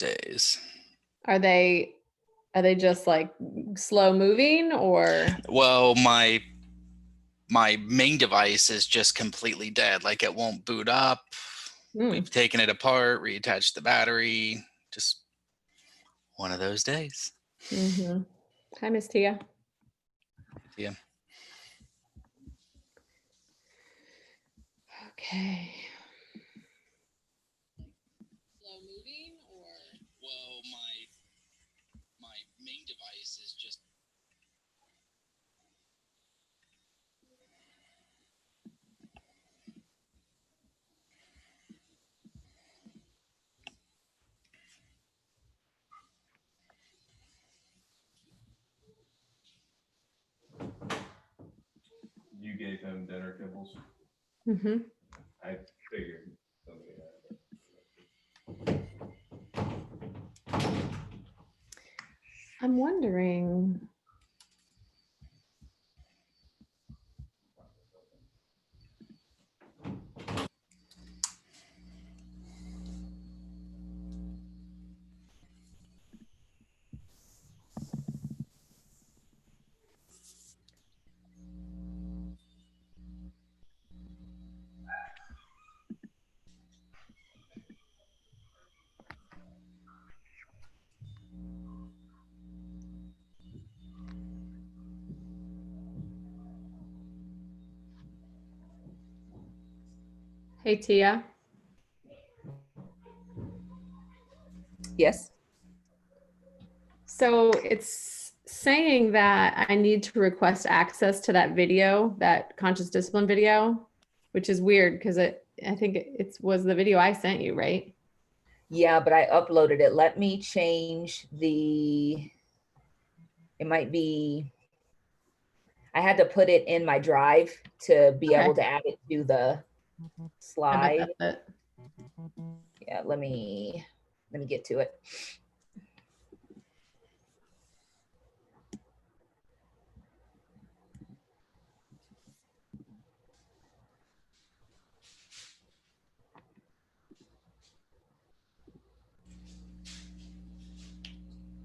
days. Are they just like slow moving or? Well, my main device is just completely dead. Like it won't boot up. We've taken it apart, reattached the battery. Just one of those days. Mm-hmm. Hi, Miss Tia. Yeah. Okay. Slow moving or? Well, my main device is just. You gave him dinner kibbles? Mm-hmm. I figured somebody had. I'm wondering. Hey, Tia. Yes. So it's saying that I need to request access to that video, that conscious discipline video, which is weird because I think it was the video I sent you, right? Yeah, but I uploaded it. Let me change it might be, I had to put it in my drive to be able to add it to the slide. I bet that's it. Yeah, let me get to it.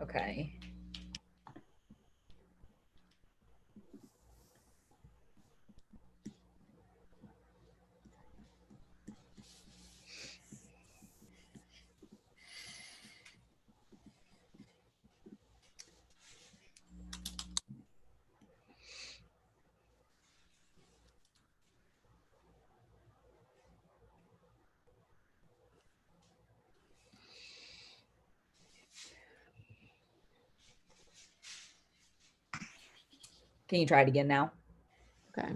Okay. Can you try it again now? Okay.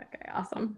Okay, awesome.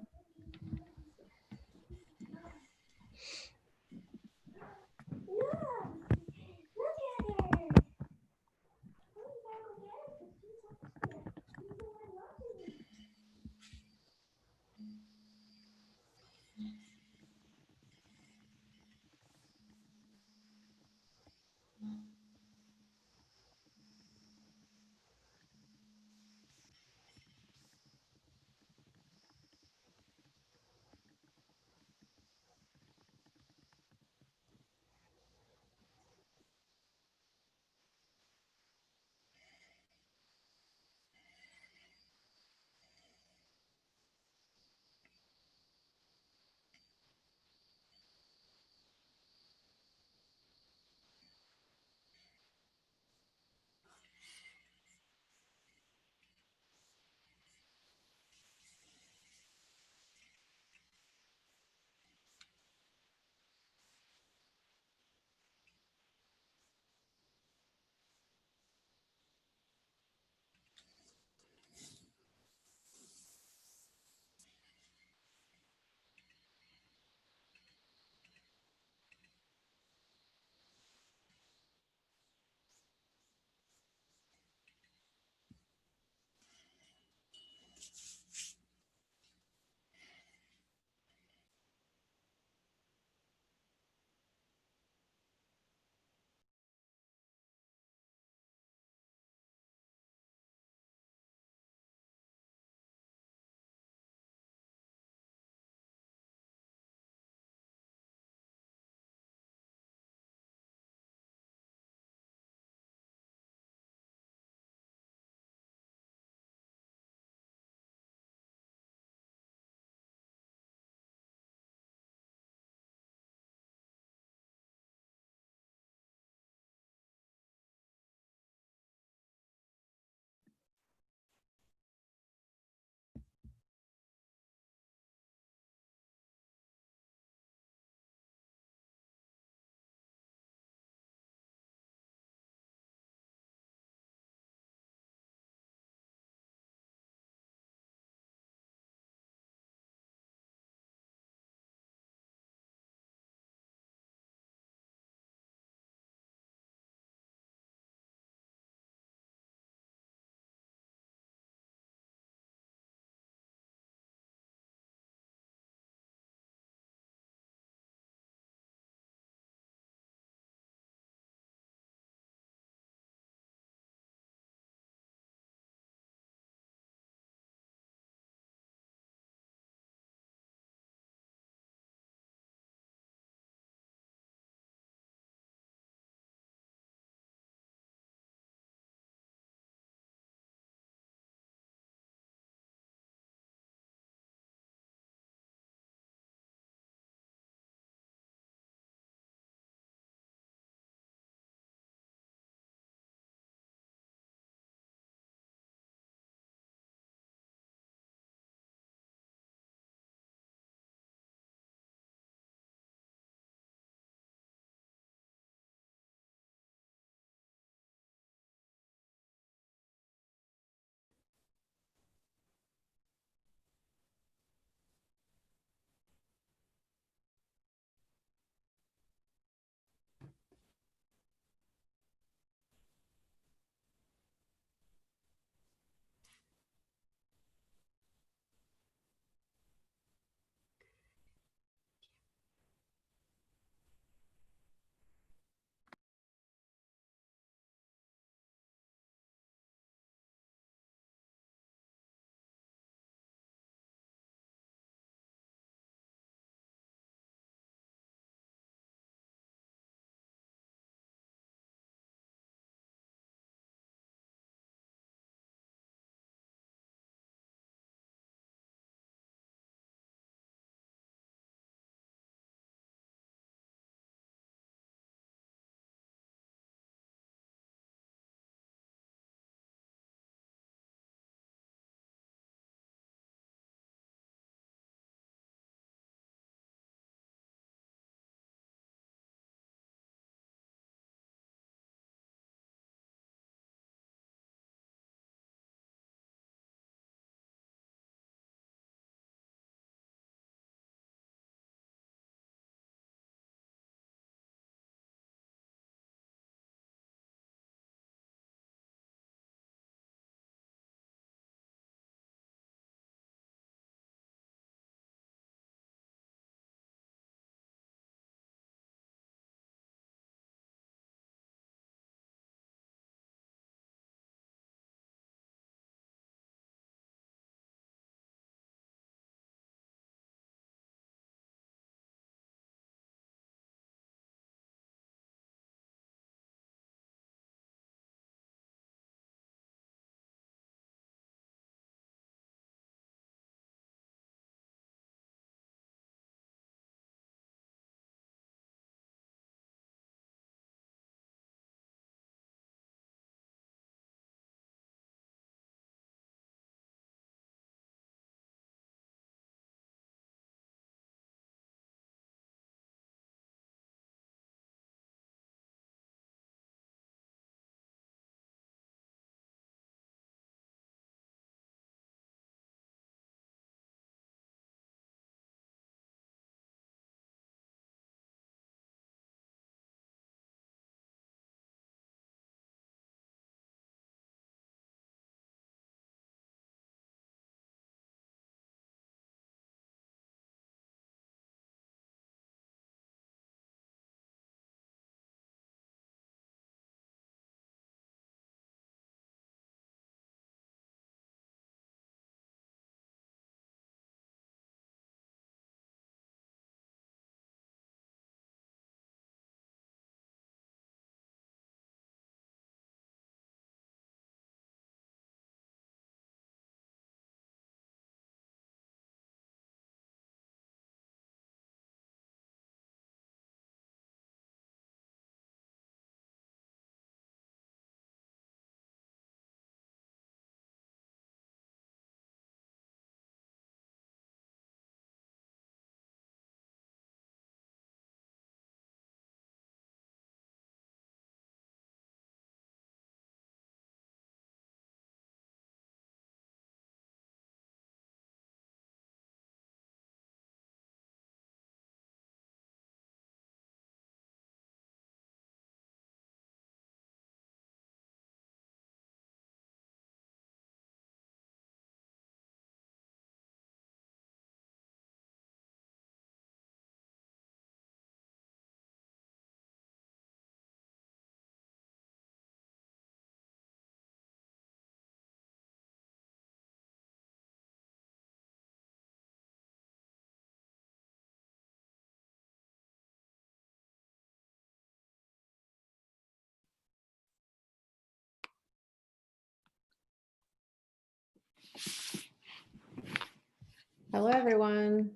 Hello, everyone.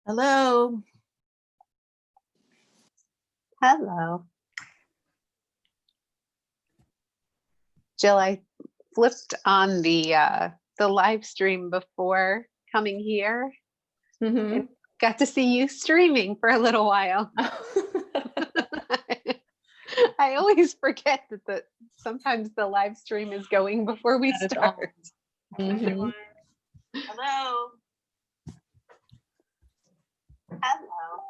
Hello. Hello. Jill, I flipped on the live stream before coming here. Mhm. Got to see you streaming for a little while. I always forget that sometimes the live stream is going before we That is start. Mhm. Hello. Hello.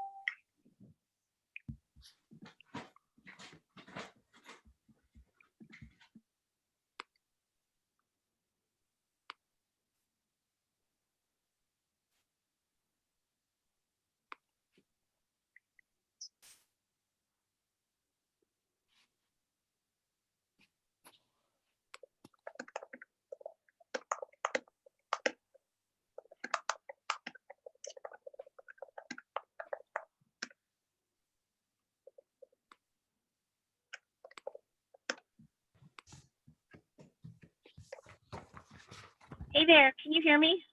Hey there, can you hear me?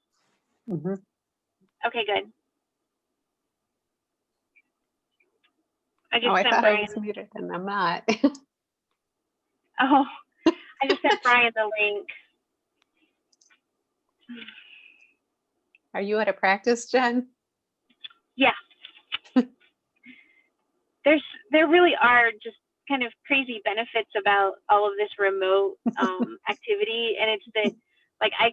Mhm. Okay, good. I just Oh, I sent thought I Brian. was muted and I'm not. Oh, I just sent Brian the link. Are you at a practice, Jen? Yeah. There really are just kind of crazy benefits about all of this remote activity, and it's that like I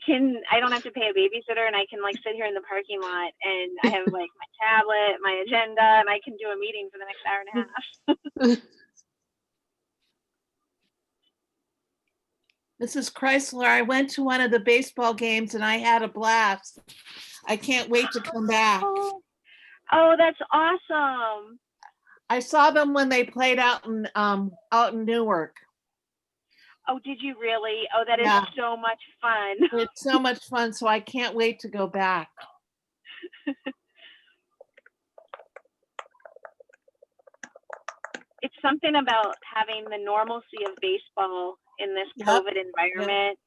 don't have to pay a babysitter, and I can like sit here in the parking lot, and I have like my tablet, my agenda, and I can do a meeting for the next hour and a half. Mrs. Chrysler, I went to one of the baseball games and I had a blast. I can't wait to come back. Oh, that's awesome. I saw them when they played out in Newark. Oh, did you really? Oh, that is Yeah. so much fun. It's so much fun, so I can't wait to go back. It's something about having the normalcy of baseball in this Yep. COVID environment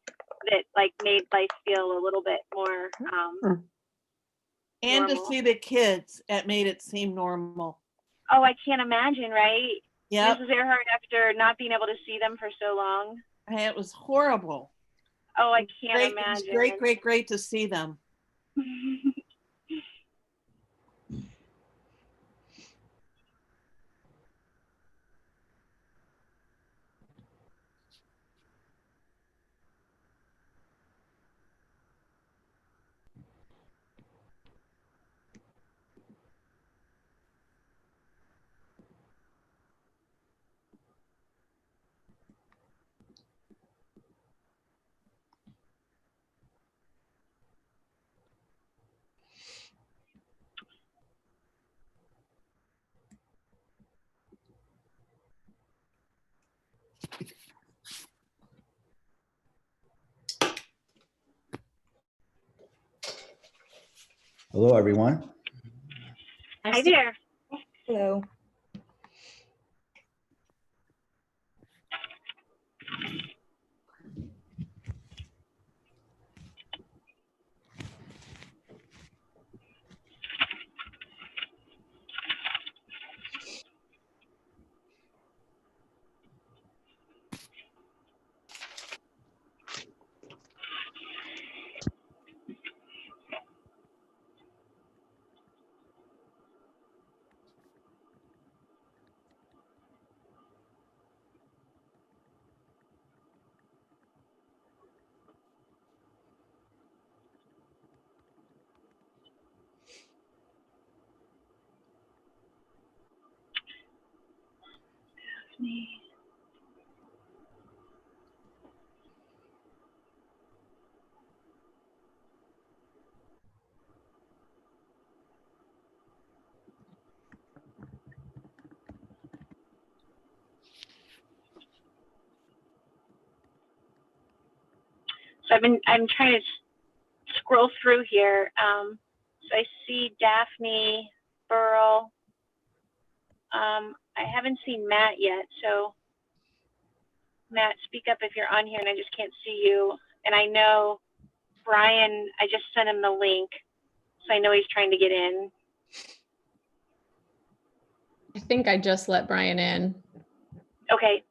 that like made life feel a little bit more And normal. to see the kids, it made it seem normal. Oh, I can't imagine, right? Yeah, Mrs. Earhart, after not being able to see them for so long. it was horrible. Oh, I can't Great, imagine. it was great to see them. Hello, everyone. Hi there. Hello. So I'm trying to scroll through here. So I see Daphne, Burl. I haven't seen Matt yet. So Matt, speak up if you're on here and I just can't see you. And I know Brian, I just sent him the link. So I know he's trying to get in. I think I just let Brian in. Okay.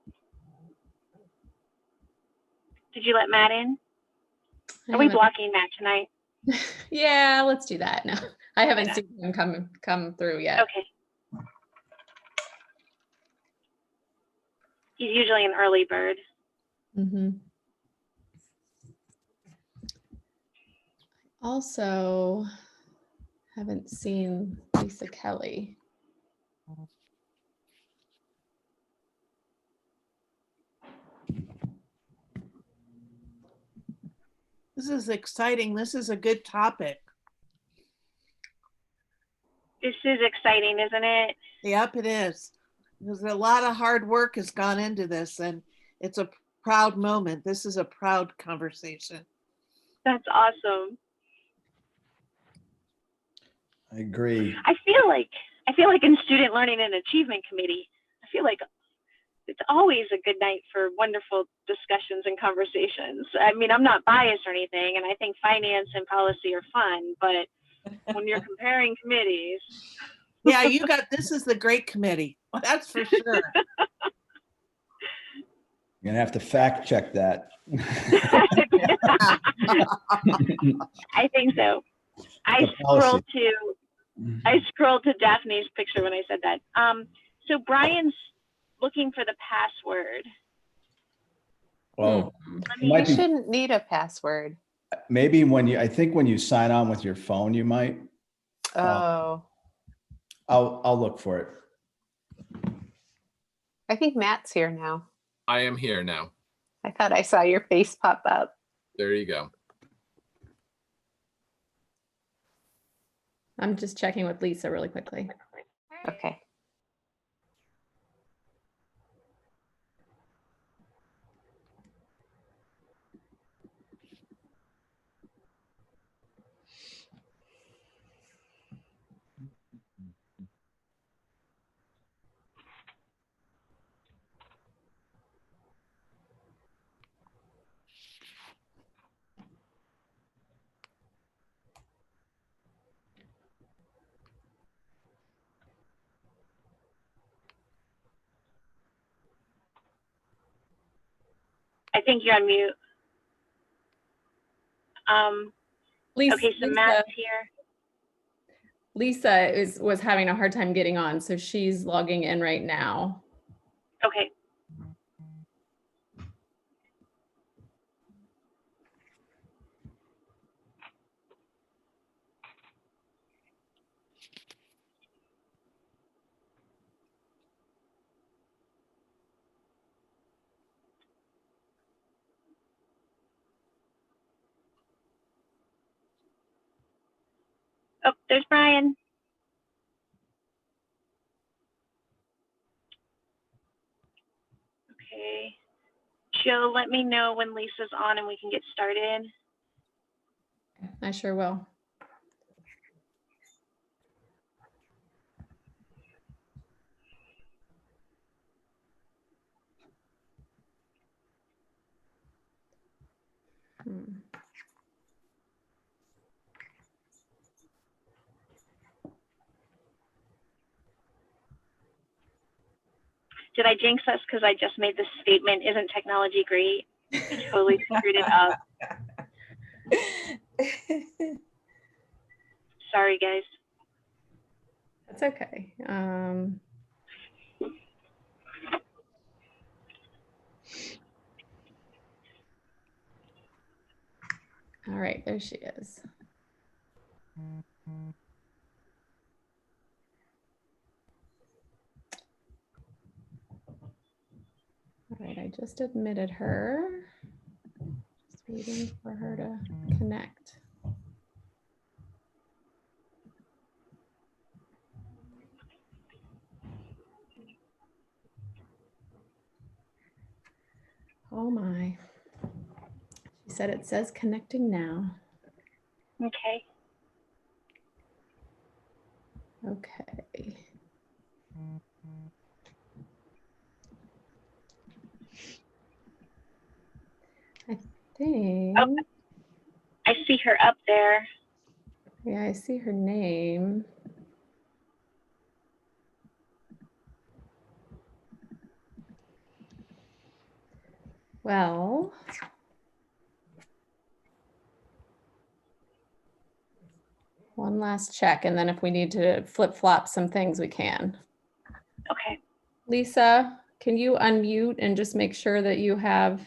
Did you let Matt in? I Are we haven't- blocking Matt tonight? Yeah, let's do that. No, I haven't seen him come through yet. Okay. He's usually an early bird. Mm-hmm. Also, haven't seen Lisa Kelly. This is exciting. This is a good topic. This is exciting, isn't it? Yep, it is. There's a lot of hard work has gone into this, and it's a proud moment. This is a proud conversation. That's awesome. I agree. I feel like in Student Learning and Achievement Committee, I feel like it's always a good night for wonderful discussions and conversations. I mean, I'm not biased or anything, and I think finance and policy are fun, but when you're comparing committees. Yeah, this is the great committee. Well, that's for sure. You're gonna have to fact check that. I think so. I The policy. scrolled to Daphne's picture when I said that. So Brian's looking for the password. Well, it You might be, shouldn't need a password. maybe I think when you sign on with your phone, you might. Oh, I'll look for it. I think Matt's here now. I am here now. I thought I saw your face pop up. There you go. I'm just checking with Lisa really quickly. Okay. I think you're on mute. Lisa, Okay, so Matt's here. Lisa was having a hard time getting on, so she's logging in right now. Okay. Oh, there's Brian. Okay. Joe, let me know when Lisa's on and we can get started. I sure will. Did I jinx us because I just made this statement? Isn't technology great? I totally screwed it up. Sorry, guys. That's okay. All right, there she is. All right, I just admitted her. Just waiting for her to connect. Oh my. She said it says connecting now. Okay. Okay. I think. Oh, I see her up there. Yeah, I see her name. Well, one last check, and then if we need to flip-flop some things, we can. Okay. Lisa, can you unmute and just make sure that you have...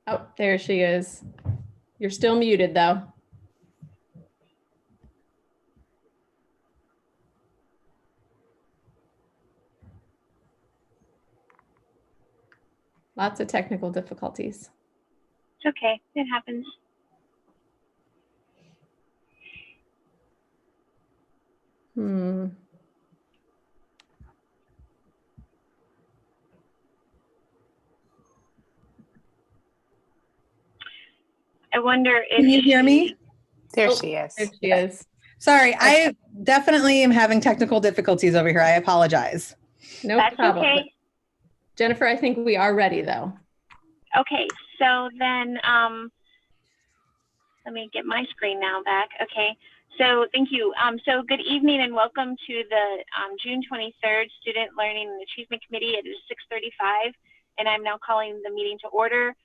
Oh, there she is. You're still muted, though. Lots of technical difficulties. It's okay. It happens. I wonder if Can you hear me? There Oh, she is. There she is. Sorry, I definitely am having technical difficulties over here. I apologize. No That's problem. okay. Jennifer, I think we are ready, though. Okay, so then let me get my screen now back. Okay, so thank you. So good evening and welcome to the June 23rd Student Learning and Achievement Committee. It is 6:35 and I'm now calling the meeting to order.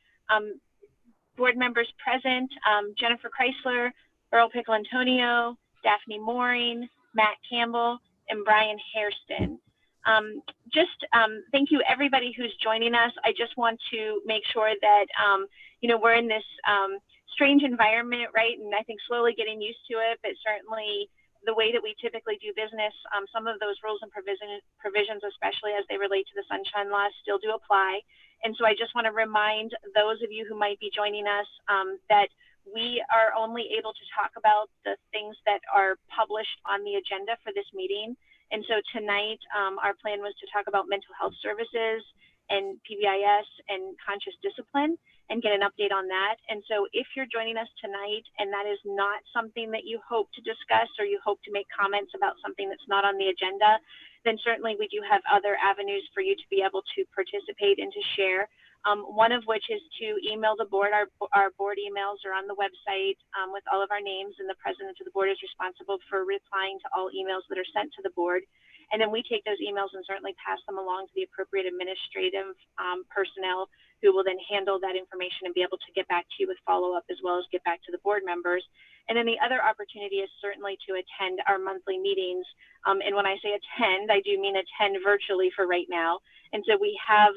Board members present, Jennifer Chrysler, Earl Pickle Antonio, Daphne Mooring, Matt Campbell, and Brian Hairston. Thank you everybody who's joining us. I just want to make sure that, you know, we're in this strange environment, right? And I think slowly getting used to it, but certainly the way that we typically do business, some of those rules and provisions, especially as they relate to the Sunshine Law, still do apply. And so I just want to remind those of you who might be joining us that we are only able to talk about the things that are published on the agenda for this meeting. And so tonight, our plan was to talk about mental health services and PBIS and conscious discipline and get an update on that. And so if you're joining us tonight and that is not something that you hope to discuss or you hope to make comments about something that's not on the agenda, then certainly we do have other avenues for you to be able to participate and to share. One of which is to email the board. Our board emails are on the website with all of our names, and the president of the board is responsible for replying to all emails that are sent to the board. And then we take those emails and certainly pass them along to the appropriate administrative personnel who will then handle that information and be able to get back to you with follow-up as well as get back to the board members. And then the other opportunity is certainly to attend our monthly meetings. And when I say attend, I do mean attend virtually for right now. And so we have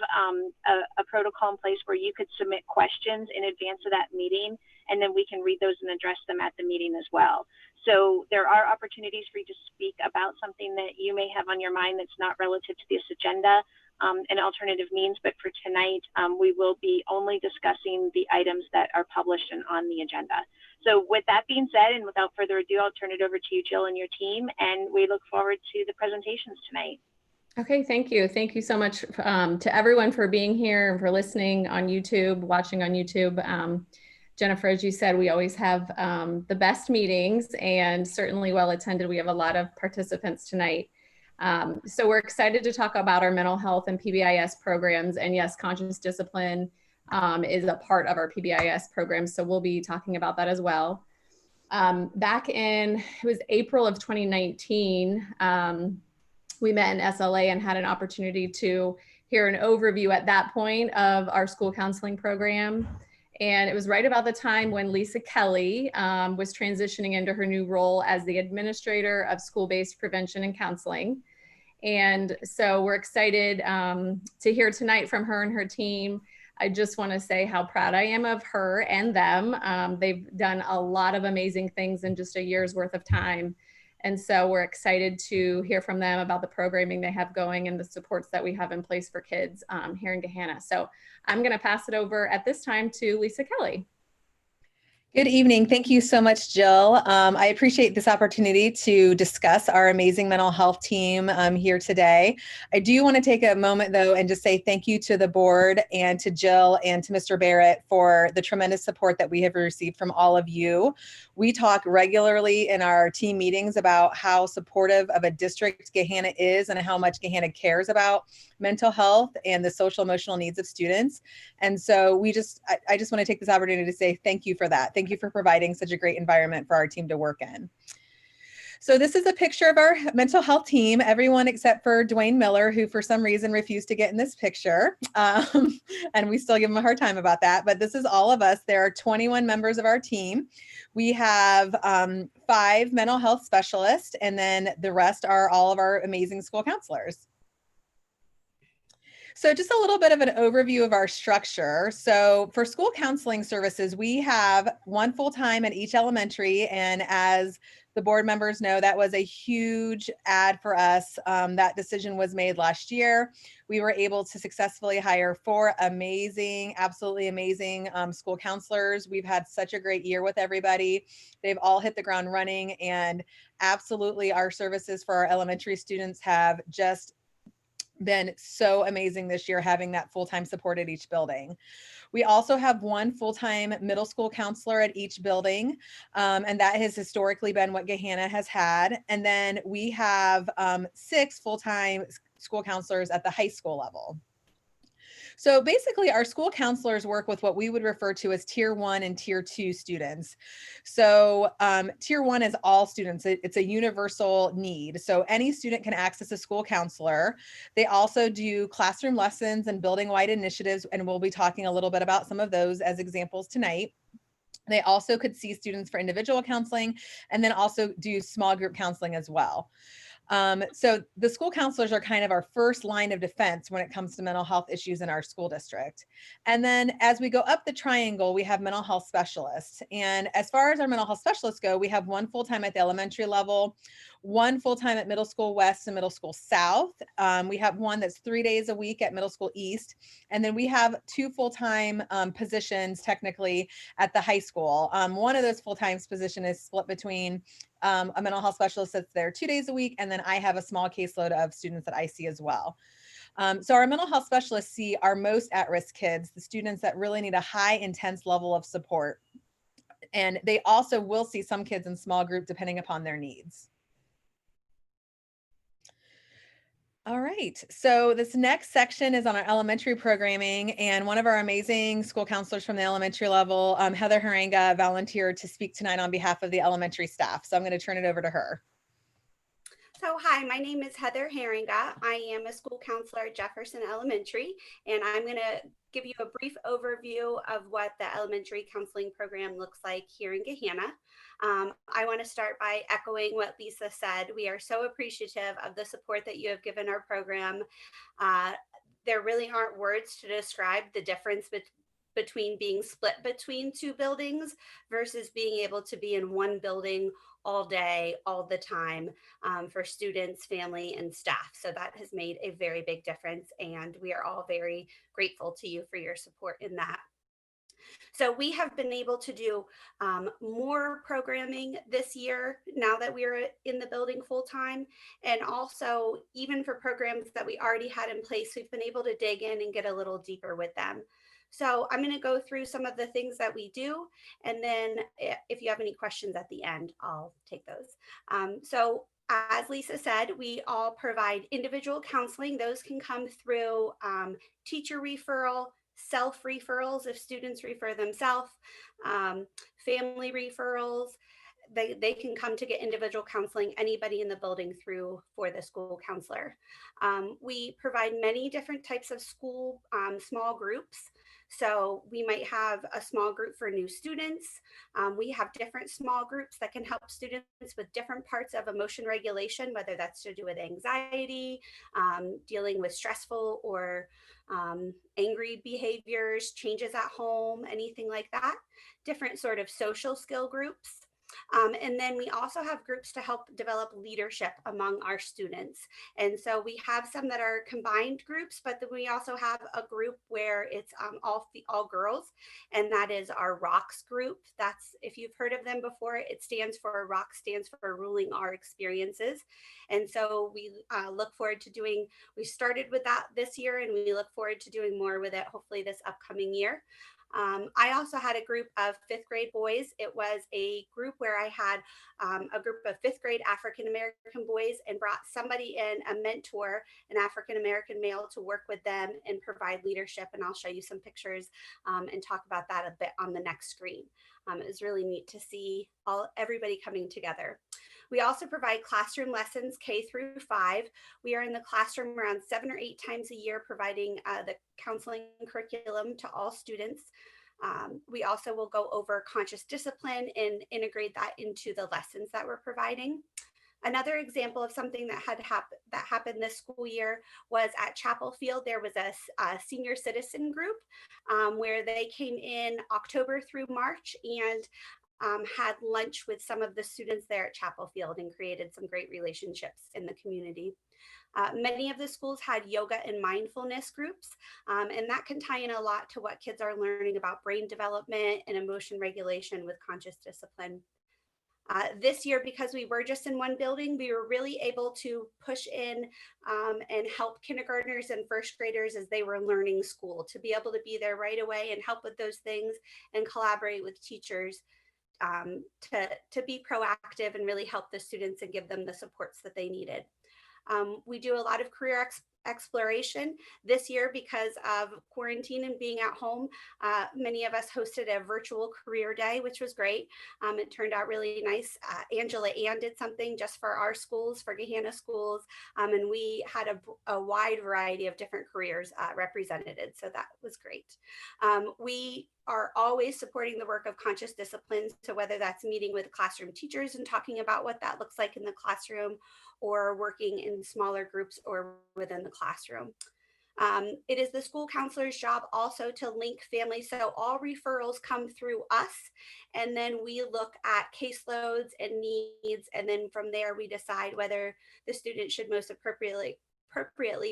a protocol in place where you could submit questions in advance of that meeting, and then we can read those and address them at the meeting as well. So there are opportunities for you to speak about something that you may have on your mind that's not relative to this agenda and alternative means, but for tonight, we will be only discussing the items that are published and on the agenda. So with that being said, and without further ado, I'll turn it over to you, Jill, and your team, and we look forward to the presentations tonight. Okay, thank you. Thank you so much to everyone for being here and for listening on YouTube, watching on YouTube. Jennifer, as you said, we always have the best meetings and certainly well attended. We have a lot of participants tonight. So we're excited to talk about our mental health and PBIS programs. And yes, conscious discipline is a part of our PBIS program. So we'll be talking about that as well. Back in, it was April of 2019, we met in SLA and had an opportunity to hear an overview at that point of our school counseling program. And it was right about the time when Lisa Kelly was transitioning into her new role as the administrator of school-based prevention and counseling. And so we're excited to hear tonight from her and her team. I just want to say how proud I am of her and them. They've done a lot of amazing things in just a year's worth of time. And so we're excited to hear from them about the programming they have going and the supports that we have in place for kids here in Gahanna. So I'm going to pass it over at this time to Lisa Kelly. Good evening. Thank you so much, Jill. I appreciate this opportunity to discuss our amazing mental health team here today. I do want to take a moment, though, and just say thank you to the board and to Jill and to Mr. Barrett for the tremendous support that we have received from all of you. We talk regularly in our team meetings about how supportive of a district Gahanna is and how much Gahanna cares about mental health and the social emotional needs of students. And so I just want to take this opportunity to say thank you for that. Thank you for providing such a great environment for our team to work in. So this is a picture of our mental health team, everyone except for Dwayne Miller, who for some reason refused to get in this picture. And we still give him a hard time about that, but this is all of us. There are 21 members of our team. We have 5 mental health specialists, and then the rest are all of our amazing school counselors. So just a little bit of an overview of our structure. So for school counseling services, we have 1 full-time at each elementary. And as the board members know, that was a huge add for us. That decision was made last year. We were able to successfully hire 4 amazing, absolutely amazing school counselors. We've had such a great year with everybody. They've all hit the ground running, and absolutely our services for our elementary students have just been so amazing this year, having that full-time support at each building. We also have 1 full-time middle school counselor at each building, and that has historically been what Gahanna has had. And then we have 6 full-time school counselors at the high school level. So basically our school counselors work with what we would refer to as tier 1 and tier 2 students. So tier 1 is all students. It's a universal need. So any student can access a school counselor. They also do classroom lessons and building wide initiatives, and we'll be talking a little bit about some of those as examples tonight. They also could see students for individual counseling, and then also do small group counseling as well. So the school counselors are kind of our first line of defense when it comes to mental health issues in our school district. And then as we go up the triangle, we have mental health specialists. And as far as our mental health specialists go, we have 1 full-time at the elementary level, 1 full-time at middle school west and middle school south. We have 1 that's 3 days a week at middle school east. And then we have 2 full-time positions technically at the high school. One of those full-time positions is split between a mental health specialist that's there 2 days a week, and then I have a small caseload of students that I see as well. So our mental health specialists see our most at-risk kids, the students that really need a high intense level of support. And they also will see some kids in small group depending upon their needs. All right, so this next section is on our elementary programming, and one of our amazing school counselors from the elementary level, Heather Haringa, volunteered to speak tonight on behalf of the elementary staff. So I'm going to turn it over to her. So hi, my name is Heather Haringa. I am a school counselor at Jefferson Elementary, and I'm going to give you a brief overview of what the elementary counseling program looks like here in Gahanna. I want to start by echoing what Lisa said. We are so appreciative of the support that you have given our program. There really aren't words to describe the difference between being split between 2 buildings versus being able to be in 1 building all day, all the time, for students, family, and staff. So that has made a very big difference, and we are all very grateful to you for your support in that. So we have been able to do more programming this year now that we are in the building full time. And also, even for programs that we already had in place, we've been able to dig in and get a little deeper with them. So I'm going to go through some of the things that we do, and then if you have any questions at the end, I'll take those. So as Lisa said, we all provide individual counseling. Those can come through teacher referral, self referrals if students refer themselves, family referrals. They can come to get individual counseling, anybody in the building through for the school counselor. We provide many different types of school small groups. So we might have a small group for new students. We have different small groups that can help students with different parts of emotion regulation, whether that's to do with anxiety, dealing with stressful or angry behaviors, changes at home, anything like that. Different sort of social skill groups. And then we also have groups to help develop leadership among our students. And so we have some that are combined groups, but then we also have a group where it's all girls, and that is our ROCKS group. That's, if you've heard of them before, it stands for ROCKS, stands for Ruling Our Experiences. And so we look forward to doing, we started with that this year, and we look forward to doing more with it, hopefully this upcoming year. I also had a group of 5th grade boys. It was a group where I had a group of 5th grade African American boys and brought somebody in, a mentor, an African American male, to work with them and provide leadership. And I'll show you some pictures and talk about that a bit on the next screen. It was really neat to see everybody coming together. We also provide classroom lessons K through 5. We are in the classroom around 7 or 8 times a year, providing the counseling curriculum to all students. We also will go over conscious discipline and integrate that into the lessons that we're providing. Another example of something that happened this school year was at Chapel Field. There was a senior citizen group where they came in October through March and had lunch with some of the students there at Chapel Field and created some great relationships in the community. Many of the schools had yoga and mindfulness groups, and that can tie in a lot to what kids are learning about brain development and emotion regulation with conscious discipline. This year, because we were just in one building, we were really able to push in and help kindergartners and first graders as they were learning school, to be able to be there right away and help with those things and collaborate with teachers to be proactive and really help the students and give them the supports that they needed. We do a lot of career exploration this year because of quarantine and being at home. Many of us hosted a virtual career day, which was great. It turned out really nice. Angela Ann did something just for our schools, for Gahanna schools, and we had a wide variety of different careers represented, so that was great. We are always supporting the work of conscious discipline. So whether that's meeting with classroom teachers and talking about what that looks like in the classroom, or working in smaller groups or within the classroom. It is the school counselor's job also to link families. So all referrals come through us, and then we look at caseloads and needs. And then from there, we decide whether the student should most appropriately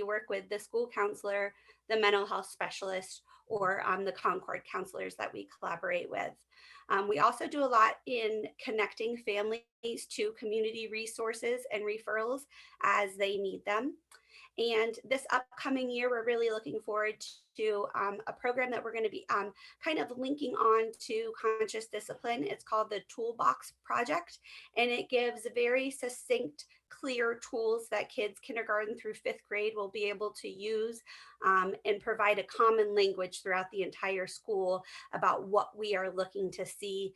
work with the school counselor, the mental health specialist, or the Concord counselors that we collaborate with. We also do a lot in connecting families to community resources and referrals as they need them. And this upcoming year, we're really looking forward to a program that we're going to be kind of linking on to conscious discipline. It's called the Toolbox Project, and it gives very succinct, clear tools that kids kindergarten through 5th grade will be able to use and provide a common language throughout the entire school about what we are looking to see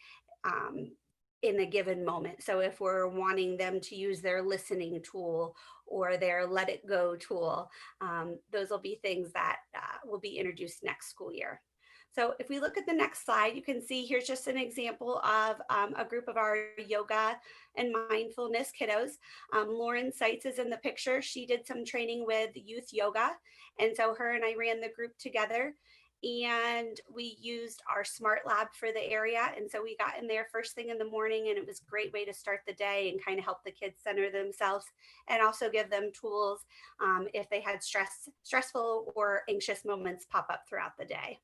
in a given moment. So if we're wanting them to use their listening tool or their let it go tool, those will be things that will be introduced next school year. So if we look at the next slide, you can see here's just an example of a group of our yoga and mindfulness kiddos. Lauren Seitz is in the picture. She did some training with youth yoga. And so her and I ran the group together, and we used our smart lab for the area. And so we got in there first thing in the morning, and it was a great way to start the day and kind of help the kids center themselves and also give them tools if they had stressful or anxious moments pop up throughout the day.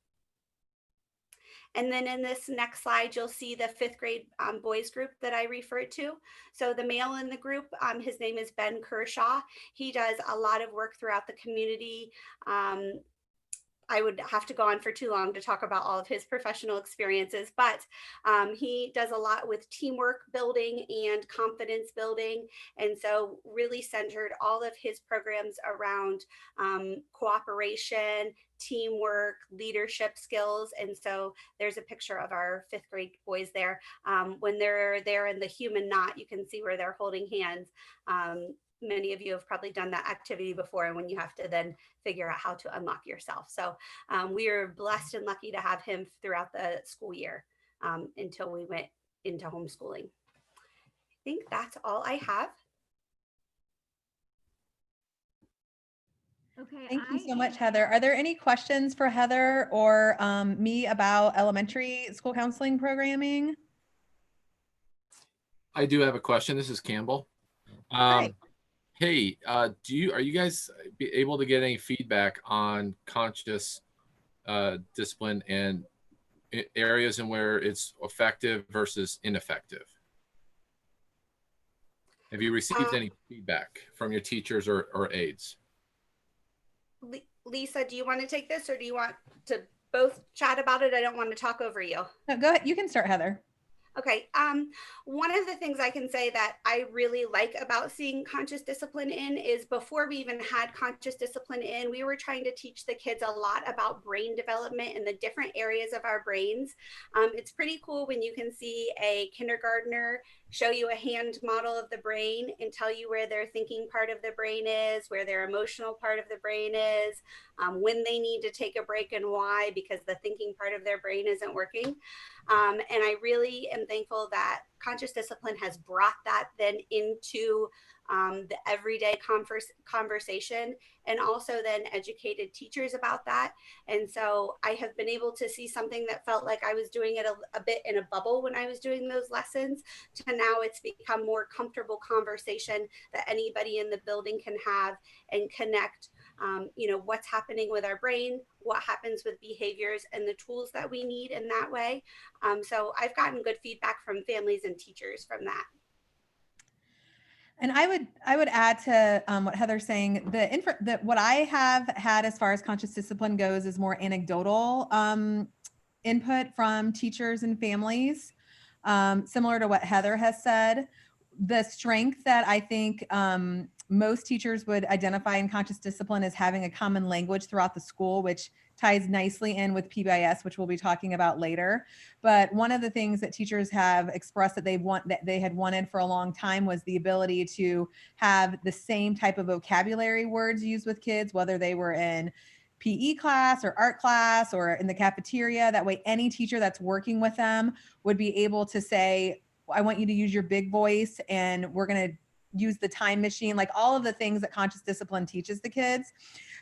And then in this next slide, you'll see the 5th grade boys group that I referred to. So the male in the group, his name is Ben Kershaw. He does a lot of work throughout the community. I would have to go on for too long to talk about all of his professional experiences, but he does a lot with teamwork building and confidence building. And so really centered all of his programs around cooperation, teamwork, leadership skills. And so there's a picture of our 5th grade boys there. When they're there in the human knot, you can see where they're holding hands. Many of you have probably done that activity before, and when you have to then figure out how to unlock yourself. So we are blessed and lucky to have him throughout the school year until we went into homeschooling. I think that's all I have. Okay. Thank you so much, Heather. Are there any questions for Heather or me about elementary school counseling programming? I do have a question. This is Campbell. Hi. Hey, are you guys able to get any feedback on conscious discipline and areas in where it's effective versus ineffective? Have you received any feedback from your teachers or aides? Lisa, do you want to take this, or do you want to both chat about it? I don't want to talk over you. No, go ahead. You can start, Heather. Okay. One of the things I can say that I really like about seeing conscious discipline in is before we even had conscious discipline in, we were trying to teach the kids a lot about brain development and the different areas of our brains. It's pretty cool when you can see a kindergartner show you a hand model of the brain and tell you where their thinking part of the brain is, where their emotional part of the brain is, when they need to take a break and why, because the thinking part of their brain isn't working. And I really am thankful that conscious discipline has brought that then into the everyday conversation, and also then educated teachers about that. And so I have been able to see something that felt like I was doing it a bit in a bubble when I was doing those lessons, to now it's become more comfortable conversation that anybody in the building can have and connect what's happening with our brain, what happens with behaviors, and the tools that we need in that way. So I've gotten good feedback from families and teachers from that. And I would add to what Heather's saying. What I have had as far as conscious discipline goes is more anecdotal input from teachers and families, similar to what Heather has said. The strength that I think most teachers would identify in conscious discipline is having a common language throughout the school, which ties nicely in with PBIS, which we'll be talking about later. But one of the things that teachers have expressed that they had wanted for a long time was the ability to have the same type of vocabulary words used with kids, whether they were in PE class or art class or in the cafeteria. That way, any teacher that's working with them would be able to say, I want you to use your big voice, and we're going to use the time machine, like all of the things that conscious discipline teaches the kids.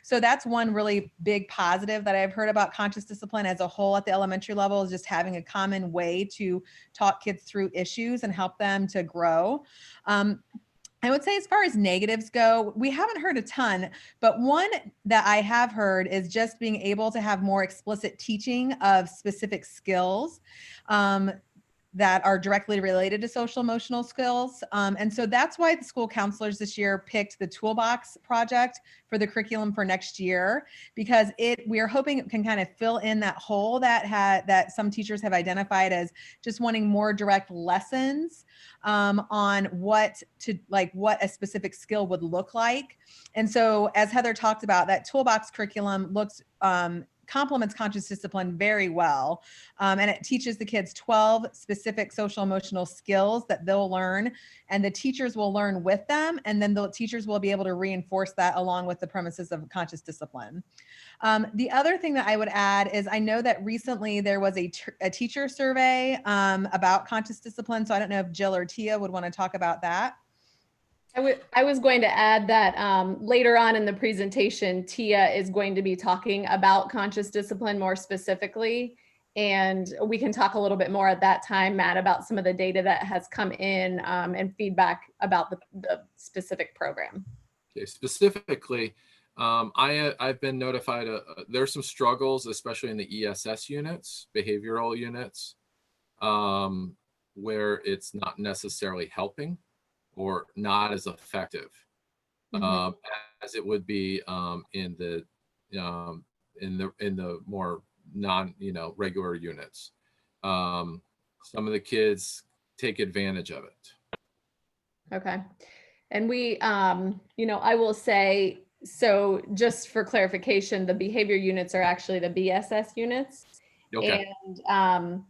So that's one really big positive that I've heard about conscious discipline as a whole at the elementary level, is just having a common way to talk kids through issues and help them to grow. I would say as far as negatives go, we haven't heard a ton, but one that I have heard is just being able to have more explicit teaching of specific skills that are directly related to social emotional skills. And so that's why the school counselors this year picked the Toolbox project for the curriculum for next year, because we are hoping it can kind of fill in that hole that some teachers have identified as just wanting more direct lessons on what a specific skill would look like. And so as Heather talked about, that Toolbox curriculum complements conscious discipline very well. And it teaches the kids 12 specific social emotional skills that they'll learn, and the teachers will learn with them. And then the teachers will be able to reinforce that along with the premises of conscious discipline. The other thing that I would add is I know that recently there was a teacher survey about conscious discipline. So I don't know if Jill or Tia would want to talk about that. I was going to add that later on in the presentation, Tia is going to be talking about conscious discipline more specifically. And we can talk a little bit more at that time, Matt, about some of the data that has come in and feedback about the specific program. Okay, specifically, I've been notified there's some struggles, especially in the ESS units, behavioral units, where it's not necessarily helping or not as effective as it would be in the more regular units. Some of the kids take advantage of it. Okay. And we, I will say, so just for clarification, the behavior units are actually the BSS units. Okay. And,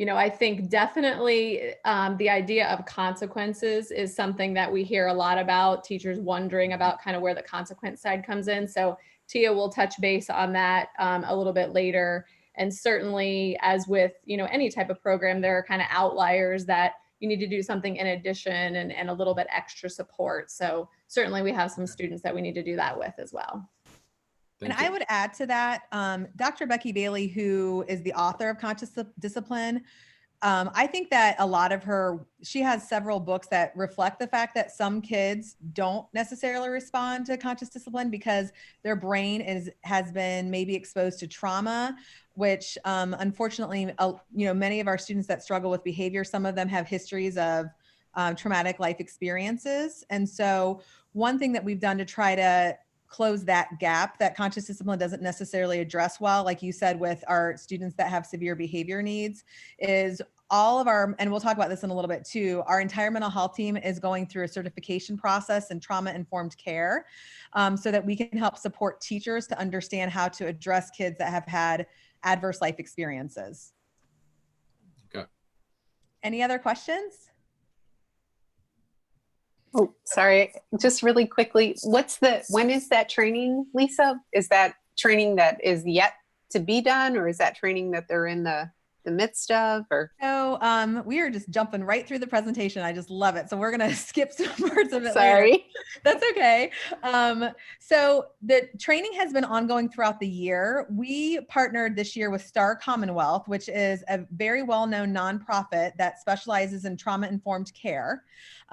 I think definitely the idea of consequences is something that we hear a lot about, teachers wondering about kind of where the consequence side comes in. So Tia will touch base on that a little bit later. And certainly, as with, any type of program, there are kind of outliers that you need to do something in addition and a little bit extra support. So certainly we have some students that we need to do that with as well. I would add to that, Dr. Becky Bailey, who is the author of Conscious Discipline, I think that a lot of she has several books that reflect the fact that some kids don't necessarily respond to conscious discipline because their brain has been maybe exposed to trauma, which unfortunately, many of our students that struggle with behavior, some of them have histories of traumatic life experiences. And so one thing that we've done to try to close that gap that conscious discipline doesn't necessarily address well, like you said, with our students that have severe behavior needs, is all of our, and we'll talk about this in a little bit too, our entire mental health team is going through a certification process in trauma-informed care, so that we can help support teachers to understand how to address kids that have had adverse life experiences. Okay. Any other questions? Oh, sorry, just really quickly, when is that training, Lisa? Is that training that is yet to be done, or is that training that they're in the midst of, or? So we are just jumping right through the presentation. I just love it. So we're going to skip some parts of it Sorry. later. That's okay. So the training has been ongoing throughout the year. We partnered this year with Star Commonwealth, which is a very well-known nonprofit that specializes in trauma-informed care.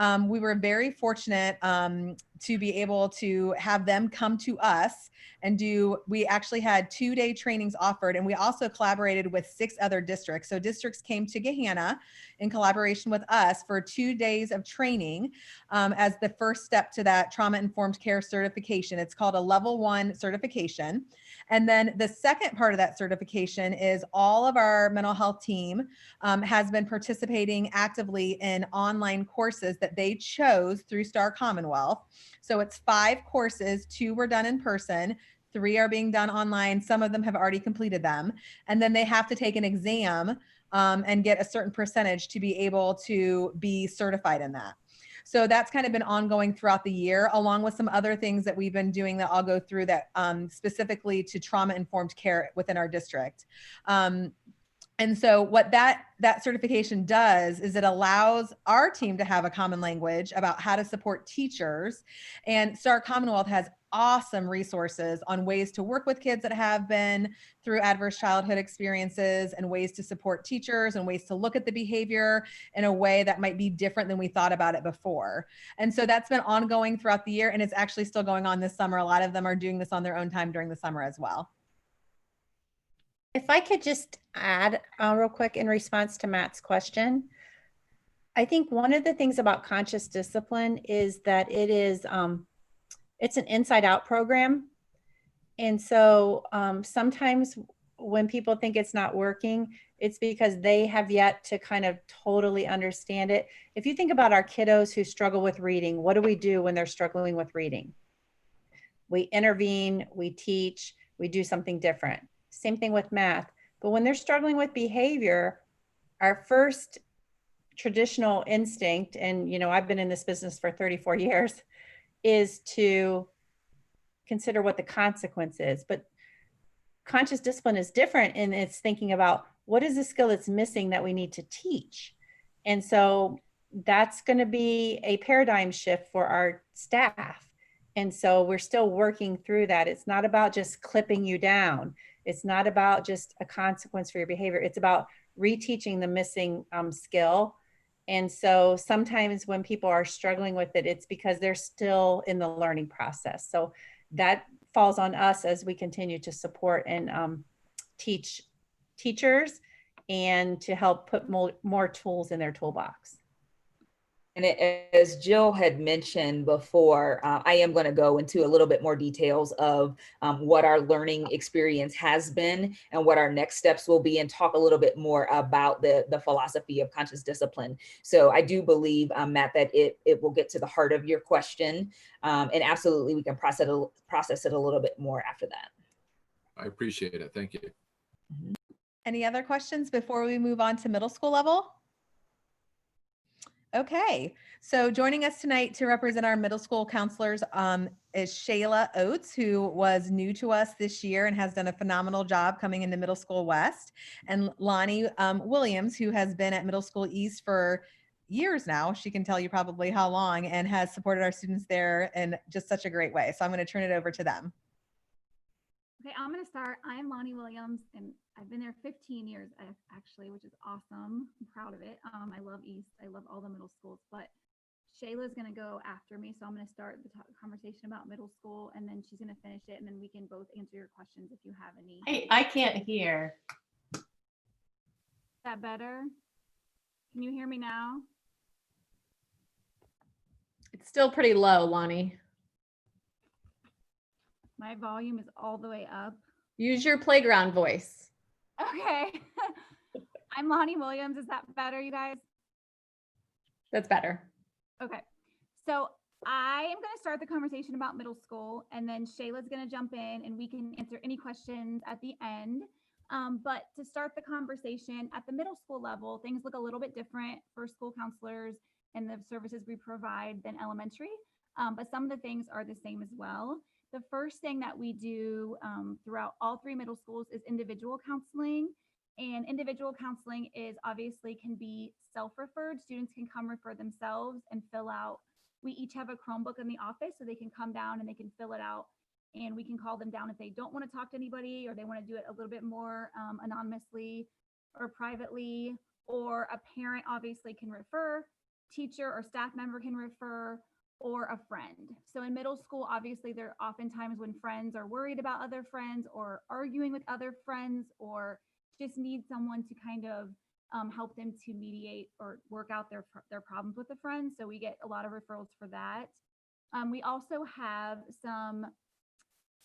We were very fortunate to be able to have them come to us and we actually had 2-day trainings offered, and we also collaborated with 6 other districts. So districts came to Gahanna in collaboration with us for 2 days of training as the first step to that trauma-informed care certification. It's called a level 1 certification. And then the second part of that certification is all of our mental health team has been participating actively in online courses that they chose through Star Commonwealth. So it's 5 courses, 2 were done in person, 3 are being done online. Some of them have already completed them. And then they have to take an exam and get a certain percentage to be able to be certified in that. So that's kind of been ongoing throughout the year, along with some other things that we've been doing that I'll go through that specifically to trauma-informed care within our district. And so what that certification does is it allows our team to have a common language about how to support teachers. And Star Commonwealth has awesome resources on ways to work with kids that have been through adverse childhood experiences, and ways to support teachers, and ways to look at the behavior in a way that might be different than we thought about it before. And so that's been ongoing throughout the year, and it's actually still going on this summer. A lot of them are doing this on their own time during the summer as well. If I could just add real quick in response to Matt's question. I think one of the things about conscious discipline is that it is, it's an inside out program. And so sometimes when people think it's not working, it's because they have yet to kind of totally understand it. If you think about our kiddos who struggle with reading, what do we do when they're struggling with reading? We intervene, we teach, we do something different. Same thing with math. But when they're struggling with behavior, our first traditional instinct, and you know, I've been in this business for 34 years, is to consider what the consequence is. But conscious discipline is different, and it's thinking about what is the skill that's missing that we need to teach. And so that's going to be a paradigm shift for our staff. And so we're still working through that. It's not about just clipping you down. It's not about just a consequence for your behavior. It's about reteaching the missing skill. And so sometimes when people are struggling with it, it's because they're still in the learning process. So that falls on us as we continue to support and teach teachers and to help put more tools in their toolbox. And as Jill had mentioned before, I am going to go into a little bit more details of what our learning experience has been and what our next steps will be, and talk a little bit more about the philosophy of conscious discipline. So I do believe, Matt, that it will get to the heart of your question, and absolutely we can process it a little bit more after that. I appreciate it. Thank you. Any other questions before we move on to middle school level? Okay, so joining us tonight to represent our middle school counselors is Shayla Oates, who was new to us this year and has done a phenomenal job coming into Middle School West, and Lonnie Williams, who has been at Middle School East for years now. She can tell you probably how long, and has supported our students there in just such a great way. So I'm going to turn it over to them. Okay, I'm going to start. I'm Lonnie Williams, and I've been there 15 years actually, which is awesome. I'm proud of it. I love East. I love all the middle schools, but Shayla's going to go after me. So I'm going to start the conversation about middle school, and then she's going to finish it, and then we can both answer your questions if you have any. I can't hear. Is that better? Can you hear me now? It's still pretty low, Lonnie. My volume is all the way up. Use your playground voice. Okay. I'm Lonnie Williams. Is that better, you guys? That's better. Okay. So I am going to start the conversation about middle school, and then Shayla's going to jump in and we can answer any questions at the end. But to start the conversation at the middle school level, things look a little bit different for school counselors and the services we provide than elementary. But some of the things are the same as well. The first thing that we do throughout all 3 middle schools is individual counseling. And individual counseling is obviously can be self-referred. Students can come refer themselves and fill out. We each have a Chromebook in the office, so they can come down and they can fill it out. And we can call them down if they don't want to talk to anybody, or they want to do it a little bit more anonymously or privately. Or a parent obviously can refer, teacher or staff member can refer, or a friend. So in middle school, obviously there are often times when friends are worried about other friends or arguing with other friends, or just need someone to kind of help them to mediate or work out their problems with a friend. So we get a lot of referrals for that. We also have some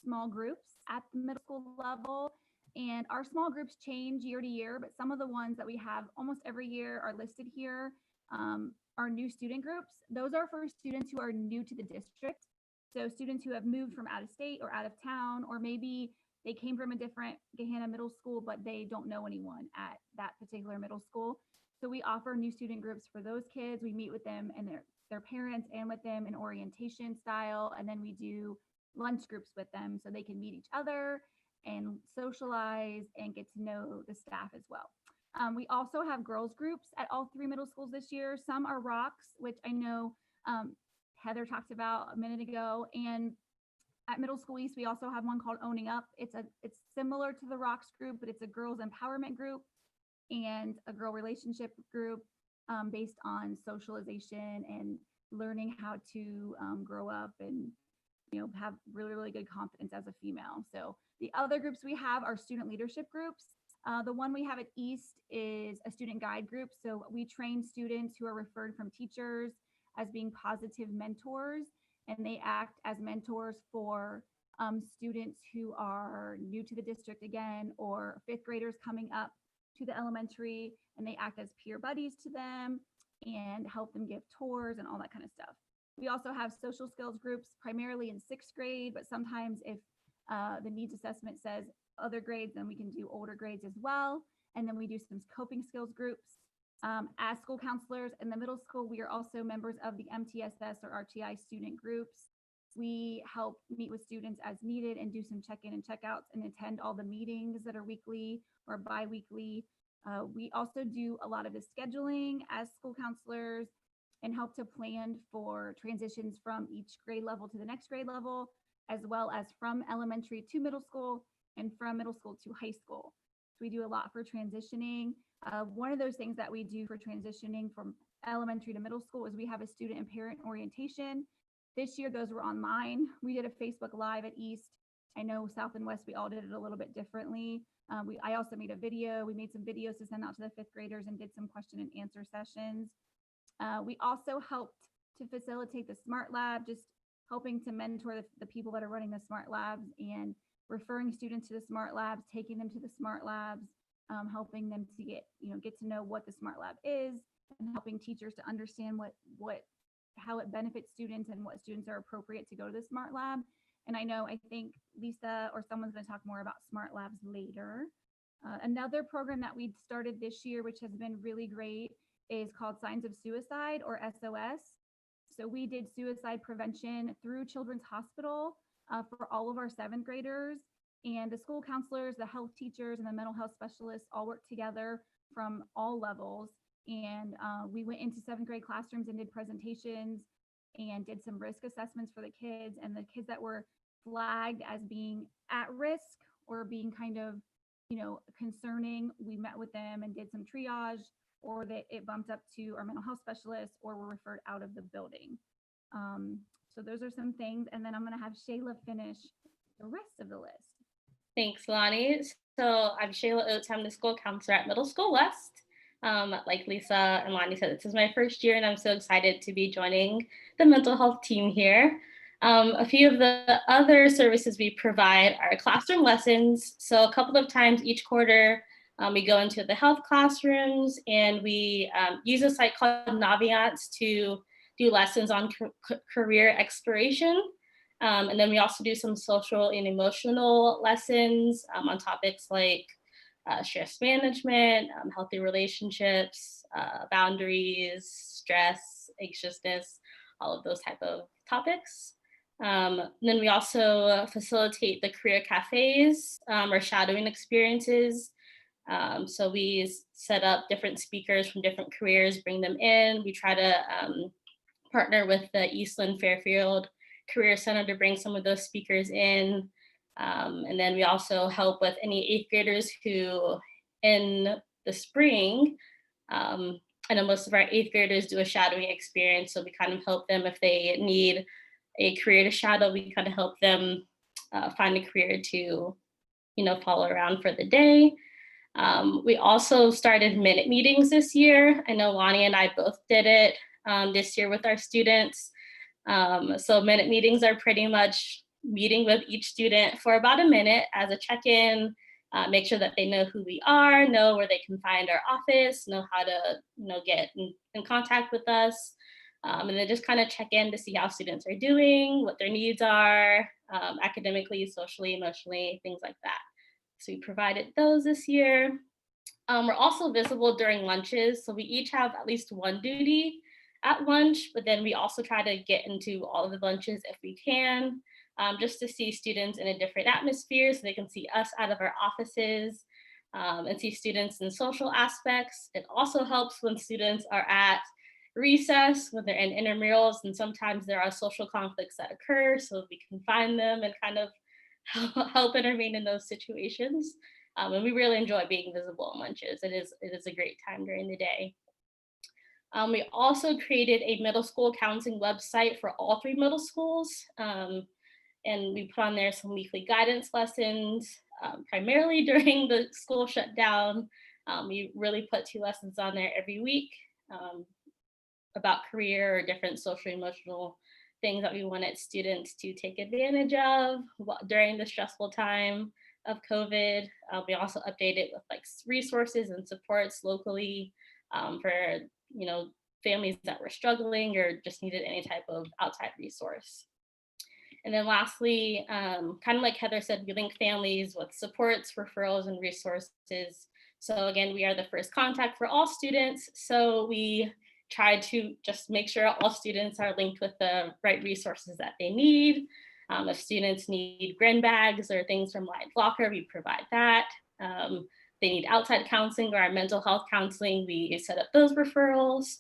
small groups at the middle school level, and our small groups change year to year, but some of the ones that we have almost every year are listed here. Our new student groups, those are for students who are new to the district. So students who have moved from out of state or out of town, or maybe they came from a different Gahanna middle school, but they don't know anyone at that particular middle school. So we offer new student groups for those kids. We meet with them and their parents and with them in orientation style. And then we do lunch groups with them so they can meet each other and socialize and get to know the staff as well. We also have girls groups at all 3 middle schools this year. Some are rocks, which I know Heather talked about a minute ago. And at Middle School East, we also have one called Owning Up. It's similar to the rocks group, but it's a girls empowerment group and a girl relationship group based on socialization and learning how to grow up and have really, really good confidence as a female. So the other groups we have are student leadership groups. The one we have at East is a student guide group. So we train students who are referred from teachers as being positive mentors, and they act as mentors for students who are new to the district again, or 5th graders coming up to the elementary, and they act as peer buddies to them and help them give tours and all that kind of stuff. We also have social skills groups primarily in 6th grade, but sometimes if the needs assessment says other grades, then we can do older grades as well. And then we do some coping skills groups. As school counselors in the middle school, we are also members of the MTSS or RTI student groups. We help meet with students as needed and do some check-in and check-outs and attend all the meetings that are weekly or bi-weekly. We also do a lot of the scheduling as school counselors and help to plan for transitions from each grade level to the next grade level, as well as from elementary to middle school and from middle school to high school. So we do a lot for transitioning. One of those things that we do for transitioning from elementary to middle school is we have a student and parent orientation. This year, those were online. We did a Facebook Live at East. I know South and West, we all did it a little bit differently. I also made a video. We made some videos to send out to the 5th graders and did some question and answer sessions. We also helped to facilitate the Smart Lab, just helping to mentor the people that are running the Smart Labs and referring students to the Smart Labs, taking them to the Smart Labs, helping them to get to know what the Smart Lab is, and helping teachers to understand how it benefits students and what students are appropriate to go to the Smart Lab. And I think Lisa or someone's going to talk more about Smart Labs later. Another program that we started this year, which has been really great, is called Signs of Suicide, or SOS. So we did suicide prevention through Children's Hospital for all of our 7th graders, and the school counselors, the health teachers, and the mental health specialists all worked together from all levels. And we went into 7th grade classrooms and did presentations and did some risk assessments for the kids, and the kids that were flagged as being at risk or being kind of, concerning, we met with them and did some triage, or that it bumped up to our mental health specialist or were referred out of the building. So those are some things. And then I'm going to have Shayla finish the rest of the list. Thanks, Lonnie. So I'm Shayla Oates. I'm the school counselor at Middle School West. Like Lisa and Lonnie said, this is my first year, and I'm so excited to be joining the mental health team here. A few of the other services we provide are classroom lessons. So a couple of times each quarter, we go into the health classrooms and we use a site called Naviance to do lessons on career exploration. And then we also do some social and emotional lessons on topics like stress management, healthy relationships, boundaries, stress, anxiousness, all of those type of topics. Then we also facilitate the career cafes or shadowing experiences. So we set up different speakers from different careers, bring them in. We try to partner with the Eastland Fairfield Career Center to bring some of those speakers in. And then we also help with any 8th graders who in the spring, I know most of our 8th graders do a shadowing experience. So we kind of help them if they need a career to shadow, we kind of help them find a career to, follow around for the day. We also started minute meetings this year. I know Lonnie and I both did it this year with our students. So minute meetings are pretty much meeting with each student for about a minute as a check-in, make sure that they know who we are, know where they can find our office, know how to get in contact with us. And then just kind of check in to see how students are doing, what their needs are, academically, socially, emotionally, things like that. So we provided those this year. We're also visible during lunches. So we each have at least one duty at lunch, but then we also try to get into all of the lunches if we can, just to see students in a different atmosphere so they can see us out of our offices and see students in social aspects. It also helps when students are at recess, when they're in intramurals, and sometimes there are social conflicts that occur, so we can find them and kind of help intervene in those situations. And we really enjoy being visible in lunches. It is a great time during the day. We also created a middle school counseling website for all 3 middle schools. And we put on there some weekly guidance lessons, primarily during the school shutdown. We really put 2 lessons on there every week about career or different social emotional things that we wanted students to take advantage of during the stressful time of COVID. We also updated with like resources and supports locally for families that were struggling or just needed any type of outside resource. And then lastly, kind of like Heather said, we link families with supports, referrals, and resources. So again, we are the first contact for all students. So we try to just make sure all students are linked with the right resources that they need. If students need grin bags or things from Live Locker, we provide that. They need outside counseling or our mental health counseling, we set up those referrals.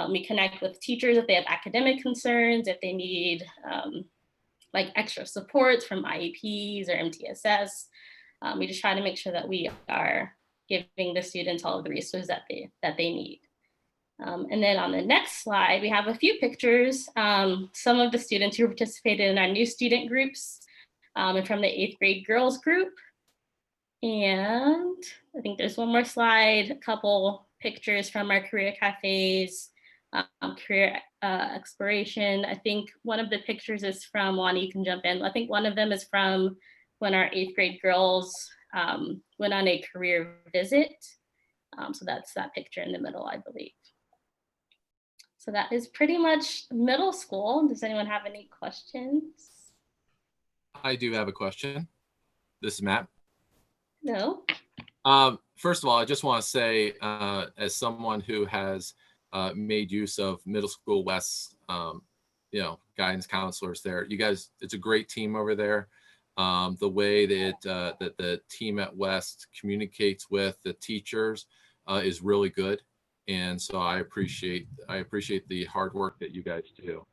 We connect with teachers if they have academic concerns, if they need like extra supports from IEPs or MTSS. We just try to make sure that we are giving the students all of the resources that they need. And then on the next slide, we have a few pictures. Some of the students who participated in our new student groups and from the 8th grade girls group. And I think there's one more slide, a couple pictures from our career cafes, career exploration. I think one of the pictures is from, Lonnie, you can jump in. I think one of them is from when our 8th grade girls went on a career visit. So that's that picture in the middle, I believe. So that is pretty much middle school. Does anyone have any questions? I do have a question. This is Matt. No. First of all, I just want to say, as someone who has made use of Middle School West, guidance counselors there, you guys, it's a great team over there. The way that the team at West communicates with the teachers is really good. And so I appreciate the hard work that you guys do.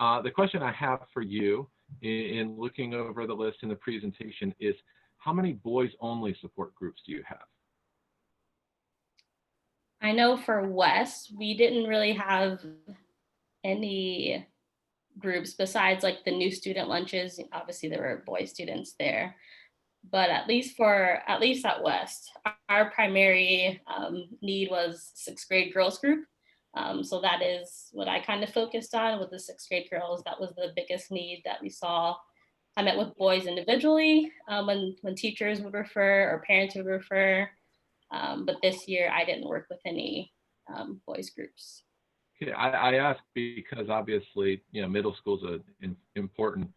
The question I have for you in looking over the list in the presentation is, how many boys only support groups do you have? I know for West, we didn't really have any groups besides like the new student lunches. Obviously there were boy students there, but at least at West, our primary need was 6th grade girls group. So that is what I kind of focused on with the 6th grade girls. That was the biggest need that we saw. I met with boys individually when teachers would refer or parents would refer. But this year I didn't work with any boys groups. Okay, I ask because obviously, middle school is an important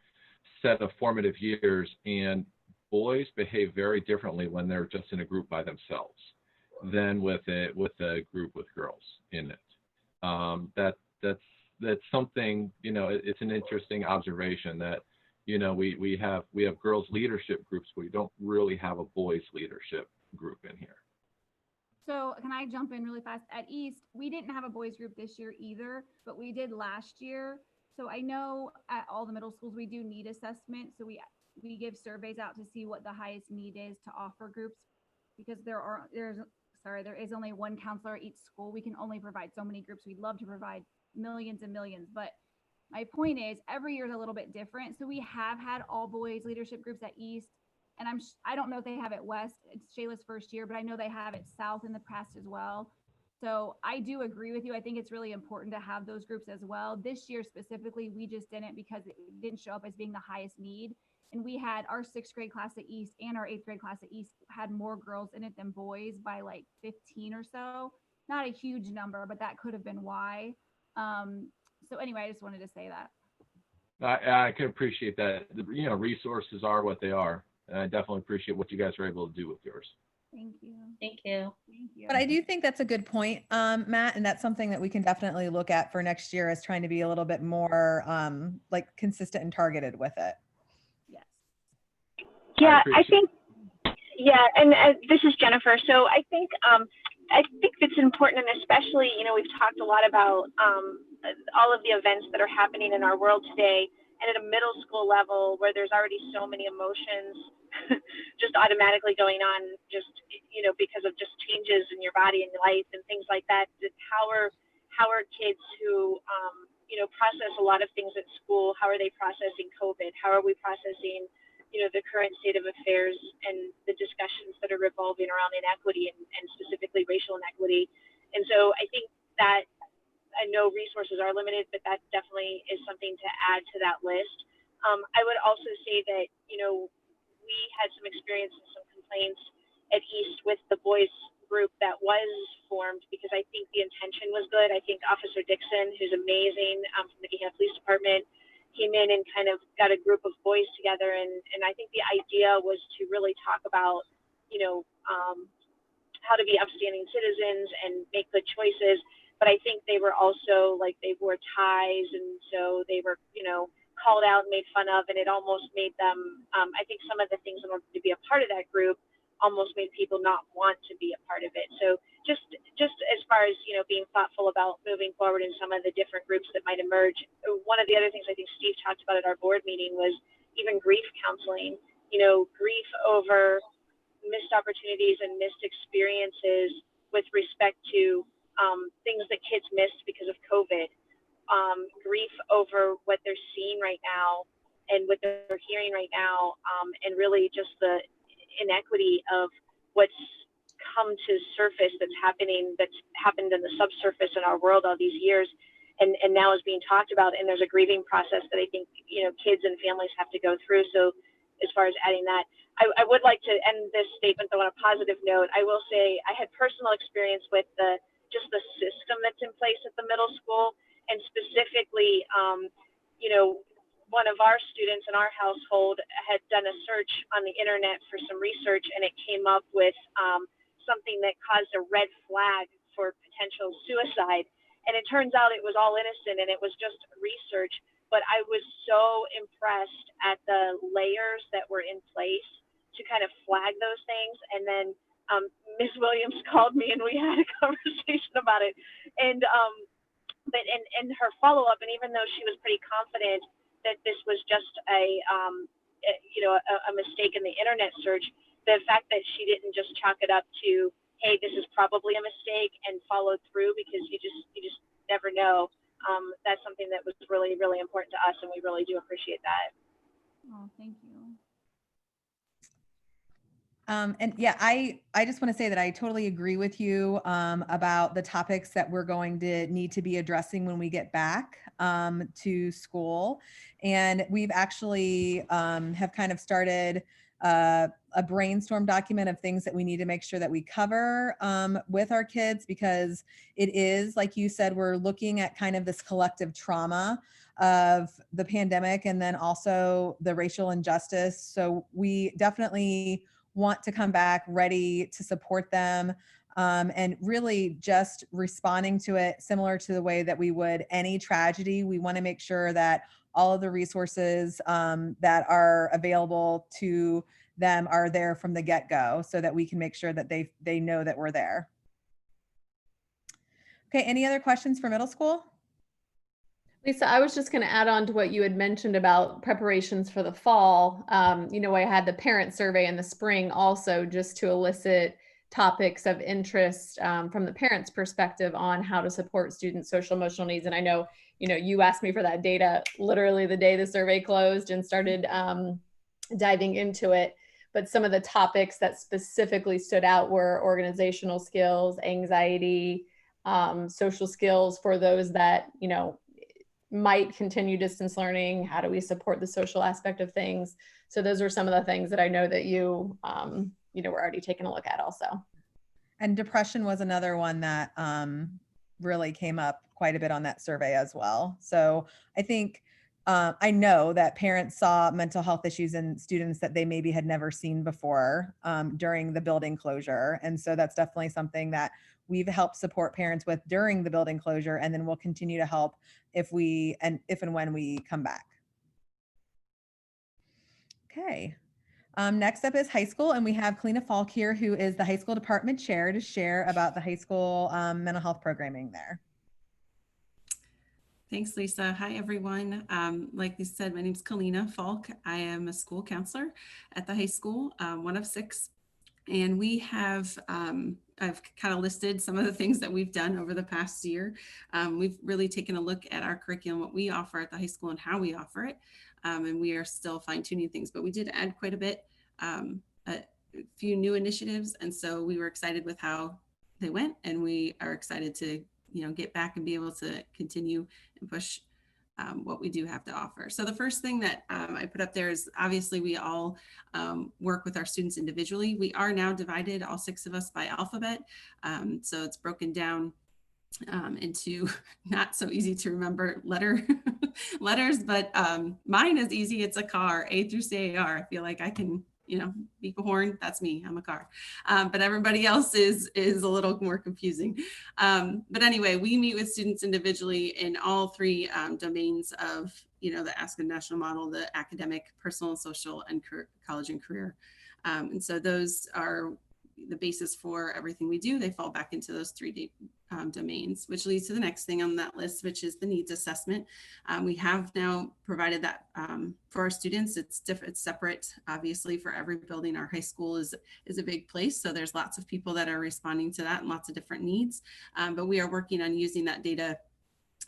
set of formative years, and boys behave very differently when they're just in a group by themselves than with a group with girls in it. That's something, it's an interesting observation that, we have girls leadership groups, but we don't really have a boys leadership group in here. So can I jump in really fast? At East, we didn't have a boys group this year either, but we did last year. So I know at all the middle schools, we do need assessment. So we give surveys out to see what the highest need is to offer groups, because there is only one counselor at each school. We can only provide so many groups. We'd love to provide millions and millions, but my point is every year is a little bit different. So we have had all boys leadership groups at East, and I don't know if they have it West. It's Shayla's first year, but I know they have it South in the past as well. So I do agree with you. I think it's really important to have those groups as well. This year specifically, we just didn't, because it didn't show up as being the highest need. And we had our 6th grade class at East and our 8th grade class at East had more girls in it than boys by like 15 or so. Not a huge number, but that could have been why. So anyway, I just wanted to say that. I can appreciate that. Resources are what they are. And I definitely appreciate what you guys are able to do with yours. Thank you. Thank you. Thank you. But I do think that's a good point, Matt, and that's something that we can definitely look at for next year, as trying to be a little bit more like consistent and targeted with it. Yes. Yeah, I think, and this is Jennifer. So I think it's important, and especially, we've talked a lot about all of the events that are happening in our world today, and at a middle school level where there's already so many emotions just automatically going on, just, because of just changes in your body and life and things like that. How are kids who, process a lot of things at school, how are they processing COVID? How are we processing, the current state of affairs and the discussions that are revolving around inequity and specifically racial inequity? And so I think that, I know resources are limited, but that definitely is something to add to that list. I would also say that, we had some experience and some complaints at East with the boys group that was formed, because I think the intention was good. I think Officer Dixon, who's amazing, from the Gahanna Police Department, came in and kind of got a group of boys together. And I think the idea was to really talk about, how to be upstanding citizens and make good choices. But I think they were also like, they wore ties, and so they were, called out and made fun of, and it almost made them, I think some of the things in order to be a part of that group almost made people not want to be a part of it. So just as far as, being thoughtful about moving forward in some of the different groups that might emerge. One of the other things I think Steve talked about at our board meeting was even grief counseling, grief over missed opportunities and missed experiences with respect to things that kids missed because of COVID. Grief over what they're seeing right now and what they're hearing right now, and really just the inequity of what's come to surface that's happened in the subsurface in our world all these years, and now is being talked about. And there's a grieving process that I think, kids and families have to go through. So as far as adding that, I would like to end this statement though on a positive note. I will say I had personal experience with the system that's in place at the middle school. And specifically, one of our students in our household had done a search on the internet for some research, and it came up with something that caused a red flag for potential suicide. And it turns out it was all innocent, and it was just research. But I was so impressed at the layers that were in place to kind of flag those things. And then Ms. Williams called me, and we had a conversation about it. And but her follow-up, and even though she was pretty confident that this was just a mistake in the internet search, the fact that she didn't just chalk it up to, hey, this is probably a mistake, and followed through, because you just never know. That's something that was really, really important to us, and we really do appreciate that. Oh, thank you. And yeah, I just want to say that I totally agree with you about the topics that we're going to need to be addressing when we get back to school. And we've actually have kind of started a brainstorm document of things that we need to make sure that we cover with our kids, because it is, like you said, we're looking at kind of this collective trauma of the pandemic and then also the racial injustice. So we definitely want to come back ready to support them, and really just responding to it similar to the way that we would any tragedy. We want to make sure that all of the resources that are available to them are there from the get-go, so that we can make sure that they know that we're there. Okay, any other questions for middle school? Lisa, I was just going to add on to what you had mentioned about preparations for the fall. You know, I had the parent survey in the spring also, just to elicit topics of interest from the parents' perspective on how to support students' social emotional needs. And I know, you know, you asked me for that data literally the day the survey closed and started diving into it. But some of the topics that specifically stood out were organizational skills, anxiety, social skills for those that, you know, might continue distance learning. How do we support the social aspect of things? So those are some of the things that I know that you, you know, we're already taking a look at also. And depression was another one that really came up quite a bit on that survey as well. So I think, I know that parents saw mental health issues in students that they maybe had never seen before during the building closure. And so that's definitely something that we've helped support parents with during the building closure, and then we'll continue to help if and when we come back. Okay. Next up is high school, and we have Kalina Falk here, who is the high school department chair, to share about the high school mental health programming there. Thanks, Lisa. Hi, everyone. Like Lisa said, my name is Kalina Falk. I am a school counselor at the high school, one of 6. And we have, I've kind of listed some of the things that we've done over the past year. We've really taken a look at our curriculum, what we offer at the high school and how we offer it. And we are still fine tuning things, but we did add quite a bit, a few new initiatives. And so we were excited with how they went, and we are excited to, you know, get back and be able to continue and push what we do have to offer. So the first thing that I put up there is, obviously we all work with our students individually. We are now divided, all 6 of us, by alphabet. So it's broken down into not so easy to remember letters, but mine is easy. It's a car, A through CAR. I feel like I can, you know, beep a horn. That's me. I'm a car. But everybody else is a little more confusing. But anyway, we meet with students individually in all 3 domains of, you know, the Aspen National Model, the academic, personal, social, and college and career. And so those are the basis for everything we do. They fall back into those 3 domains, which leads to the next thing on that list, which is the needs assessment. We have now provided that for our students. It's different, it's separate, obviously, for every building. Our high school is a big place, so there's lots of people that are responding to that and lots of different needs. But we are working on using that data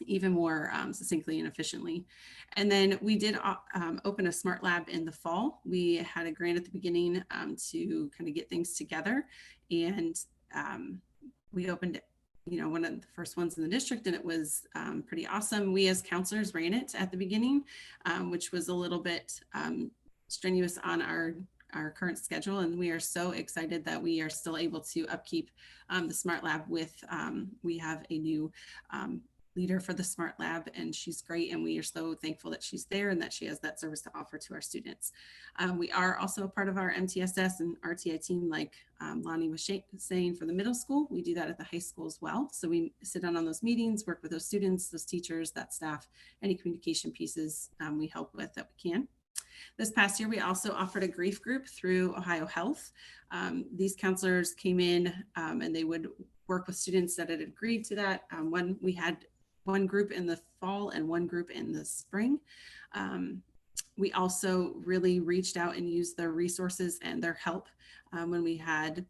even more succinctly and efficiently. And then we did open a smart lab in the fall. We had a grant at the beginning to kind of get things together, and we opened, you know, one of the first ones in the district, and it was pretty awesome. We as counselors ran it at the beginning, which was a little bit strenuous on our current schedule, and we are so excited that we are still able to upkeep the smart lab with we have a new leader for the smart lab, and she's great, and we are so thankful that she's there and that she has that service to offer to our students. We are also a part of our MTSS and RTI team, like Lonnie was saying, for the middle school. We do that at the high school as well. So we sit down on those meetings, work with those students, those teachers, that staff, any communication pieces we help with that we can. This past year, we also offered a grief group through Ohio Health. These counselors came in and they would work with students that had agreed to that. We had one group in the fall and one group in the spring. We also really reached out and used their resources and their help when we had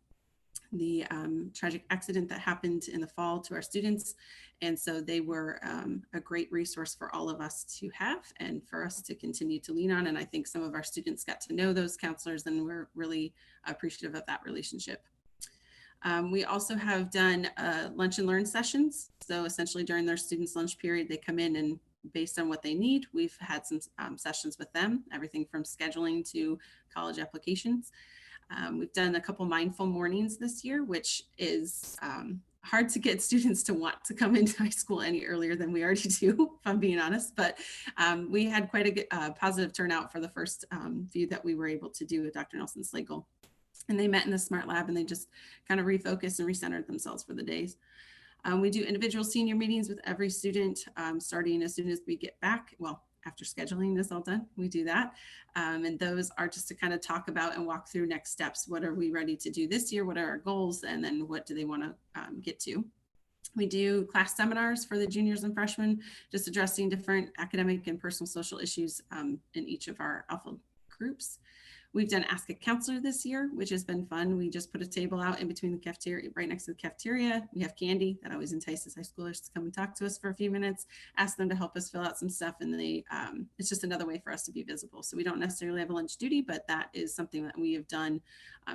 the tragic accident that happened in the fall to our students. And so they were a great resource for all of us to have and for us to continue to lean on. And I think some of our students got to know those counselors, and we're really appreciative of that relationship. We also have done lunch and learn sessions. So essentially during their students' lunch period, they come in and based on what they need, we've had some sessions with them, everything from scheduling to college applications. We've done a couple mindful mornings this year, which is hard to get students to want to come into high school any earlier than we already do, if I'm being honest. But we had quite a good, positive turnout for the first few that we were able to do with Dr. Nelson Slagle. And they met in the Smart Lab and they just kind of refocused and recentered themselves for the days. We do individual senior meetings with every student starting as soon as we get back. Well, after scheduling is all done, we do that. And those are just to kind of talk about and walk through next steps. What are we ready to do this year? What are our goals? And then what do they want to get to? We do class seminars for the juniors and freshmen, just addressing different academic and personal social issues in each of our alpha groups. We've done Ask a Counselor this year, which has been fun. We just put a table out in between the cafeteria, right next to the cafeteria. We have candy that always entices high schoolers to come and talk to us for a few minutes, ask them to help us fill out some stuff. And they, it's just another way for us to be visible. So we don't necessarily have a lunch duty, but that is something that we have done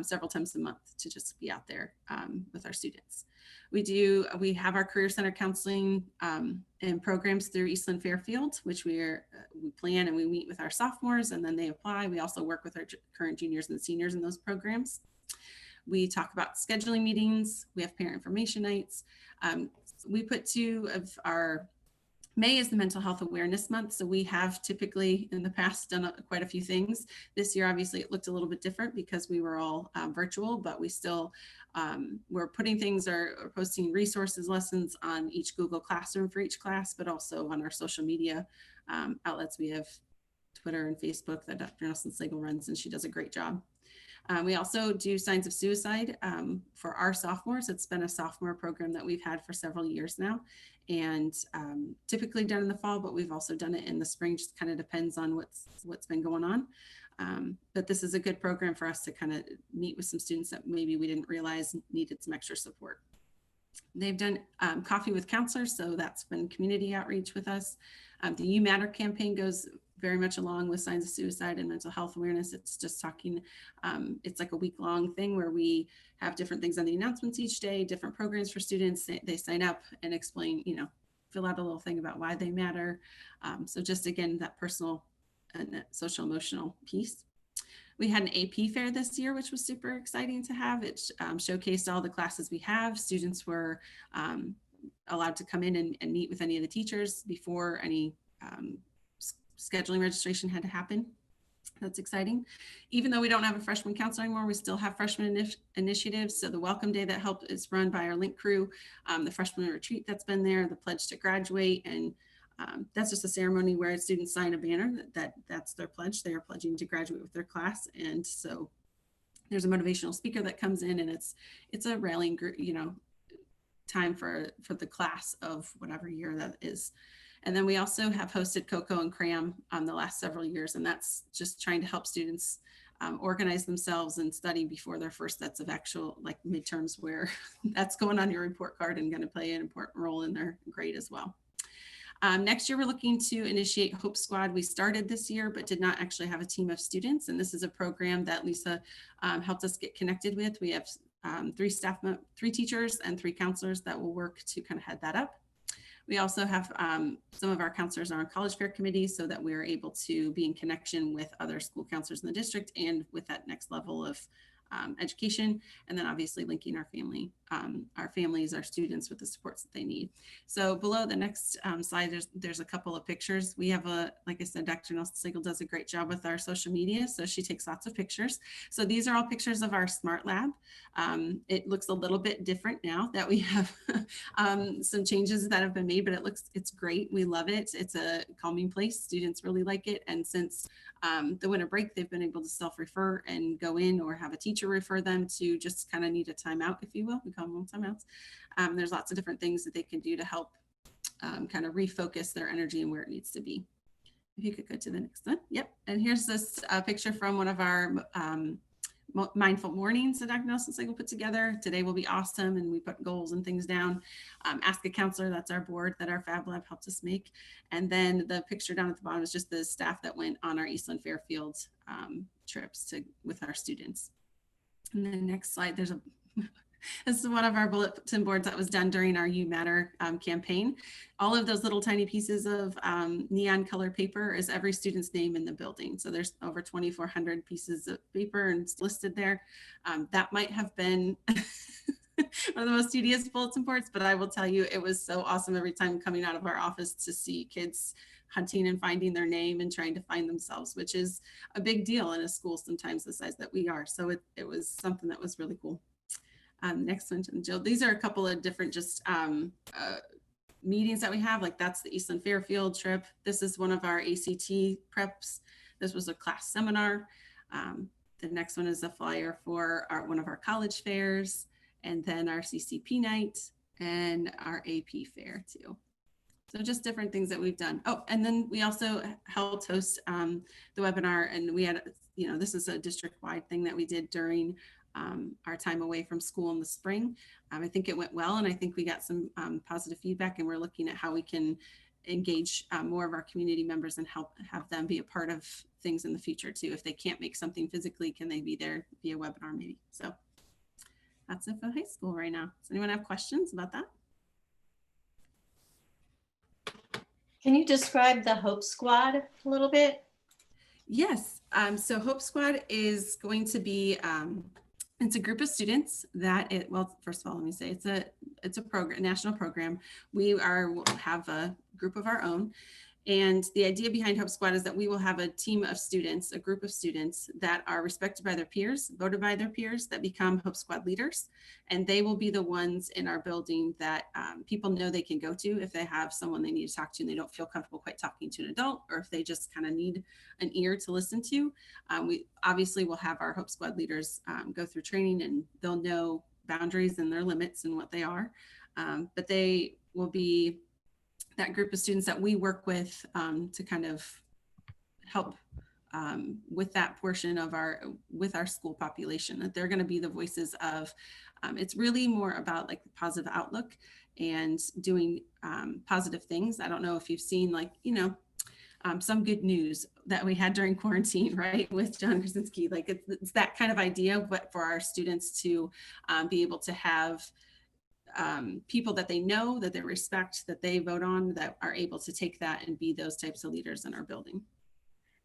several times a month to just be out there with our students. We have our Career Center counseling and programs through Eastland Fairfield, which we plan and we meet with our sophomores and then they apply. We also work with our current juniors and seniors in those programs. We talk about scheduling meetings. We have parent information nights. We put two of our May is the Mental Health Awareness Month. So we have typically in the past done quite a few things. This year, obviously, it looked a little bit different because we were all virtual, but we still we're putting things or posting resources, lessons on each Google Classroom for each class, but also on our social media outlets. We have Twitter and Facebook that Dr. Nelson Slagle runs, and she does a great job. We also do Signs of Suicide for our sophomores. It's been a sophomore program that we've had for several years now, and typically done in the fall, but we've also done it in the spring. Just kind of depends on what's been going on. But this is a good program for us to kind of meet with some students that maybe we didn't realize needed some extra support. They've done Coffee with Counselors, so that's been community outreach with us. The You Matter campaign goes very much along with Signs of Suicide and mental health awareness. It's just talking, it's like a week-long thing where we have different things on the announcements each day, different programs for students. They sign up and explain, fill out a little thing about why they matter. So just again, that personal and social emotional piece. We had an AP fair this year, which was super exciting to have. It showcased all the classes we have. Students were allowed to come in and meet with any of the teachers before any scheduling registration had to happen. That's exciting. Even though we don't have a freshman counselor anymore, we still have freshman initiatives. So the welcome day that helped is run by our link crew, the freshman retreat that's been there, the pledge to graduate, and that's just a ceremony where students sign a banner that's their pledge. They are pledging to graduate with their class. And so there's a motivational speaker that comes in, and it's a rallying group, time for the class of whatever year that is. And then we also have hosted Cocoa and Cram the last several years, and that's just trying to help students organize themselves and study before their first sets of actual midterms, where that's going on your report card and going to play an important role in their grade as well. Next year, we're looking to initiate Hope Squad. We started this year, but did not actually have a team of students. And this is a program that Lisa helped us get connected with. We have 3 teachers and 3 counselors that will work to kind of head that up. We also have some of our counselors are on college fair committees so that we're able to be in connection with other school counselors in the district and with that next level of education, and then obviously linking our families, our students with the supports that they need. So below the next slide, there's a couple of pictures. We have like I said, Dr. Nelson Slagle does a great job with our social media, so she takes lots of pictures. So these are all pictures of our Smart Lab. It looks a little bit different now that we have some changes that have been made, but it's great. We love it. It's a calming place. Students really like it. And since the winter break, they've been able to self-refer and go in or have a teacher refer them to just kind of need a timeout, if you will. We call them timeouts. There's lots of different things that they can do to help kind of refocus their energy and where it needs to be. If you could go to the next one. Yep. And here's this picture from one of our mindful mornings that Dr. Nelson Cycle put together. Today will be awesome, and we put goals and things down. Ask a Counselor, that's our board that our Fab Lab helped us make. And then the picture down at the bottom is just the staff that went on our Eastland Fairfield trips with our students. And then next slide, there's a this is one of our bulletin boards that was done during our You Matter campaign. All of those little tiny pieces of neon color paper is every student's name in the building. So there's over 2,400 pieces of paper and it's listed there. That might have been one of the most tedious bulletin boards, but I will tell you, it was so awesome every time coming out of our office to see kids hunting and finding their name and trying to find themselves, which is a big deal in a school sometimes the size that we are. So it was something that was really cool. Next one, Jill. These are a couple of different just meetings that we have. Like that's the Eastland Fairfield trip. This is one of our ACT preps. This was a class seminar. The next one is a flyer for one of our college fairs, and then our CCP night and our AP fair too. So just different things that we've done. Oh, and then we also helped host the webinar, and we had, this is a district-wide thing that we did during our time away from school in the spring. I think it went well, and I think we got some positive feedback, and we're looking at how we can engage more of our community members and have them be a part of things in the future too. If they can't make something physically, can they be there via webinar maybe? So that's it for high school right now. Does anyone have questions about that? Can you describe the Hope Squad a little bit? Yes. So Hope Squad is going to be it's a group of students that well, first of all, let me say it's a program, national program. We'll have a group of our own. And the idea behind Hope Squad is that we will have a team of students, a group of students that are respected by their peers, voted by their peers, that become Hope Squad leaders. And they will be the ones in our building that people know they can go to if they have someone they need to talk to and they don't feel comfortable quite talking to an adult, or if they just kind of need an ear to listen to. We obviously will have our Hope Squad leaders go through training, and they'll know boundaries and their limits and what they are. But they will be that group of students that we work with to kind of help with that portion of with our school population, that they're going to be the voices of, it's really more about like the positive outlook and doing positive things. I don't know if you've seen some good news that we had during quarantine, right? With John Krasinski, like it's that kind of idea, but for our students to be able to have people that they know, that they respect, that they vote on, that are able to take that and be those types of leaders in our building.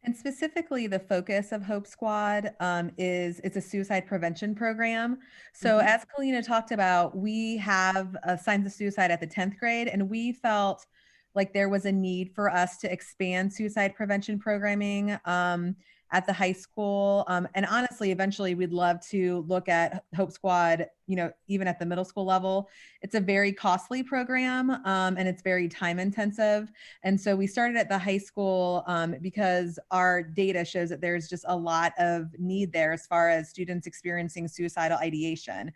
And specifically, the focus of Hope Squad it's a suicide prevention program. So as Kalina talked about, we have signs of suicide at the 10th grade, and we felt like there was a need for us to expand suicide prevention programming at the high school. And honestly, eventually we'd love to look at Hope Squad, even at the middle school level. It's a very costly program and it's very time intensive. And so we started at the high school because our data shows that there's just a lot of need there as far as students experiencing suicidal ideation.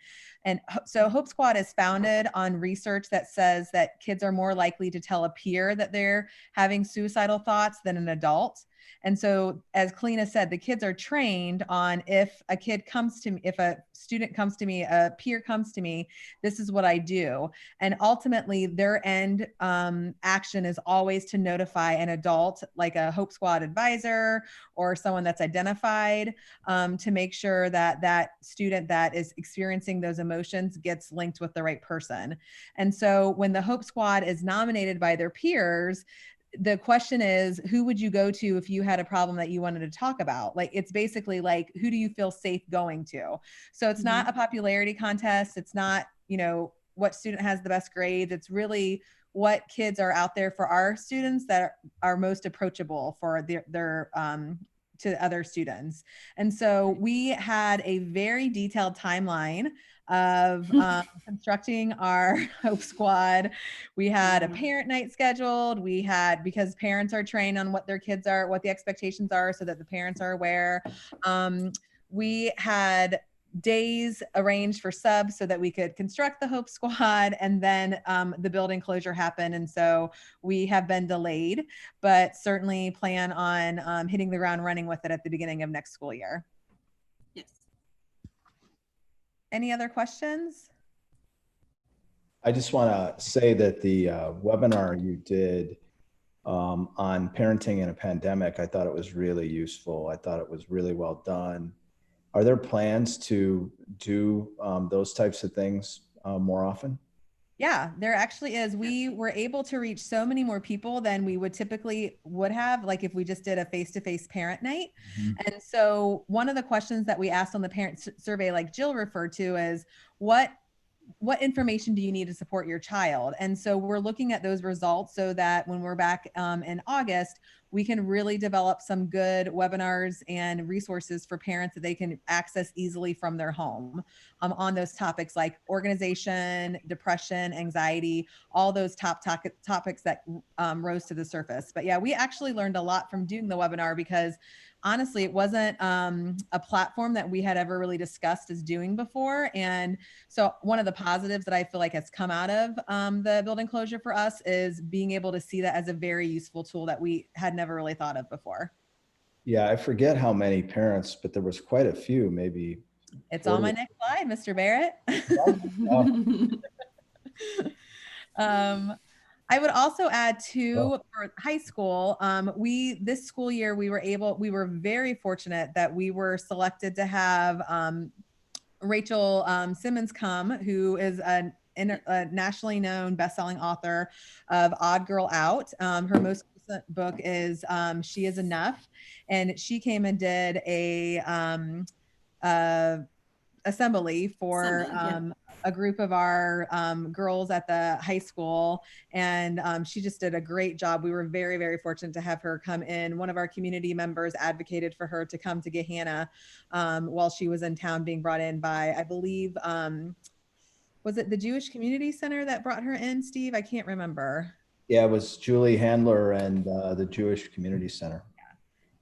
And so Hope Squad is founded on research that says that kids are more likely to tell a peer that they're having suicidal thoughts than an adult. And so, as Kalina said, the kids are trained on if a student comes to me, a peer comes to me, this is what I do. And ultimately, their end action is always to notify an adult, like a Hope Squad advisor or someone that's identified, to make sure that that student that is experiencing those emotions gets linked with the right person. And so when the Hope Squad is nominated by their peers, the question is, who would you go to if you had a problem that you wanted to talk about? Like, it's basically like, who do you feel safe going to? So it's not a popularity contest. It's not, what student has the best grades. It's really what kids are out there for our students that are most approachable for their to other students. And so we had a very detailed timeline of constructing our Hope Squad. We had a parent night scheduled. We had, because parents are trained on what their kids are, what the expectations are, so that the parents are aware. We had days arranged for subs so that we could construct the Hope Squad, and then the building closure happened, and so we have been delayed, but certainly plan on hitting the ground running with it at the beginning of next school year. Yes. Any other questions? I just want to say that the webinar you did on parenting in a pandemic, I thought it was really useful. I thought it was really well done. Are there plans to do those types of things more often? Yeah, there actually is. We were able to reach so many more people than we would typically would have, like if we just did a face-to-face parent night. And so one of the questions that we asked on the parent survey, like Jill referred to, is what information do you need to support your child? And so we're looking at those results so that when we're back in August, we can really develop some good webinars and resources for parents that they can access easily from their home on those topics like organization, depression, anxiety, all those topics that rose to the surface. But yeah, we actually learned a lot from doing the webinar because honestly, it wasn't a platform that we had ever really discussed as doing before. And so one of the positives that I feel like has come out of the building closure for us is being able to see that as a very useful tool that we had never really thought of before. Yeah, I forget how many parents, but there was quite a few, maybe. It's 40. on my next slide, Mr. Barrett. I would also add too, for high school, this school year, we were very fortunate that we were selected to have Rachel Simmons come, who is a nationally known best-selling author of Odd Girl Out. Her most recent book is She Is Enough, and she came and did a assembly for a group of our girls at the high school, and she just did a great job. We were very, very fortunate to have her come in. One of our community members advocated for her to come to Gahanna while she was in town, being brought in by, I believe, was it the Jewish Community Center that brought her in, Steve? I can't remember. Yeah, it was Julie Handler and the Jewish Community Center.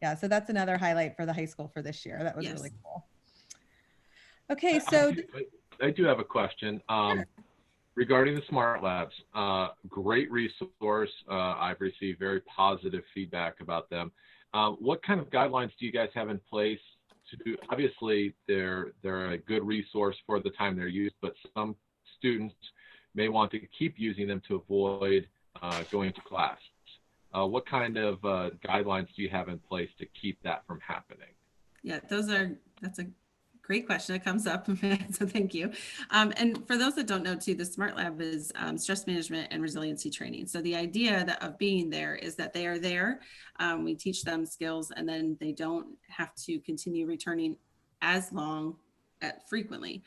Yeah, so that's another highlight for the high school for this year. That was really cool. Okay, so I do have a question regarding the smart labs. Great resource. I've received very positive feedback about them. What kind of guidelines do you guys have in place to do? Obviously, they're a good resource for the time they're used, but some students may want to keep using them to avoid going to class. What kind of guidelines do you have in place to keep that from happening? Yeah, that's a great question. It comes up, so thank you. And for those that don't know too, the Smart Lab is stress management and resiliency training. So the idea of being there is that they are there. We teach them skills, and then they don't have to continue returning as long frequently.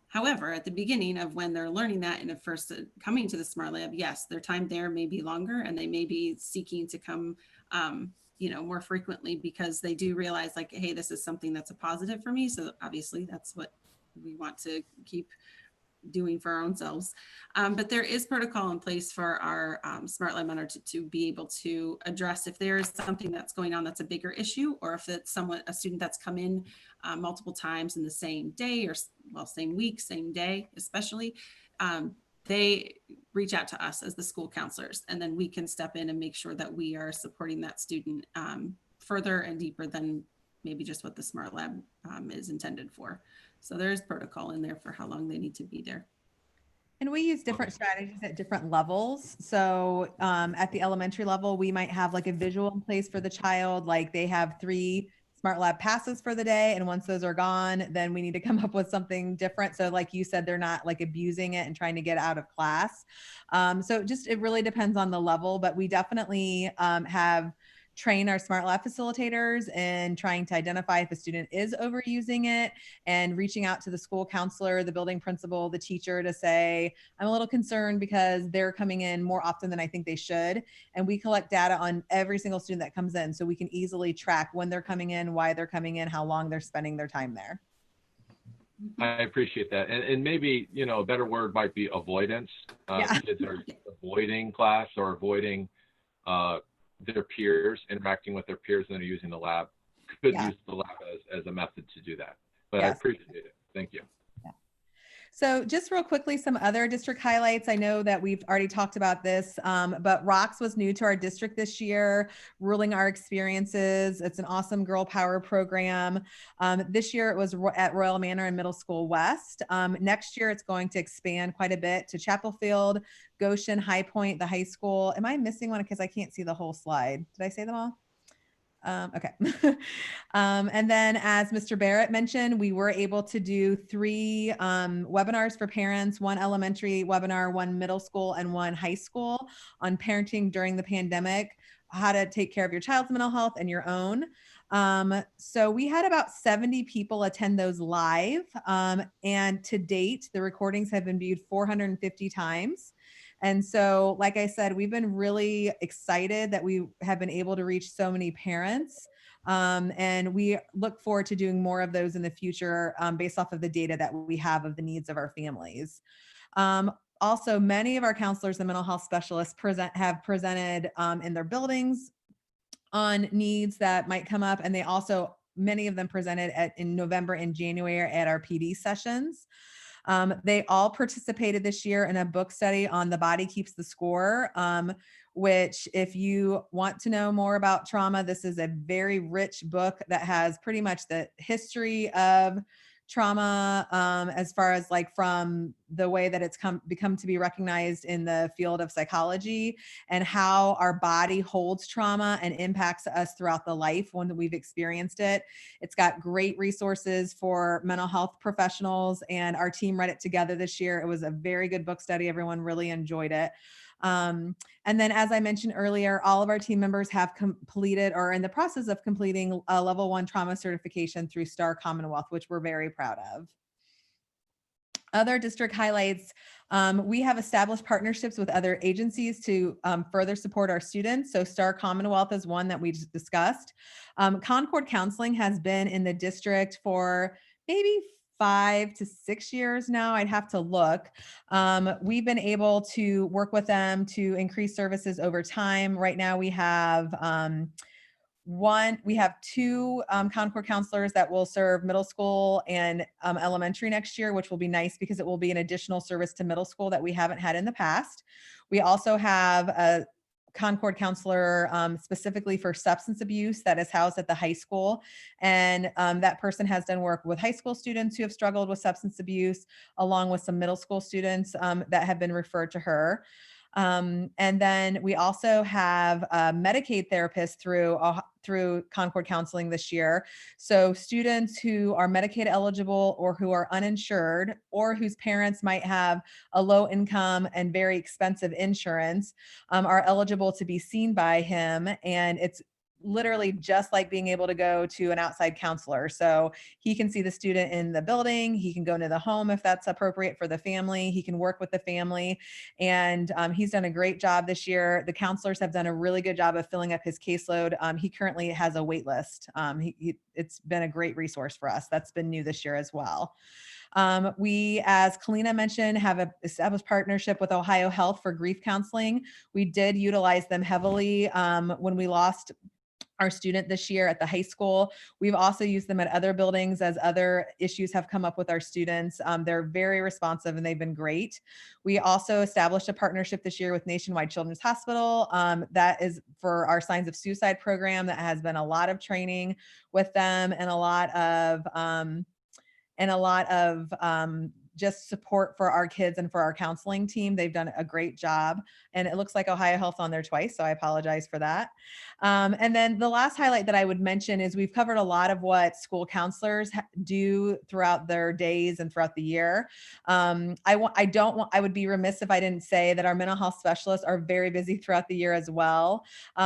However, at the beginning of when they're learning that and at first coming to the Smart Lab, yes, their time there may be longer, and they may be seeking to come more frequently because they do realize like, hey, this is something that's a positive for me. So obviously that's what we want to keep doing for our own selves. But there is protocol in place for our Smart Lab mentor to be able to address if there is something that's going on that's a bigger issue, or if it's a student that's come in multiple times in the same day or same week, same day, especially. They reach out to us as the school counselors, and then we can step in and make sure that we are supporting that student further and deeper than maybe just what the Smart Lab is intended for. So there is protocol in there for how long they need to be there. And we use different strategies at different levels. So at the elementary level, we might have like a visual in place for the child, like they have 3 Smart Lab passes for the day. And once those are gone, then we need to come up with something different. So like you said, they're not like abusing it and trying to get out of class. So it really depends on the level, but we definitely have train our Smart Lab facilitators in trying to identify if a student is overusing it and reaching out to the school counselor, the building principal, the teacher to say, I'm a little concerned because they're coming in more often than I think they should. And we collect data on every single student that comes in so we can easily track when they're coming in, why they're coming in, how long they're spending their time there. I appreciate that. And maybe, a better word might be avoidance. Kids are avoiding class or avoiding their peers, interacting with their peers, and they're using the lab. Could use the lab as a method to do that. But I appreciate it. Thank you. So just real quickly, some other district highlights. I know that we've already talked about this, but ROCKS was new to our district this year, ruling our experiences. It's an awesome girl power program. This year it was at Royal Manor and Middle School West. Next year it's going to expand quite a bit to Chapel Field, Goshen, High Point, the high school. Am I missing one? Because I can't see the whole slide. Did I say them all? Okay. And then as Mr. Barrett mentioned, we were able to do 3 webinars for parents, 1 elementary webinar, 1 middle school, and 1 high school on parenting during the pandemic, how to take care of your child's mental health and your own. So we had about 70 people attend those live. And to date, the recordings have been viewed 450 times. And so, like I said, we've been really excited that we have been able to reach so many parents. And we look forward to doing more of those in the future based off of the data that we have of the needs of our families. Also, many of our counselors and mental health specialists have presented in their buildings on needs that might come up. And they also, many of them presented in November and January at our PD sessions. They all participated this year in a book study on The Body Keeps the Score, which if you want to know more about trauma, this is a very rich book that has pretty much the history of trauma as far as like from the way that it's become to be recognized in the field of psychology and how our body holds trauma and impacts us throughout the life when we've experienced it. It's got great resources for mental health professionals, and our team read it together this year. It was a very good book study. Everyone really enjoyed it. And then, as I mentioned earlier, all of our team members have completed or are in the process of completing a level 1 trauma certification through Star Commonwealth, which we're very proud of. Other district highlights, we have established partnerships with other agencies to further support our students. So Star Commonwealth is one that we just discussed. Concord Counseling has been in the district for maybe 5 to 6 years now. I'd have to look. We've been able to work with them to increase services over time. Right now we have we have 2 Concord counselors that will serve middle school and elementary next year, which will be nice because it will be an additional service to middle school that we haven't had in the past. We also have a Concord counselor specifically for substance abuse that is housed at the high school. And that person has done work with high school students who have struggled with substance abuse, along with some middle school students that have been referred to her. And then we also have a Medicaid therapist through Concord Counseling this year. So students who are Medicaid eligible or who are uninsured or whose parents might have a low income and very expensive insurance are eligible to be seen by him. And it's literally just like being able to go to an outside counselor. So he can see the student in the building, he can go into the home if that's appropriate for the family, he can work with the family. And he's done a great job this year. The counselors have done a really good job of filling up his caseload. He currently has a wait list. It's been a great resource for us. That's been new this year as well. We, as Kalina mentioned, have an established partnership with Ohio Health for grief counseling. We did utilize them heavily when we lost our student this year at the high school. We've also used them at other buildings as other issues have come up with our students. They're very responsive and they've been great. We also established a partnership this year with Nationwide Children's Hospital. That is for our Signs of Suicide program. That has been a lot of training with them and a lot of just support for our kids and for our counseling team. They've done a great job. And it looks like Ohio Health on there twice, so I apologize for that. And then the last highlight that I would mention is we've covered a lot of what school counselors do throughout their days and throughout the year. I would be remiss if I didn't say that our mental health specialists are very busy throughout the year as well.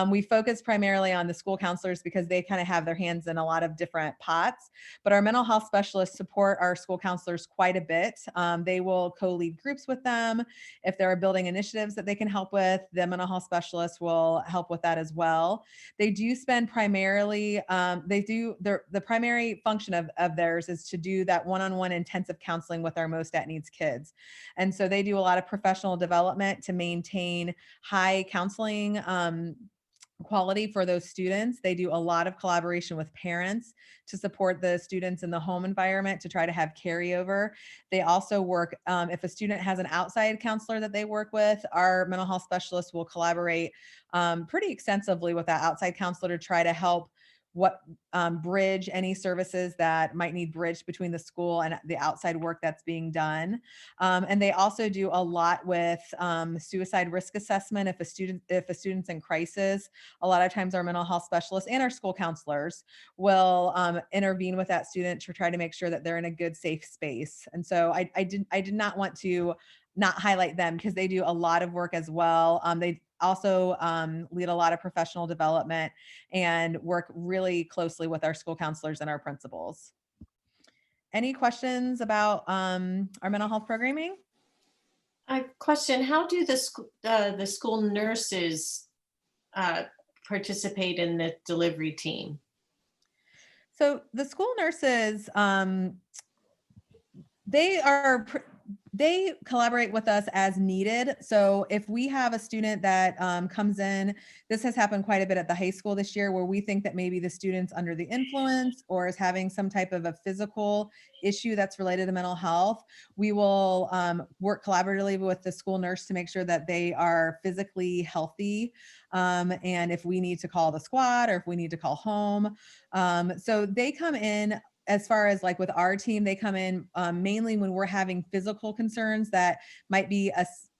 We focus primarily on the school counselors because they kind of have their hands in a lot of different pots, but our mental health specialists support our school counselors quite a bit. They will co-lead groups with them. If there are building initiatives that they can help with, the mental health specialists will help with that as well. They do spend primarily, the primary function of theirs is to do that one-on-one intensive counseling with our most at needs kids. And so they do a lot of professional development to maintain high counseling quality for those students. They do a lot of collaboration with parents to support the students in the home environment to try to have carryover. They also work, if a student has an outside counselor that they work with, our mental health specialists will collaborate pretty extensively with that outside counselor to try to help bridge any services that might need bridged between the school and the outside work that's being done. And they also do a lot with suicide risk assessment. If a student's in crisis, a lot of times our mental health specialists and our school counselors will intervene with that student to try to make sure that they're in a good, safe space. And so I did not want to not highlight them because they do a lot of work as well. They also lead a lot of professional development and work really closely with our school counselors and our principals. Any questions about our mental health programming? Question, how do the school nurses participate in the delivery team? So the school nurses, they collaborate with us as needed. So if we have a student that comes in, this has happened quite a bit at the high school this year, where we think that maybe the student's under the influence or is having some type of a physical issue that's related to mental health, we will work collaboratively with the school nurse to make sure that they are physically healthy. And if we need to call the squad or if we need to call home. So they come in. As far as like with our team, they come in mainly when we're having physical concerns that might be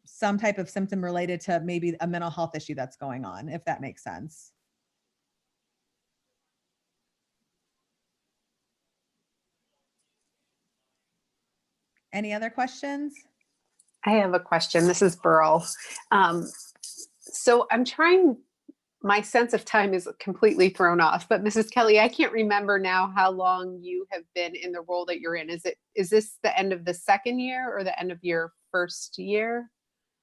some type of symptom related to maybe a mental health issue that's going on, if that makes sense. Any other questions? I have a question. This is Burl. So I'm trying, my sense of time is completely thrown off, but Mrs. Kelly, I can't remember now how long you have been in the role that you're in. Is this the end of the second year or the end of your first year?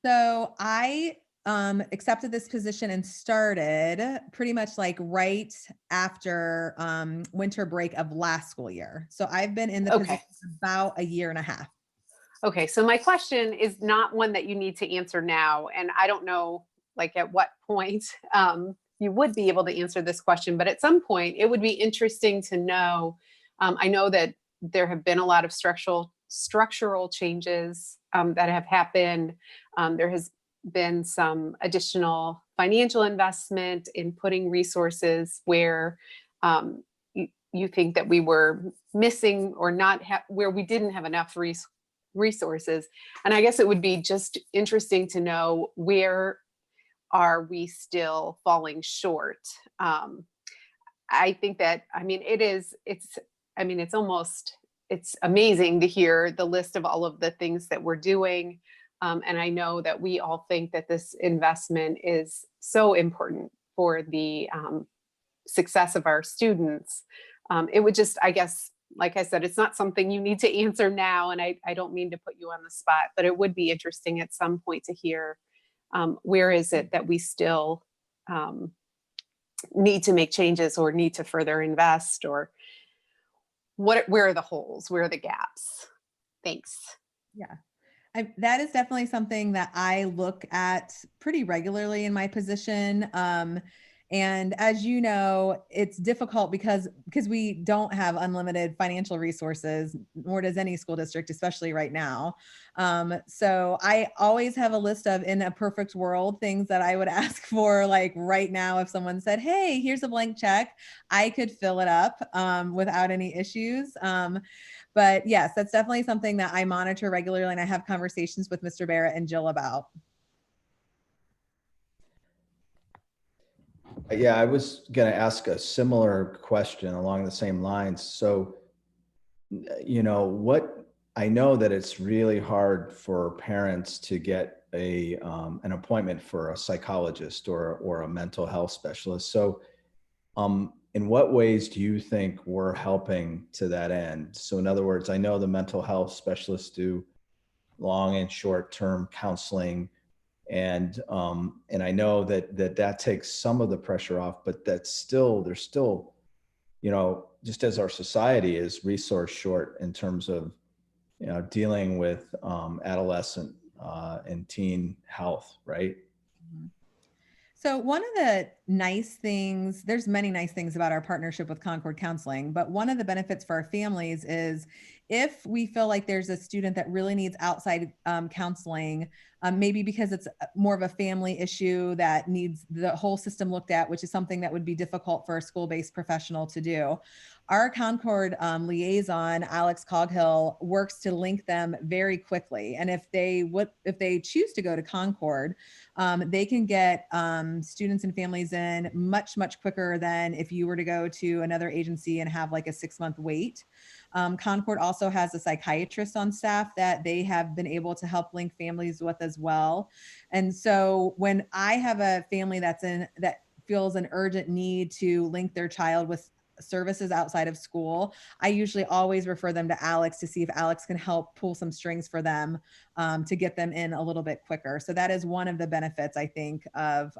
So I accepted this position and started pretty much like right after winter break of last school year. So I've been in the position about a year and a half. Okay, so my question is not one that you need to answer now, and I don't know like at what point you would be able to answer this question, but at some point it would be interesting to know. I know that there have been a lot of structural changes that have happened. There has been some additional financial investment in putting resources where you think that we were missing or not where we didn't have enough resources. And I guess it would be just interesting to know, where are we still falling short? I think that, it's amazing to hear the list of all of the things that we're doing. And I know that we all think that this investment is so important for the success of our students. It would just, I guess, like I said, it's not something you need to answer now, and I don't mean to put you on the spot, but it would be interesting at some point to hear, where is it that we still need to make changes or need to further invest, or where are the holes, where are the gaps? Thanks. Yeah. That is definitely something that I look at pretty regularly in my position. And as you know, it's difficult because we don't have unlimited financial resources, nor does any school district, especially right now. So I always have a list of, in a perfect world, things that I would ask for, like right now, if someone said, hey, here's a blank check, I could fill it up without any issues. But yes, that's definitely something that I monitor regularly, and I have conversations with Mr. Barrett and Jill about. Yeah, I was going to ask a similar question along the same lines. So, I know that it's really hard for parents to get an appointment for a psychologist or a mental health specialist. So, in what ways do you think we're helping to that end? So in other words, I know the mental health specialists do long and short-term counseling, and I know that takes some of the pressure off, but there's still, just as our society is resource short in terms of, dealing with adolescent and teen health, right? So one of the nice things, there's many nice things about our partnership with Concord Counseling, but one of the benefits for our families is if we feel like there's a student that really needs outside counseling, maybe because it's more of a family issue that needs the whole system looked at, which is something that would be difficult for a school-based professional to do. Our Concord liaison, Alex Coghill, works to link them very quickly. And if they choose to go to Concord, they can get students and families in much quicker than if you were to go to another agency and have like a 6-month wait. Concord also has a psychiatrist on staff that they have been able to help link families with as well. And so when I have a family that feels an urgent need to link their child with services outside of school, I usually always refer them to Alex to see if Alex can help pull some strings for them to get them in a little bit quicker. So that is one of the benefits, I think, of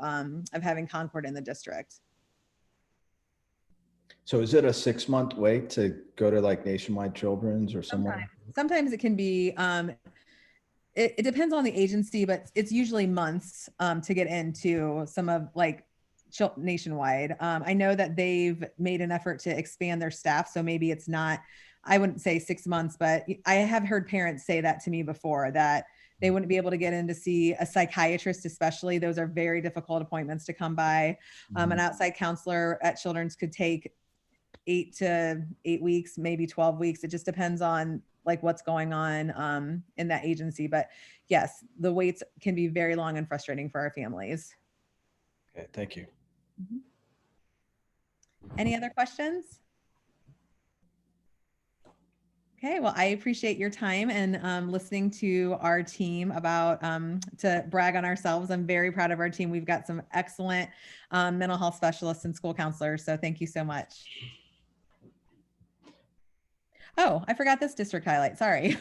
having Concord in the district. So is it a 6-month wait to go to like Nationwide Children's or somewhere? Sometimes it can be, it depends on the agency, but it's usually months to get into some of like Nationwide. I know that they've made an effort to expand their staff. So maybe it's not, I wouldn't say 6 months, but I have heard parents say that to me before, that they wouldn't be able to get in to see a psychiatrist, especially. Those are very difficult appointments to come by. An outside counselor at Children's could take 8 to 8 weeks, maybe 12 weeks. It just depends on like what's going on in that agency. But yes, the waits can be very long and frustrating for our families. Okay, thank you. Any other questions? Okay, well, I appreciate your time and listening to our team about, to brag on ourselves. I'm very proud of our team. We've got some excellent mental health specialists and school counselors. So thank you so much. Oh, I forgot this district highlight. Sorry.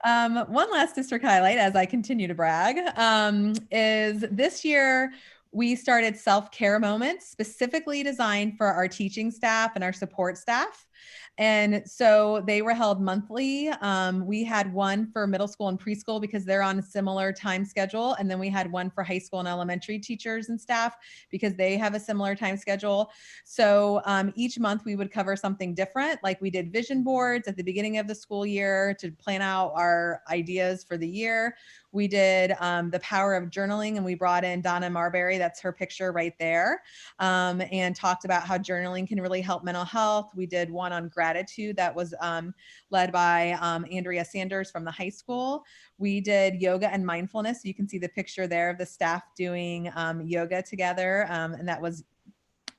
One last district highlight as I continue to brag is this year we started self-care moments specifically designed for our teaching staff and our support staff. And so they were held monthly. We had one for middle school and preschool because they're on a similar time schedule. And then we had one for high school and elementary teachers and staff because they have a similar time schedule. So each month we would cover something different. Like we did vision boards at the beginning of the school year to plan out our ideas for the year. We did the power of journaling, and we brought in Donna Marbury, that's her picture right there, and talked about how journaling can really help mental health. We did one on gratitude that was led by Andrea Sanders from the high school. We did yoga and mindfulness. You can see the picture there of the staff doing yoga together, and that was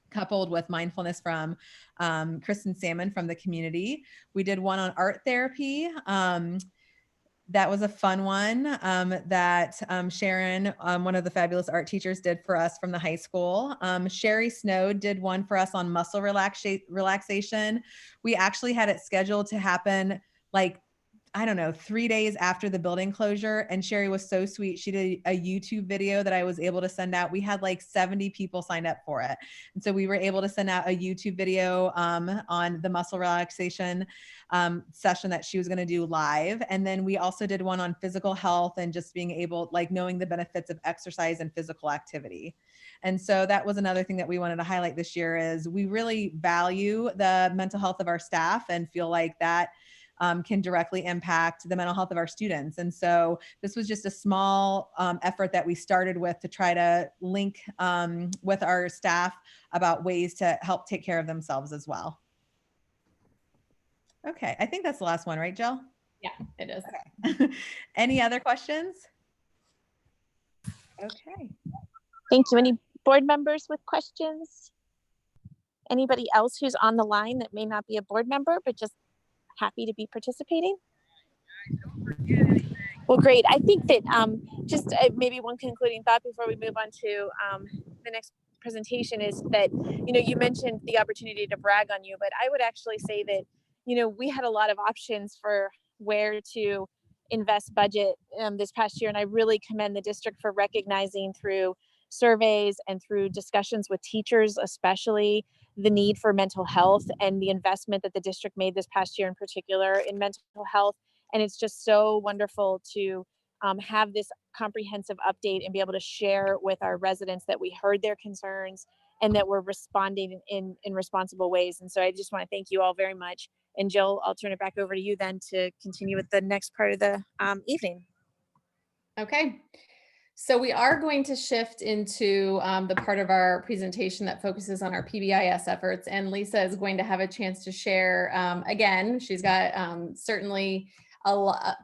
coupled with mindfulness from Kristen Salmon from the community. We did one on art therapy. That was a fun one that Sharon, one of the fabulous art teachers, did for us from the high school. Sherry Snow did one for us on muscle relaxation. We actually had it scheduled to happen like, I don't know, 3 days after the building closure. And Sherry was so sweet. She did a YouTube video that I was able to send out. We had like 70 people signed up for it. And so we were able to send out a YouTube video on the muscle relaxation session that she was going to do live. And then we also did one on physical health and just being able, like knowing the benefits of exercise and physical activity. And so that was another thing that we wanted to highlight this year is we really value the mental health of our staff and feel like that can directly impact the mental health of our students. And so this was just a small effort that we started with to try to link with our staff about ways to help take care of themselves as well. Okay, I think that's the last one, right, Jill? Yeah, it is. Okay. Any other questions? Okay. Thank you. Any board members with questions? Anybody else who's on the line that may not be a board member, but just happy to be participating? Well, great. I think that just maybe one concluding thought before we move on to the next presentation is that, you know, you mentioned the opportunity to brag on you, but I would actually say that, you know, we had a lot of options for where to invest budget this past year. And I really commend the district for recognizing through surveys and through discussions with teachers, especially, the need for mental health and the investment that the district made this past year in particular in mental health. And it's just so wonderful to have this comprehensive update and be able to share with our residents that we heard their concerns and that we're responding in responsible ways. And so I just want to thank you all very much. And Jill, I'll turn it back over to you then to continue with the next part of the evening. Okay. So we are going to shift into the part of our presentation that focuses on our PBIS efforts. And Lisa is going to have a chance to share, again, she's got certainly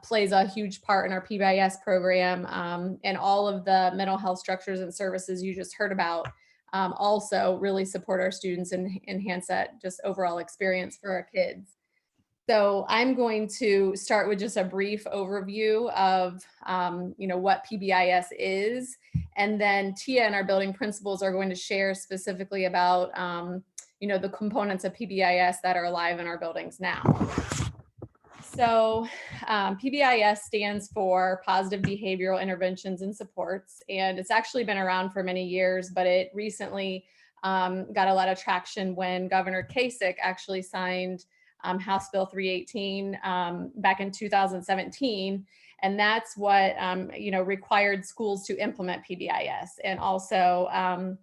plays a huge part in our PBIS program, and all of the mental health structures and services you just heard about also really support our students and enhance that just overall experience for our kids. So I'm going to start with just a brief overview of, what PBIS is, and then Tia and our building principals are going to share specifically about, the components of PBIS that are alive in our buildings now. So PBIS stands for Positive Behavioral Interventions and Supports, and it's actually been around for many years, but it recently got a lot of traction when Governor Kasich actually signed House Bill 318 back in 2017. And that's what, required schools to implement PBIS. And also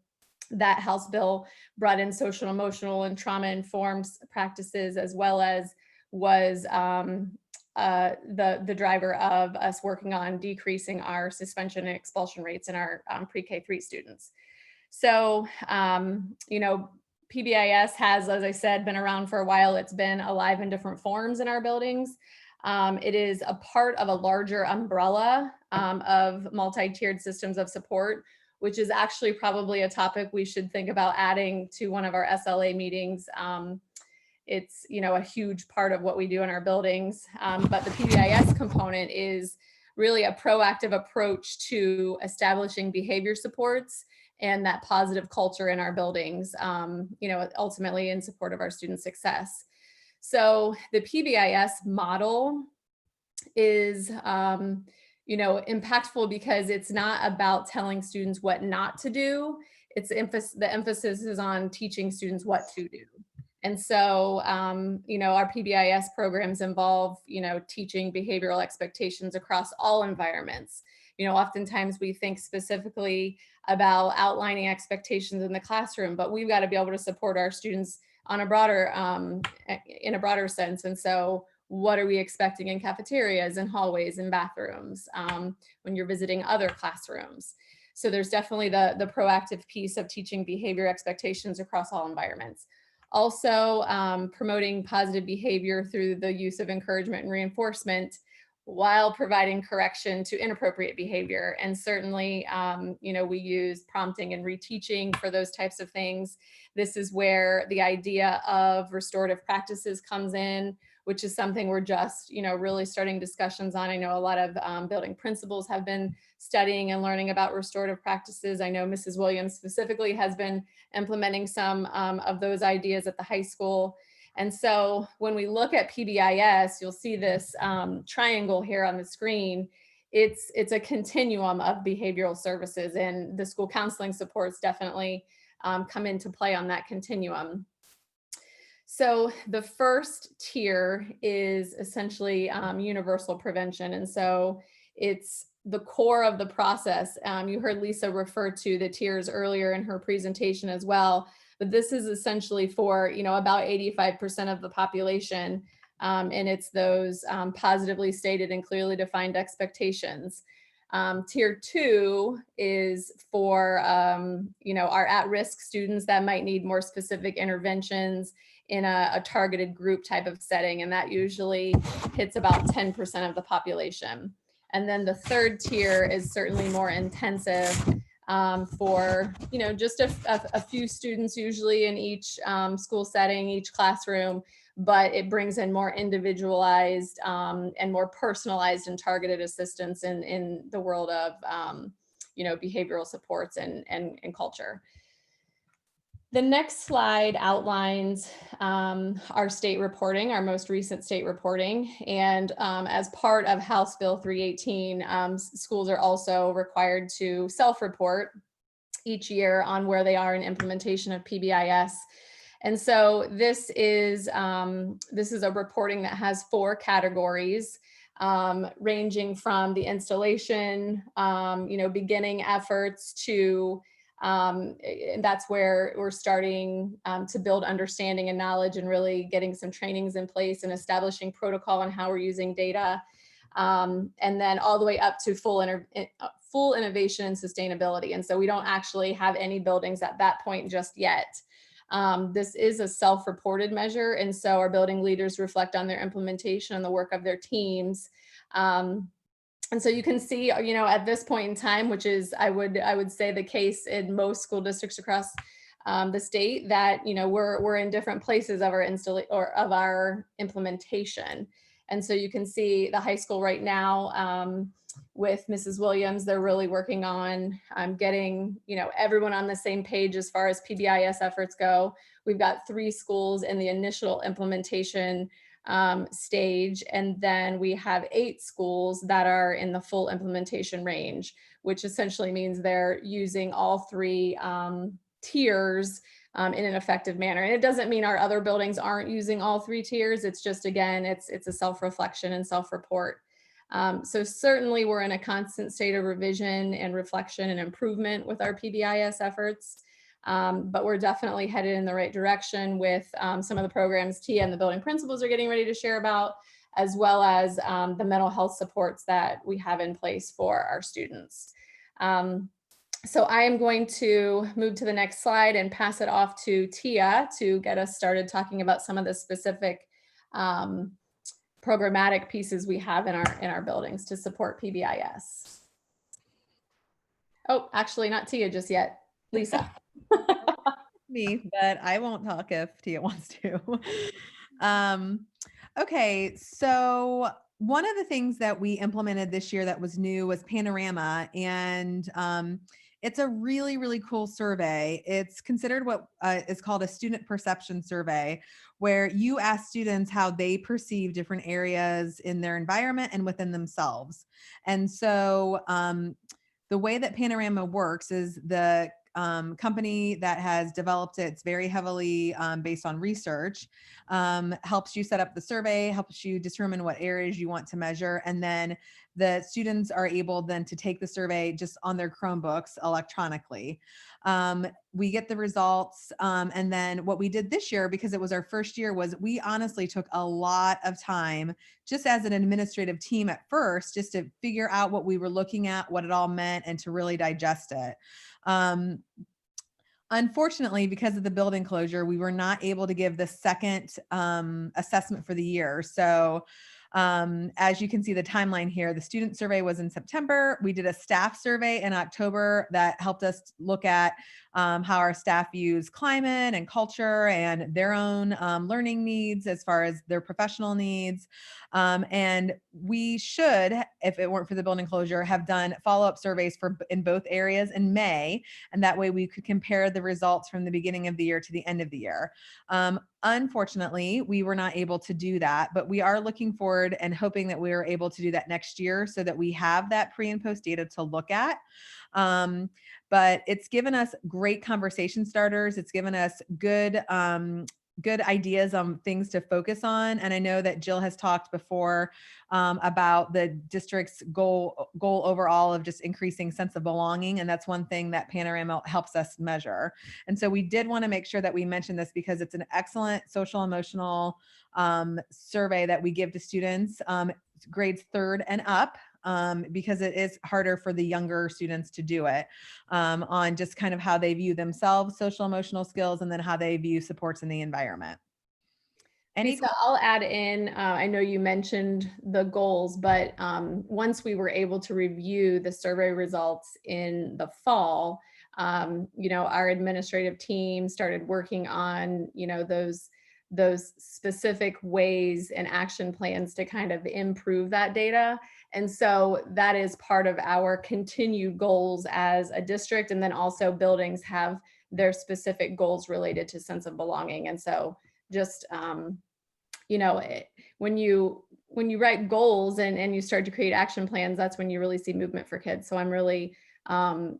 that House bill brought in social, emotional, and trauma-informed practices, as well as was the driver of us working on decreasing our suspension and expulsion rates in our pre-K3 students. So, PBIS has, as I said, been around for a while. It's been alive in different forms in our buildings. It is a part of a larger umbrella of multi-tiered systems of support, which is actually probably a topic we should think about adding to one of our SLA meetings. It's, a huge part of what we do in our buildings. But the PBIS component is really a proactive approach to establishing behavior supports and that positive culture in our buildings, ultimately in support of our student success. So the PBIS model is, impactful because it's not about telling students what not to do. The emphasis is on teaching students what to do. And so, our PBIS programs involve, teaching behavioral expectations across all environments. Oftentimes we think specifically about outlining expectations in the classroom, but we've got to be able to support our students on a broader, in a broader sense. And so what are we expecting in cafeterias and hallways and bathrooms when you're visiting other classrooms? So there's definitely the proactive piece of teaching behavior expectations across all environments. Also, promoting positive behavior through the use of encouragement and reinforcement while providing correction to inappropriate behavior. And certainly, we use prompting and reteaching for those types of things. This is where the idea of restorative practices comes in, which is something we're just, really starting discussions on. I know a lot of building principals have been studying and learning about restorative practices. I know Mrs. Williams specifically has been implementing some of those ideas at the high school. And so when we look at PBIS, you'll see this triangle here on the screen. It's a continuum of behavioral services, and the school counseling supports definitely come into play on that continuum. So the first tier is essentially universal prevention. And so it's the core of the process. You heard Lisa refer to the tiers earlier in her presentation as well, but this is essentially for, about 85% of the population. And it's those positively stated and clearly defined expectations. Tier 2 is for, our at-risk students that might need more specific interventions in a targeted group type of setting. And that usually hits about 10% of the population. And then the third tier is certainly more intensive for, just a few students usually in each school setting, each classroom, but it brings in more individualized and more personalized and targeted assistance in the world of, behavioral supports and culture. The next slide outlines our state reporting, our most recent state reporting. And as part of House Bill 318, schools are also required to self-report each year on where they are in implementation of PBIS. And so this is a reporting that has 4 categories. ranging from the installation, beginning efforts to, and that's where we're starting to build understanding and knowledge and really getting some trainings in place and establishing protocol on how we're using data. And then all the way up to full innovation and sustainability. And so we don't actually have any buildings at that point just yet. This is a self-reported measure. And so our building leaders reflect on their implementation and the work of their teams. And so you can see, at this point in time, which is, I would say, the case in most school districts across the state, that, we're in different places of our implementation. And so you can see the high school right now, with Mrs. Williams, they're really working on getting, everyone on the same page as far as PBIS efforts go. We've got 3 schools in the initial implementation stage, and then we have 8 schools that are in the full implementation range, which essentially means they're using all 3 tiers in an effective manner. And it doesn't mean our other buildings aren't using all 3 tiers. It's just, again, it's a self-reflection and self-report. So certainly we're in a constant state of revision and reflection and improvement with our PBIS efforts. But we're definitely headed in the right direction with some of the programs Tia and the building principals are getting ready to share about, as well as the mental health supports that we have in place for our students. So I am going to move to the next slide and pass it off to Tia to get us started talking about some of the specific programmatic pieces we have in our buildings to support PBIS. Oh, actually not Tia just yet, Lisa. Me, but I won't talk if Tia wants to. Okay, so one of the things that we implemented this year that was new was Panorama, and it's a really, really cool survey. It's considered what is called a student perception survey, where you ask students how they perceive different areas in their environment and within themselves. And so the way that Panorama works is the company that has developed it, it's very heavily based on research, helps you set up the survey, helps you determine what areas you want to measure. And then the students are able then to take the survey just on their Chromebooks electronically. We get the results. And then what we did this year, because it was our first year, was we honestly took a lot of time just as an administrative team at first, just to figure out what we were looking at, what it all meant, and to really digest it. Unfortunately, because of the building closure, we were not able to give the second assessment for the year. So as you can see the timeline here, the student survey was in September. We did a staff survey in October that helped us look at how our staff views climate and culture and their own learning needs as far as their professional needs. And we should, if it weren't for the building closure, have done follow-up surveys in both areas in May. And that way we could compare the results from the beginning of the year to the end of the year. Unfortunately, we were not able to do that, but we are looking forward and hoping that we are able to do that next year so that we have that pre and post data to look at. But it's given us great conversation starters. It's given us good ideas on things to focus on. And I know that Jill has talked before about the district's goal overall of just increasing sense of belonging. And that's one thing that Panorama helps us measure. And so we did want to make sure that we mention this because it's an excellent social emotional survey that we give to students, grades 3rd and up. Because it is harder for the younger students to do it on just kind of how they view themselves, social emotional skills, and then how they view supports in the environment. Lisa, I'll add in, I know you mentioned the goals, but once we were able to review the survey results in the fall, our administrative team started working on, those specific ways and action plans to kind of improve that data. And so that is part of our continued goals as a district. And then also buildings have their specific goals related to sense of belonging. And so just, when you write goals and you start to create action plans, that's when you really see movement for kids. So I'm really, I'm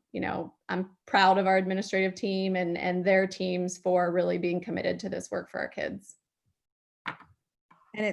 proud of our administrative team and their teams for really being committed to this work for our kids. And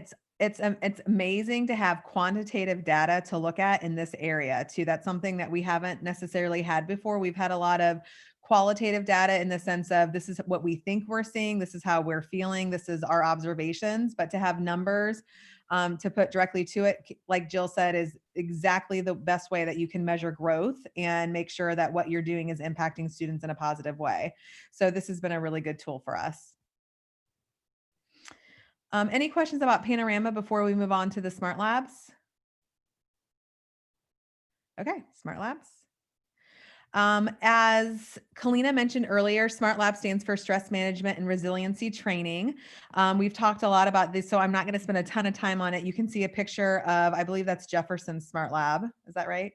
it's amazing to have quantitative data to look at in this area too. That's something that we haven't necessarily had before. We've had a lot of qualitative data in the sense of this is what we think we're seeing, this is how we're feeling, this is our observations, but to have numbers to put directly to it, like Jill said, is exactly the best way that you can measure growth and make sure that what you're doing is impacting students in a positive way. So this has been a really good tool for us. Any questions about Panorama before we move on to the Smart Labs? Okay, Smart Labs. As Kalina mentioned earlier, Smart Lab stands for Stress Management and Resiliency Training. We've talked a lot about this, so I'm not going to spend a ton of time on it. You can see a picture of, I believe that's Jefferson's Smart Lab. Is that right?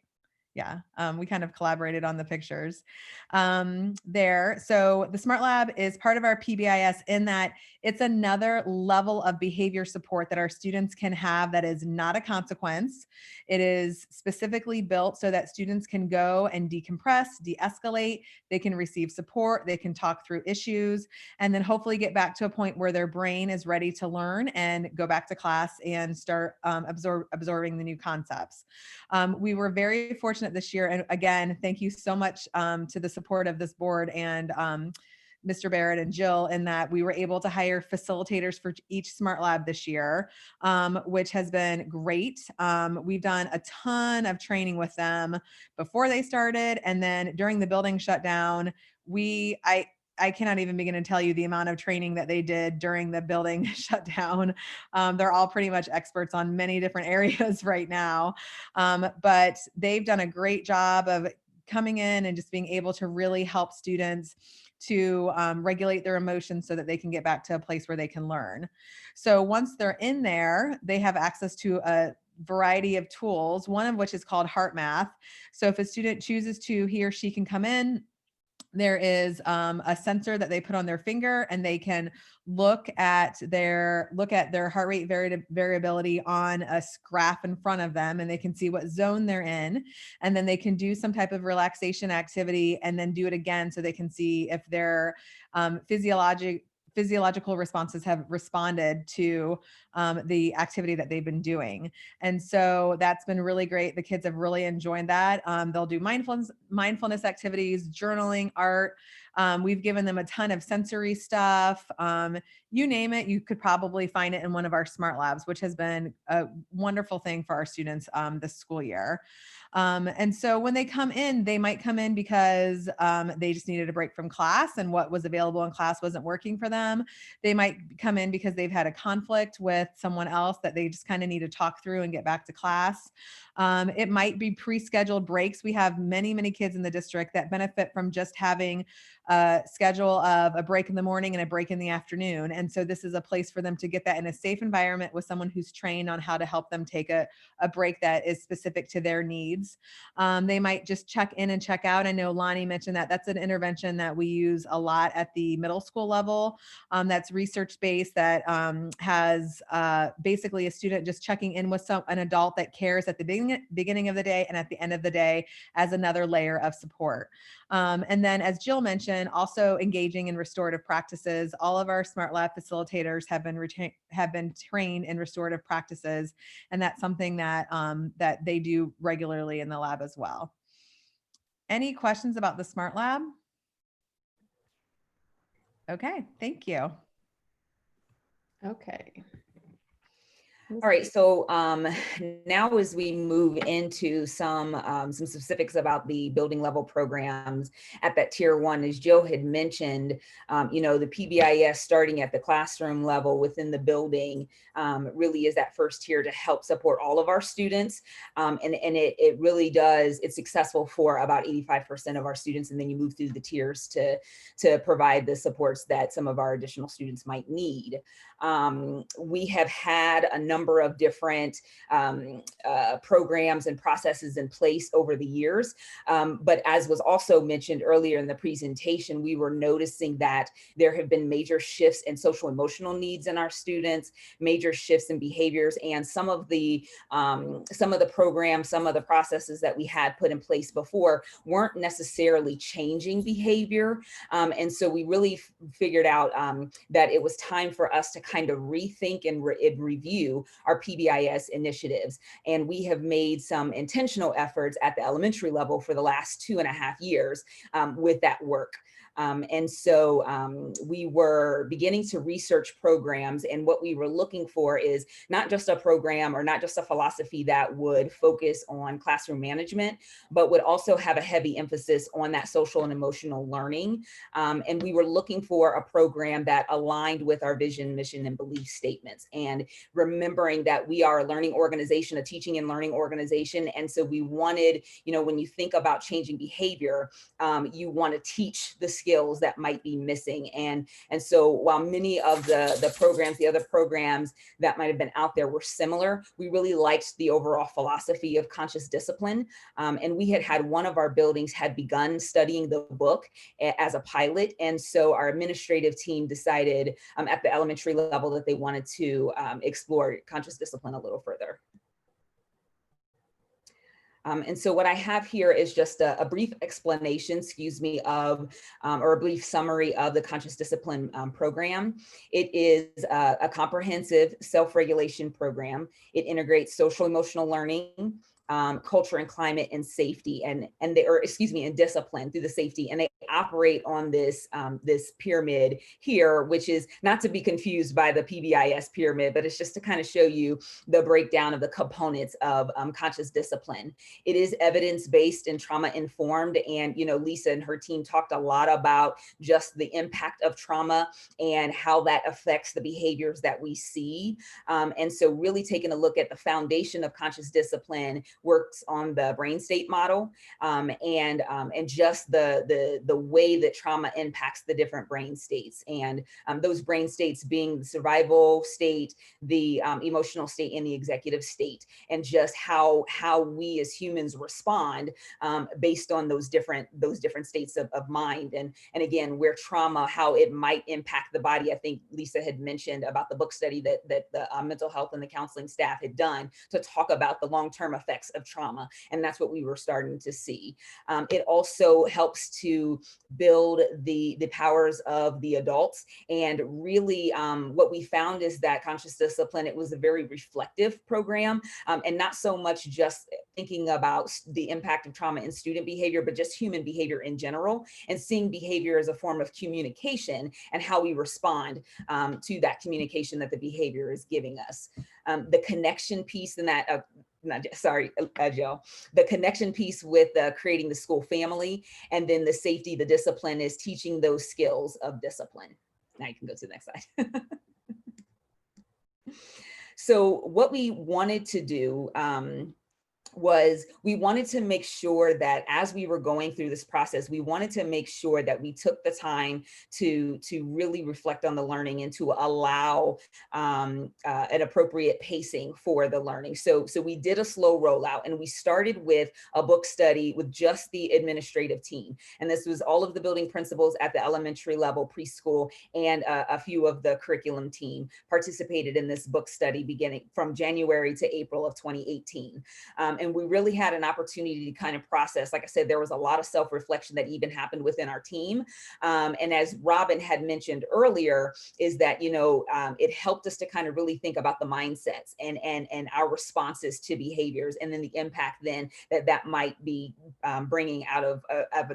Yeah, we kind of collaborated on the pictures there. So the Smart Lab is part of our PBIS in that it's another level of behavior support that our students can have that is not a consequence. It is specifically built so that students can go and decompress, de-escalate, they can receive support, they can talk through issues, and then hopefully get back to a point where their brain is ready to learn and go back to class and start absorbing the new concepts. We were very fortunate this year, and again, thank you so much to the support of this board and Mr. Barrett and Jill, in that we were able to hire facilitators for each Smart Lab this year, which has been great. We've done a ton of training with them before they started, and then during the building shutdown, I cannot even begin to tell you the amount of training that they did during the building shutdown. They're all pretty much experts on many different areas right now, but they've done a great job of coming in and just being able to really help students to regulate their emotions so that they can get back to a place where they can learn. So once they're in there, they have access to a variety of tools, one of which is called Heart Math. So if a student chooses to, he or she can come in. There is a sensor that they put on their finger, and they can look at their heart rate variability on a graph in front of them, and they can see what zone they're in, and then they can do some type of relaxation activity and then do it again so they can see if their physiological responses have responded to the activity that they've been doing. And so that's been really great. The kids have really enjoyed that. They'll do mindfulness activities, journaling, art. We've given them a ton of sensory stuff. You name it, you could probably find it in one of our Smart Labs, which has been a wonderful thing for our students this school year. And so when they come in, they might come in because they just needed a break from class and what was available in class wasn't working for them. They might come in because they've had a conflict with someone else that they just kind of need to talk through and get back to class. It might be pre-scheduled breaks. We have many, many kids in the district that benefit from just having a schedule of a break in the morning and a break in the afternoon. And so this is a place for them to get that in a safe environment with someone who's trained on how to help them take a break that is specific to their needs. They might just check in and check out. I know Lonnie mentioned that that's an intervention that we use a lot at the middle school level. That's research-based, that has basically a student just checking in with an adult that cares at the beginning of the day and at the end of the day as another layer of support. And then, as Jill mentioned, also engaging in restorative practices. All of our Smart Lab facilitators have been trained in restorative practices, and that's something that that they do regularly in the lab as well. Any questions about the Smart Lab? Okay, thank you. Okay. All right, so now as we move into some specifics about the building level programs at that tier 1, as Jill had mentioned, you know, the PBIS starting at the classroom level within the building really is that first tier to help support all of our students. And it really does, it's successful for about 85% of our students. And then you move through the tiers to provide the supports that some of our additional students might need. We have had a number of different programs and processes in place over the years. But as was also mentioned earlier in the presentation, we were noticing that there have been major shifts in social emotional needs in our students, major shifts in behaviors, and some of the programs, some of the processes that we had put in place before weren't necessarily changing behavior. And so we really figured out that it was time for us to kind of rethink and review our PBIS initiatives. And we have made some intentional efforts at the elementary level for the last 2.5 years with that work. And so we were beginning to research programs, and what we were looking for is not just a program or not just a philosophy that would focus on classroom management, but would also have a heavy emphasis on that social and emotional learning. And we were looking for a program that aligned with our vision, mission, and belief statements. And remembering that we are a learning organization, a teaching and learning organization. And so we wanted, you know, when you think about changing behavior, you want to teach the skills that might be missing. And so while many of the programs, the other programs that might have been out there were similar, we really liked the overall philosophy of conscious discipline. And we had one of our buildings had begun studying the book as a pilot. And so our administrative team decided at the elementary level that they wanted to explore conscious discipline a little further. And so what I have here is just a brief explanation, of, or a brief summary of the Conscious Discipline program. It is a comprehensive self-regulation program. It integrates social emotional learning, culture and climate and safety, and discipline through the safety. And they operate on this this pyramid here, which is not to be confused by the PBIS pyramid, but it's just to kind of show you the breakdown of the components of conscious discipline. It is evidence-based and trauma-informed, and Lisa and her team talked a lot about just the impact of trauma and how that affects the behaviors that we see. And so really taking a look at the foundation of conscious discipline works on the brain state model, and just the way that trauma impacts the different brain states, and those brain states being the survival state, the emotional state, and the executive state, and just how we as humans respond based on those different states of mind, and again, where trauma, how it might impact the body. I think Lisa had mentioned about the book study that the mental health and the counseling staff had done to talk about the long-term effects of trauma, and that's what we were starting to see. It also helps to build the powers of the adults, and really what we found is that conscious discipline, it was a very reflective program, and not so much just thinking about the impact of trauma in student behavior, but just human behavior in general, and seeing behavior as a form of communication and how we respond to that communication that the behavior is giving us. The connection piece in that, Jill, the connection piece with creating the school family, and then the safety, the discipline is teaching those skills of discipline. Now you can go to the next slide. So what we wanted to do was we wanted to make sure that as we were going through this process, we wanted to make sure that we took the time to really reflect on the learning and to allow an appropriate pacing for the learning. So we did a slow rollout, and we started with a book study with just the administrative team. And this was all of the building principals at the elementary level, preschool, and a few of the curriculum team participated in this book study beginning from January to April of 2018. And we really had an opportunity to kind of process. Like I said, there was a lot of self-reflection that even happened within our team. And as Robin had mentioned earlier, is that, it helped us to kind of really think about the mindsets and our responses to behaviors, and then the impact then that might be bringing out of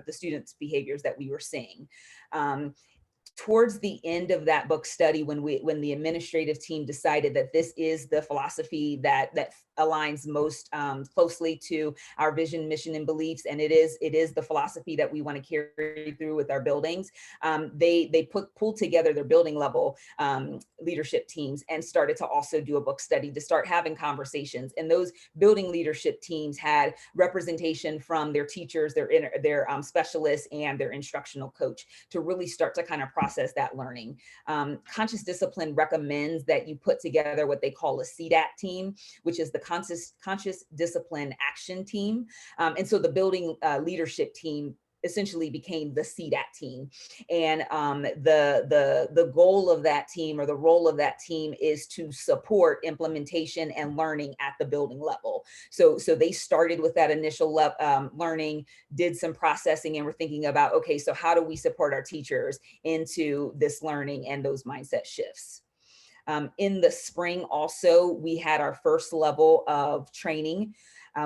the students' behaviors that we were seeing. Towards the end of that book study, when the administrative team decided that this is the philosophy that aligns most closely to our vision, mission, and beliefs, and it is the philosophy that we want to carry through with our buildings, they pulled together their building level leadership teams and started to also do a book study to start having conversations. And those building leadership teams had representation from their teachers, their specialists, and their instructional coach to really start to kind of process that learning. Conscious Discipline recommends that you put together what they call a CDAT team, which is the Conscious Discipline Action Team. And so the building leadership team essentially became the CDAT team. And the goal of that team, or the role of that team, is to support implementation and learning at the building level. So they started with that initial learning, did some processing, and we're thinking about, okay, so how do we support our teachers into this learning and those mindset shifts? In the spring also, we had our first level of training.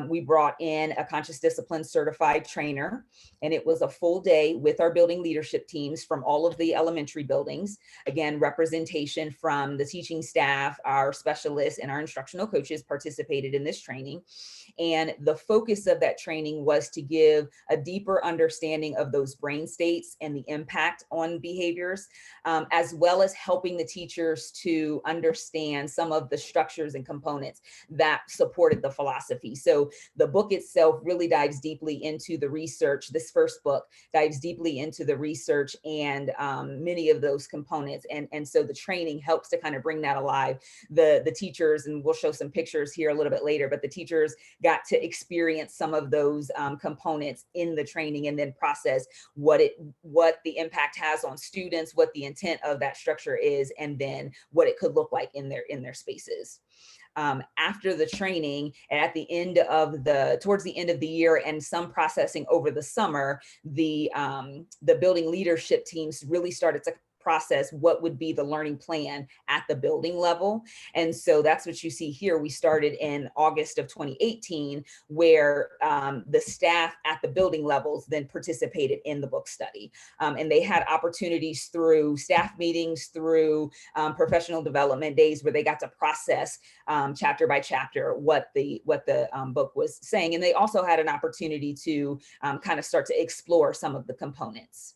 We brought in a conscious discipline certified trainer, and it was a full day with our building leadership teams from all of the elementary buildings. Again, representation from the teaching staff, our specialists, and our instructional coaches participated in this training. And the focus of that training was to give a deeper understanding of those brain states and the impact on behaviors, as well as helping the teachers to understand some of the structures and components that supported the philosophy. So the book itself really dives deeply into the research. This first book dives deeply into the research and many of those components. And so the training helps to kind of bring that alive. The teachers, and we'll show some pictures here a little bit later, but the teachers got to experience some of those components in the training and then process what the impact has on students, what the intent of that structure is, and then what it could look like in their spaces. After the training, at the end of towards the end of the year and some processing over the summer, the building leadership teams really started to process what would be the learning plan at the building level. And so that's what you see here. We started in August of 2018, where the staff at the building levels then participated in the book study. And they had opportunities through staff meetings, through professional development days, where they got to process chapter by chapter what the book was saying. And they also had an opportunity to kind of start to explore some of the components.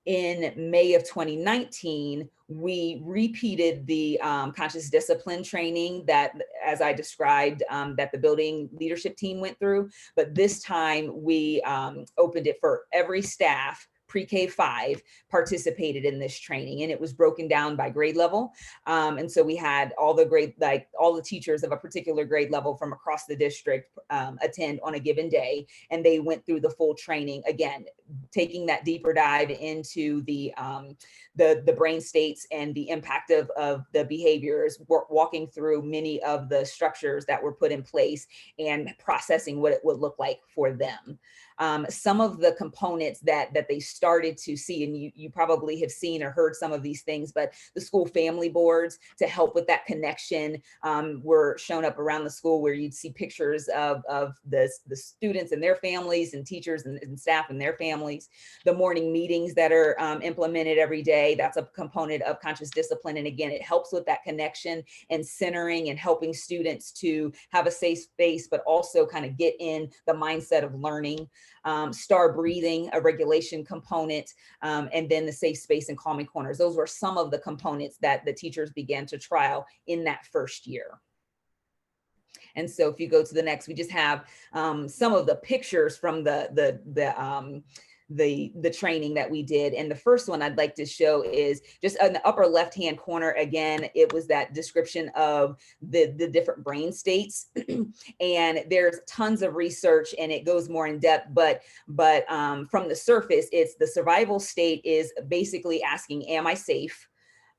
In May of 2019, we repeated the conscious discipline training that, as I described, that the building leadership team went through. But this time we opened it for every staff. Pre-K 5 participated in this training, and it was broken down by grade level. And so we had all the teachers of a particular grade level from across the district attend on a given day, and they went through the full training, again, taking that deeper dive into the brain states and the impact of the behaviors, walking through many of the structures that were put in place and processing what it would look like for them. Some of the components that they started to see, and you probably have seen or heard some of these things, but the school family boards to help with that connection were shown up around the school, where you'd see pictures of the students and their families, and teachers and staff and their families. The morning meetings that are implemented every day, that's a component of conscious discipline. And again, it helps with that connection and centering and helping students to have a safe space, but also kind of get in the mindset of learning. Star breathing, a regulation component, and then the safe space and calming corners. Those were some of the components that the teachers began to trial in that first year. And so if you go to the next, we just have some of the pictures from the training that we did. And the first one I'd like to show is just in the upper left-hand corner. Again, it was that description of the different brain states. And there's tons of research and it goes more in depth, but from the surface, it's the survival state is basically asking, am I safe?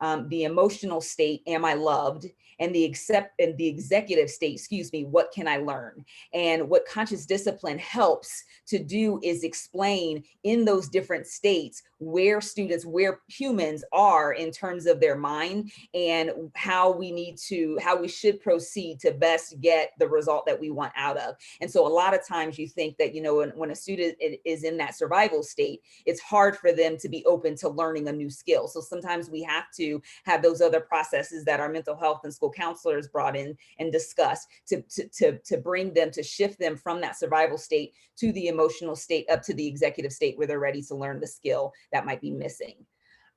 The emotional state, am I loved? And the executive state, what can I learn? And what conscious discipline helps to do is explain in those different states where humans are in terms of their mind, and how we should proceed to best get the result that we want out of. And so a lot of times you think that, when a student is in that survival state, it's hard for them to be open to learning a new skill. So sometimes we have to have those other processes that our mental health and school counselors brought in and discussed to bring them, to shift them from that survival state to the emotional state, up to the executive state, where they're ready to learn the skill that might be missing.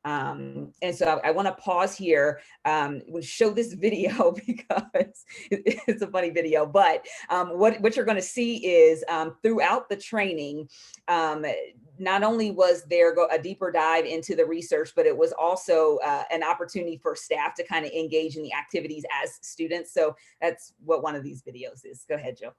And so I want to pause here. We'll show this video because it's a funny video, but what you're going to see is throughout the training, not only was there a deeper dive into the research, but it was also an opportunity for staff to kind of engage in the activities as students. So that's what one of these videos is. Go ahead, Joe.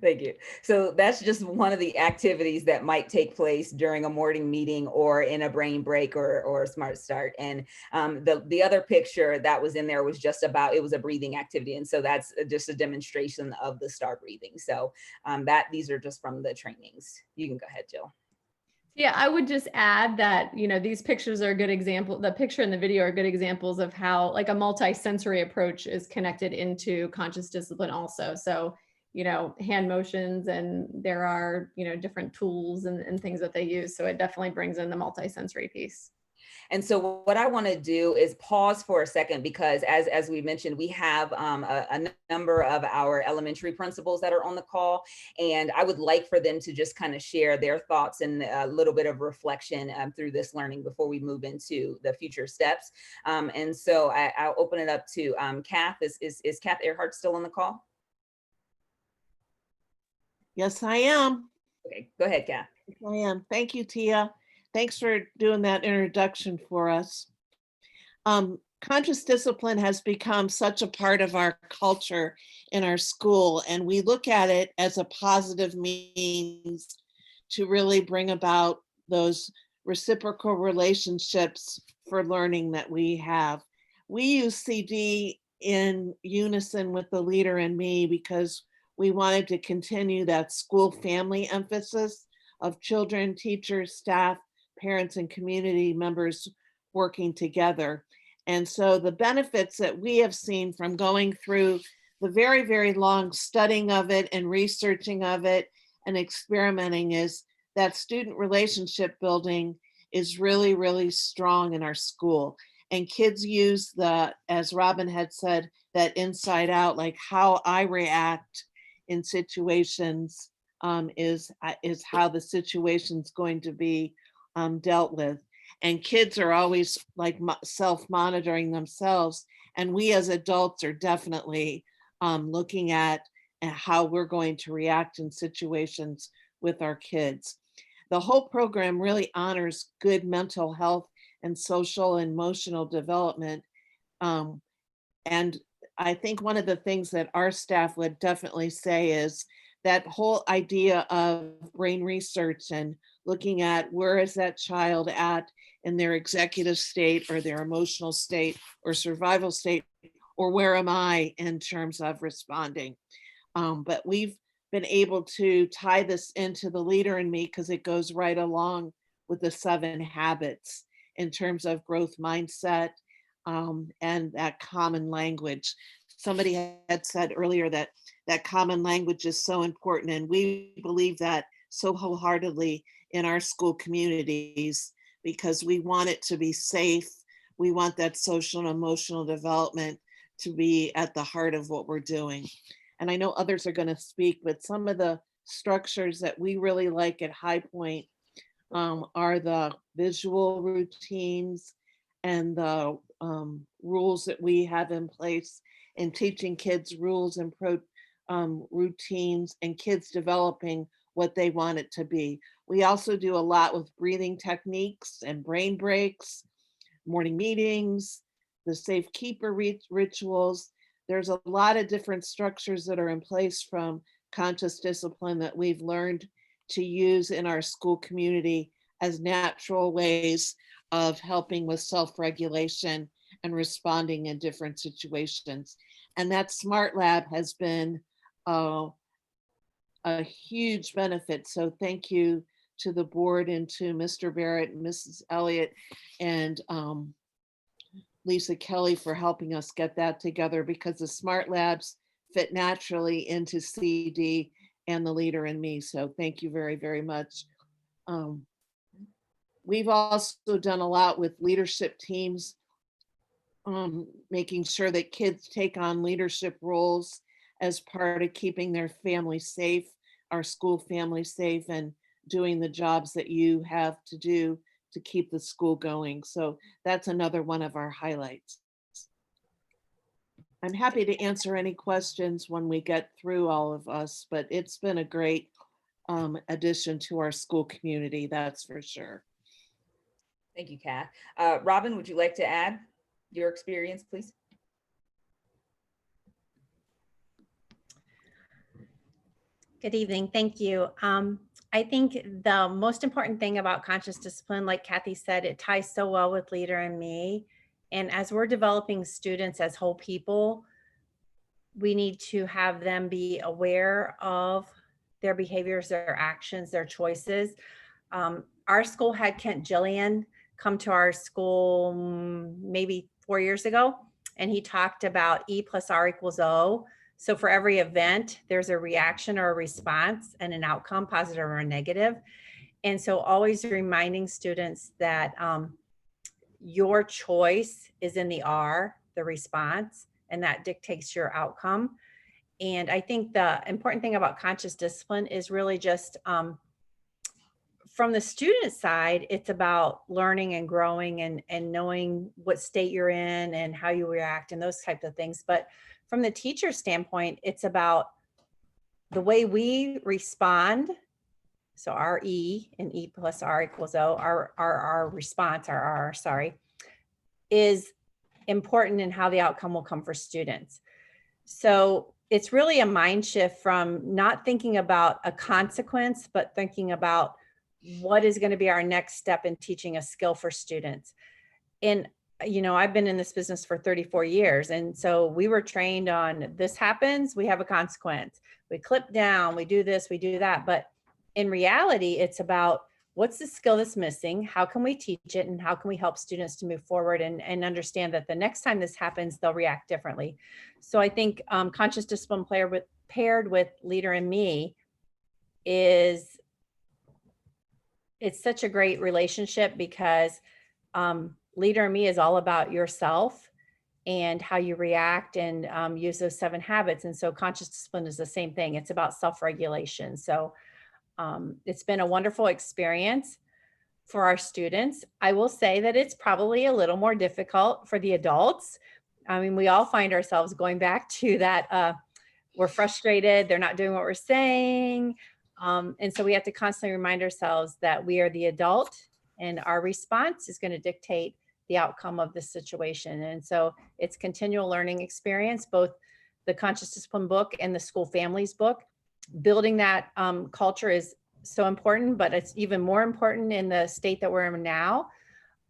Thank you. So that's just one of the activities that might take place during a morning meeting or in a brain break or a smart start. And the other picture that was in there was just about, it was a breathing activity. And so that's just a demonstration of the star breathing. So these are just from the trainings. You can go ahead, Jill. Yeah, I would just add that, you know, these pictures are a good example. The picture and the video are good examples of how like a multi-sensory approach is connected into conscious discipline also. So, you know, hand motions, and there are, you know, different tools and things that they use. So it definitely brings in the multi-sensory piece. And so what I want to do is pause for a second, because as we mentioned, we have a number of our elementary principals that are on the call, and I would like for them to just kind of share their thoughts and a little bit of reflection through this learning before we move into the future steps. And so I'll open it up to Kath. Is Kath Earhart still on the call? Yes, I am. Okay, go ahead, Kath. Yes, I am. Thank you, Tia. Thanks for doing that introduction for us. Conscious discipline has become such a part of our culture in our school, and we look at it as a positive means to really bring about those reciprocal relationships for learning that we have. We use CD in unison with the leader and me because we wanted to continue that school family emphasis of children, teachers, staff, parents, and community members working together. And so the benefits that we have seen from going through the very, very long studying of it and researching of it and experimenting is that student relationship building is really, really strong in our school. And kids use as Robin had said, that inside out, like how I react in situations is how the situation's going to be dealt with. And kids are always like self-monitoring themselves. And we as adults are definitely looking at how we're going to react in situations with our kids. The whole program really honors good mental health and social and emotional development. And I think one of the things that our staff would definitely say is that whole idea of brain research and looking at where is that child at in their executive state or their emotional state or survival state, or where am I in terms of responding. But we've been able to tie this into the leader in me because it goes right along with the 7 habits in terms of growth mindset and that common language. Somebody had said earlier that common language is so important, and we believe that so wholeheartedly in our school communities because we want it to be safe. We want that social and emotional development to be at the heart of what we're doing. And I know others are going to speak, but some of the structures that we really like at High Point are the visual routines and the rules that we have in place in teaching kids rules and routines and kids developing what they want it to be. We also do a lot with breathing techniques and brain breaks, morning meetings, the safe keeper rituals. There's a lot of different structures that are in place from conscious discipline that we've learned to use in our school community as natural ways of helping with self-regulation and responding in different situations. And that Smart Lab has been a huge benefit. So thank you to the board and to Mr. Barrett and Mrs. Elliott and Lisa Kelly for helping us get that together, because the Smart Labs fit naturally into CD and the leader and me. So thank you very, very much. We've also done a lot with leadership teams, making sure that kids take on leadership roles as part of keeping their family safe, our school family safe, and doing the jobs that you have to do to keep the school going. So that's another one of our highlights. I'm happy to answer any questions when we get through all of us, but it's been a great addition to our school community, that's for sure. Thank you, Kath. Robin, would you like to add your experience, please? Good evening. Thank you. I think the most important thing about conscious discipline, like Kathy said, it ties so well with Leader in Me. And as we're developing students as whole people, we need to have them be aware of their behaviors, their actions, their choices. Our school had Kent Jillian come to our school maybe 4 years ago, and he talked about E plus R equals O. So for every event, there's a reaction or a response and an outcome, positive or negative. And so always reminding students that your choice is in the R, the response, and that dictates your outcome. And I think the important thing about conscious discipline is really just from the student side, it's about learning and growing and knowing what state you're in and how you react and those types of things. But from the teacher standpoint, it's about the way we respond. So our E and E plus R equals O, our response, our R, sorry, is important in how the outcome will come for students. So it's really a mind shift from not thinking about a consequence, but thinking about what is going to be our next step in teaching a skill for students. And, you know, I've been in this business for 34 years. And so we were trained on this happens, we have a consequence. We clip down, we do this, we do that. But in reality, it's about what's the skill that's missing? How can we teach it? And how can we help students to move forward and understand that the next time this happens, they'll react differently. So I think conscious discipline paired with Leader in Me is, it's such a great relationship because Leader in Me is all about yourself and how you react and use those 7 habits. And so conscious discipline is the same thing. It's about self-regulation. So it's been a wonderful experience for our students. I will say that it's probably a little more difficult for the adults. I mean, we all find ourselves going back to that, we're frustrated, they're not doing what we're saying. And so we have to constantly remind ourselves that we are the adult and our response is going to dictate the outcome of the situation. And so it's continual learning experience, both the conscious discipline book and the school families book. Building that culture is so important, but it's even more important in the state that we're in now.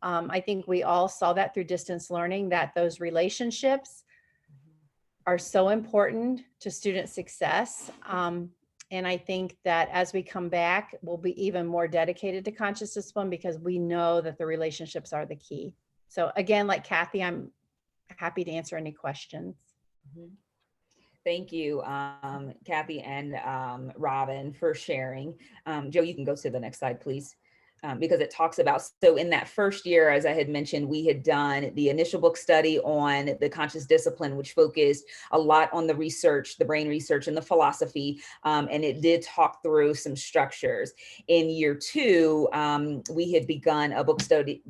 I think we all saw that through distance learning, that those relationships are so important to student success. And I think that as we come back, we'll be even more dedicated to conscious discipline because we know that the relationships are the key. So again, like Kathy, I'm happy to answer any questions. Mm-hmm. Thank you, Kathy and Robin, for sharing. Joe, you can go to the next slide, please. Because it talks about, so in that first year, as I had mentioned, we had done the initial book study on the conscious discipline, which focused a lot on the research, the brain research and the philosophy, and it did talk through some structures. In year 2, we had begun a book study,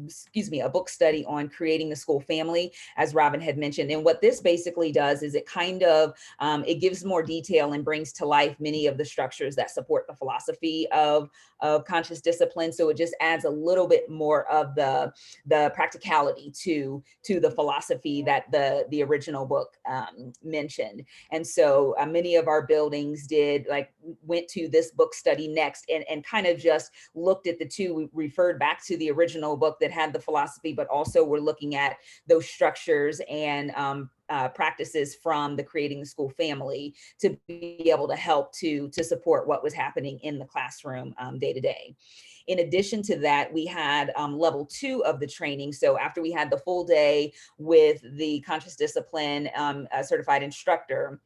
on creating the school family, as Robin had mentioned. And what this basically does is it kind of, it gives more detail and brings to life many of the structures that support the philosophy of conscious discipline. So it just adds a little bit more of the practicality to the philosophy that the original book mentioned. And so many of our buildings went to this book study next and kind of just looked at the two. We referred back to the original book that had the philosophy, but also we're looking at those structures and practices from the Creating the School Family to be able to help to support what was happening in the classroom day to day. In addition to that, we had level 2 of the training. So after we had the full day with the conscious discipline certified instructor,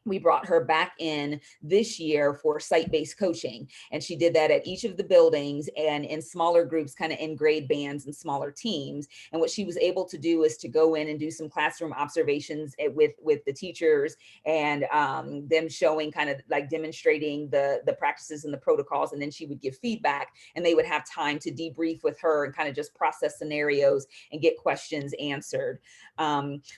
we brought her back in this year for site-based coaching. And she did that at each of the buildings and in smaller groups, kind of in grade bands and smaller teams. And what she was able to do is to go in and do some classroom observations with the teachers and them showing, kind of like demonstrating the practices and the protocols. And then she would give feedback and they would have time to debrief with her and kind of just process scenarios and get questions answered.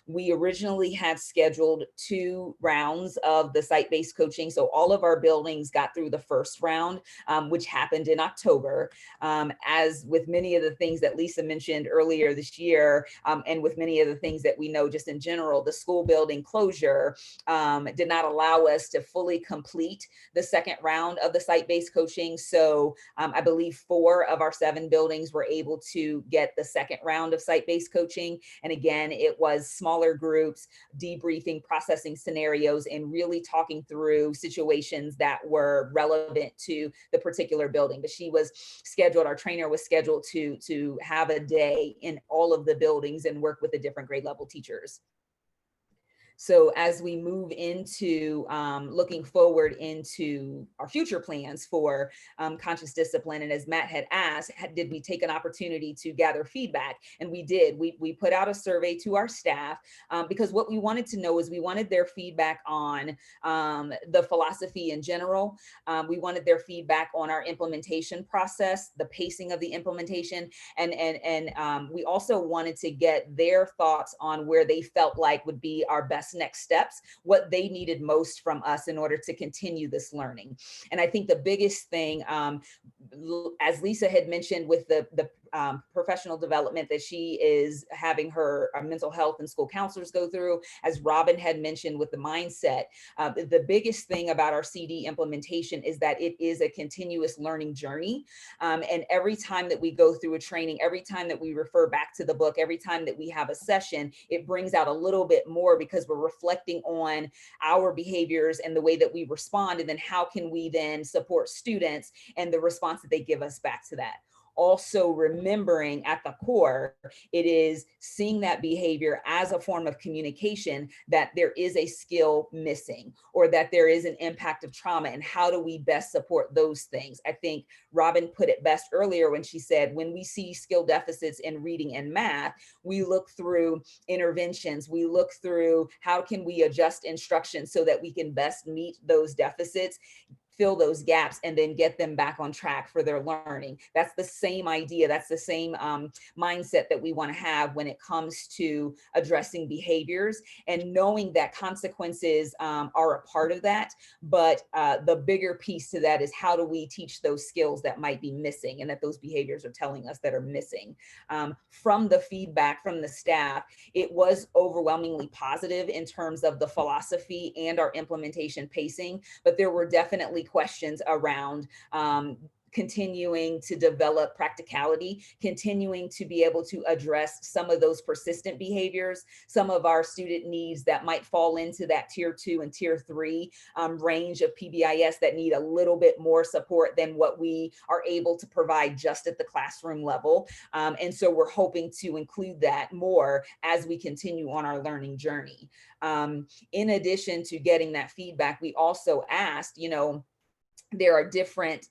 We originally had scheduled 2 rounds rounds of the site-based coaching. So all of our buildings got through the first round, which happened in October. As with many of the things that Lisa mentioned earlier this year, and with many of the things that we know just in general, the school building closure did not allow us to fully complete the second round of the site-based coaching. So I believe 4 of our 7 buildings were able to get the second round of site-based coaching. And again, it was smaller groups, debriefing, processing scenarios, and really talking through situations that were relevant to the particular building. But she was scheduled, our trainer was scheduled to have a day in all of the buildings and work with the different grade level teachers. So as we move into looking forward into our future plans for conscious discipline, and as Matt had asked, did we take an opportunity to gather feedback? And we did. We put out a survey to our staff because what we wanted to know is we wanted their feedback on the philosophy in general. We wanted their feedback on our implementation process, the pacing of the implementation, and we also wanted to get their thoughts on where they felt like would be our best next steps, what they needed most from us in order to continue this learning. And I think the biggest thing, as Lisa had mentioned with the professional development that she is having her mental health and school counselors go through, as Robin had mentioned with the mindset, the biggest thing about our CD implementation is that it is a continuous learning journey. And every time that we go through a training, every time that we refer back to the book, every time that we have a session, it brings out a little bit more because we're reflecting on our behaviors and the way that we respond. And then how can we then support students and the response that they give us back to that. Also remembering at the core, it is seeing that behavior as a form of communication, that there is a skill missing or that there is an impact of trauma, and how do we best support those things. I think Robin put it best earlier when she said, when we see skill deficits in reading and math, we look through interventions, we look through how can we adjust instruction so that we can best meet those deficits, fill those gaps, and then get them back on track for their learning. That's the same idea. That's the same mindset that we want to have when it comes to addressing behaviors, and knowing that consequences are a part of that. But the bigger piece to that is how do we teach those skills that might be missing and that those behaviors are telling us that are missing. From the feedback from the staff, it was overwhelmingly positive in terms of the philosophy and our implementation pacing, but there were definitely questions around continuing to develop practicality, continuing to be able to address some of those persistent behaviors, some of our student needs that might fall into that tier 2 and tier 3 range of PBIS that need a little bit more support than what we are able to provide just at the classroom level. And so we're hoping to include that more as we continue on our learning journey. In addition to getting that feedback, we also asked, there are different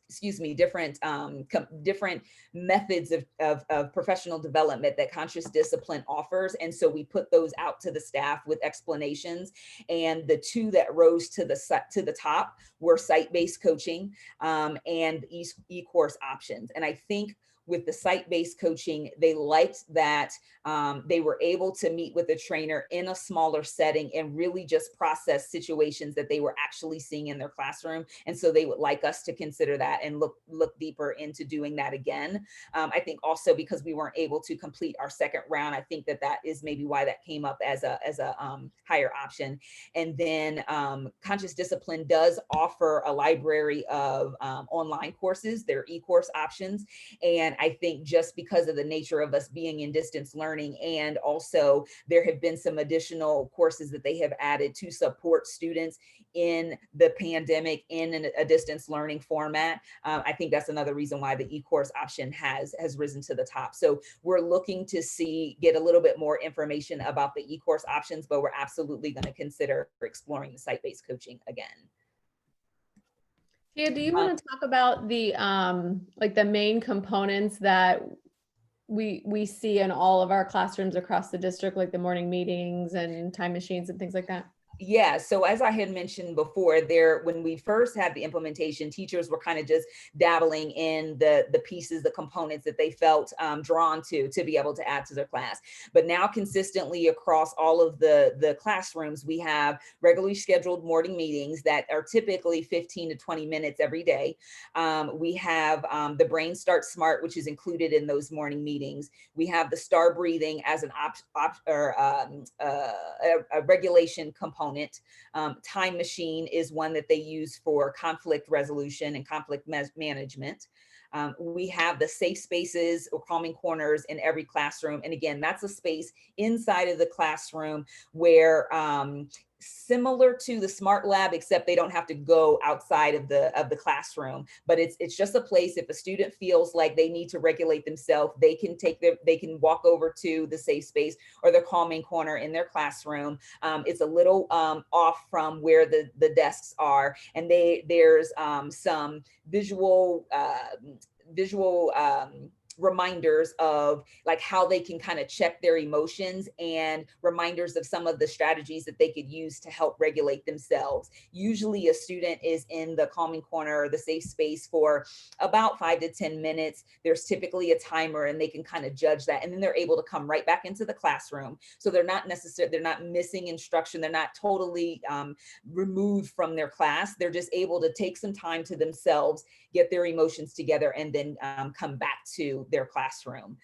methods of professional development that conscious discipline offers. And so we put those out to the staff with explanations. And the 2 that rose to the top were site-based coaching and e-course options. And I think with the site-based coaching, they liked that they were able to meet with a trainer in a smaller setting and really just process situations that they were actually seeing in their classroom. And so they would like us to consider that and look deeper into doing that again. I think also because we weren't able to complete our second round, I think that is maybe why that came up as a higher option. And then Conscious Discipline does offer a library of online courses, their e-course options. And I think just because of the nature of us being in distance learning, and also there have been some additional courses that they have added to support students in the pandemic in a distance learning format. I think that's another reason why the e-course option has risen to the top. So we're looking to get a little bit more information about the e-course options, but we're absolutely going to consider exploring the site-based coaching again. Tia, do you want to talk about the like the main components that we see in all of our classrooms across the district, like the morning meetings and time machines and things like that? Yeah, so as I had mentioned before, when we first had the implementation, teachers were kind of just dabbling in the pieces, the components that they felt drawn to be able to add to their class. But now consistently across all of the classrooms, we have regularly scheduled morning meetings that are typically 15 to 20 minutes every day. We have the Brain Start Smart, which is included in those morning meetings. We have the STAR breathing as a regulation component. Time Machine is one that they use for conflict resolution and conflict management. We have the safe spaces or calming corners in every classroom. And again, that's a space inside of the classroom where similar to the Smart Lab, except they don't have to go outside of the classroom. But it's just a place, if a student feels like they need to regulate themselves, they can walk over to the safe space or the calming corner in their classroom. It's a little off from where the desks are, and there's some visual reminders of like how they can kind of check their emotions and reminders of some of the strategies that they could use to help regulate themselves. Usually a student is in the calming corner or the safe space for about 5 to 10 minutes. There's typically a timer and they can kind of judge that. And then they're able to come right back into the classroom. So they're not missing instruction. They're not totally removed from their class. They're just able to take some time to themselves, get their emotions together, and then come back to their classroom.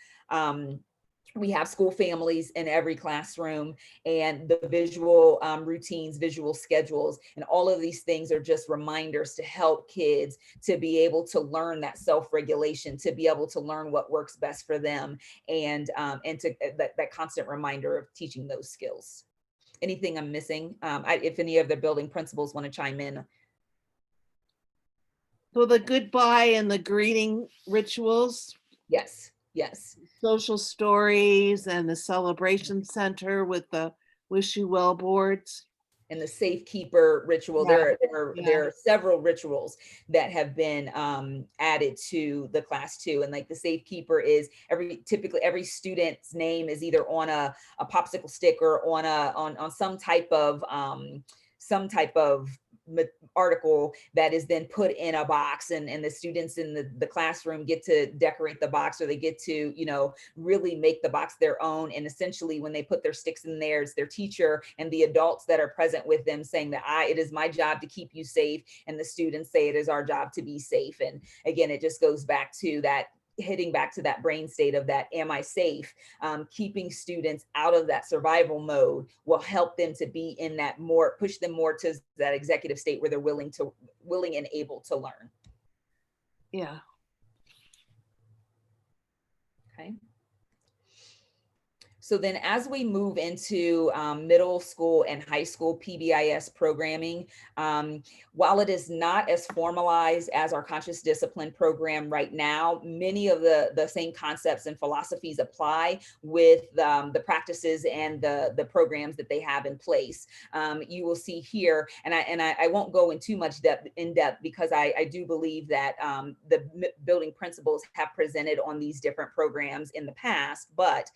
We have school families in every classroom, and the visual routines, visual schedules, and all of these things are just reminders to help kids to be able to learn that self-regulation, to be able to learn what works best for them, and to that constant reminder of teaching those skills. Anything I'm missing? If any of the building principals want to chime in. So the goodbye and the greeting rituals. Yes, yes. Social stories and the celebration center with the wish you well boards. And the safekeeper ritual. Yeah. There are several rituals that have been added to the class too. And like the safekeeper is typically every student's name is either on a popsicle stick or on some type of article that is then put in a box, and the students in the classroom get to decorate the box, or they get to, really make the box their own. And essentially when they put their sticks in there, it's their teacher and the adults that are present with them saying that it is my job to keep you safe, and the students say it is our job to be safe. And again, it just goes back to that, hitting back to that brain state of that, am I safe? Keeping students out of that survival mode will help them to be in that push them more to that executive state where they're willing and able to learn. Yeah. Okay. So then as we move into middle school and high school PBIS programming, while it is not as formalized as our conscious discipline program right now, many of the same concepts and philosophies apply with the practices and the programs that they have in place. You will see here, and I won't go in too much in depth because I do believe that the building principals have presented on these different programs in the past, but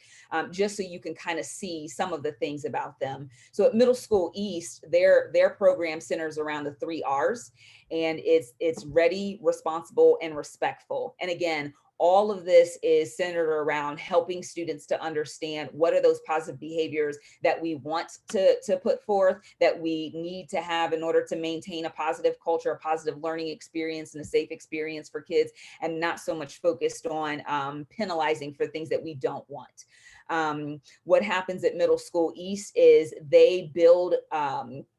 just so you can kind of see some of the things about them. So at Middle School East, their program centers around the 3 R's, and it's ready, responsible, and respectful. And again, all of this is centered around helping students to understand what are those positive behaviors that we want to put forth, that we need to have in order to maintain a positive culture, a positive learning experience, and a safe experience for kids, and not so much focused on penalizing for things that we don't want. What happens at Middle School East is they build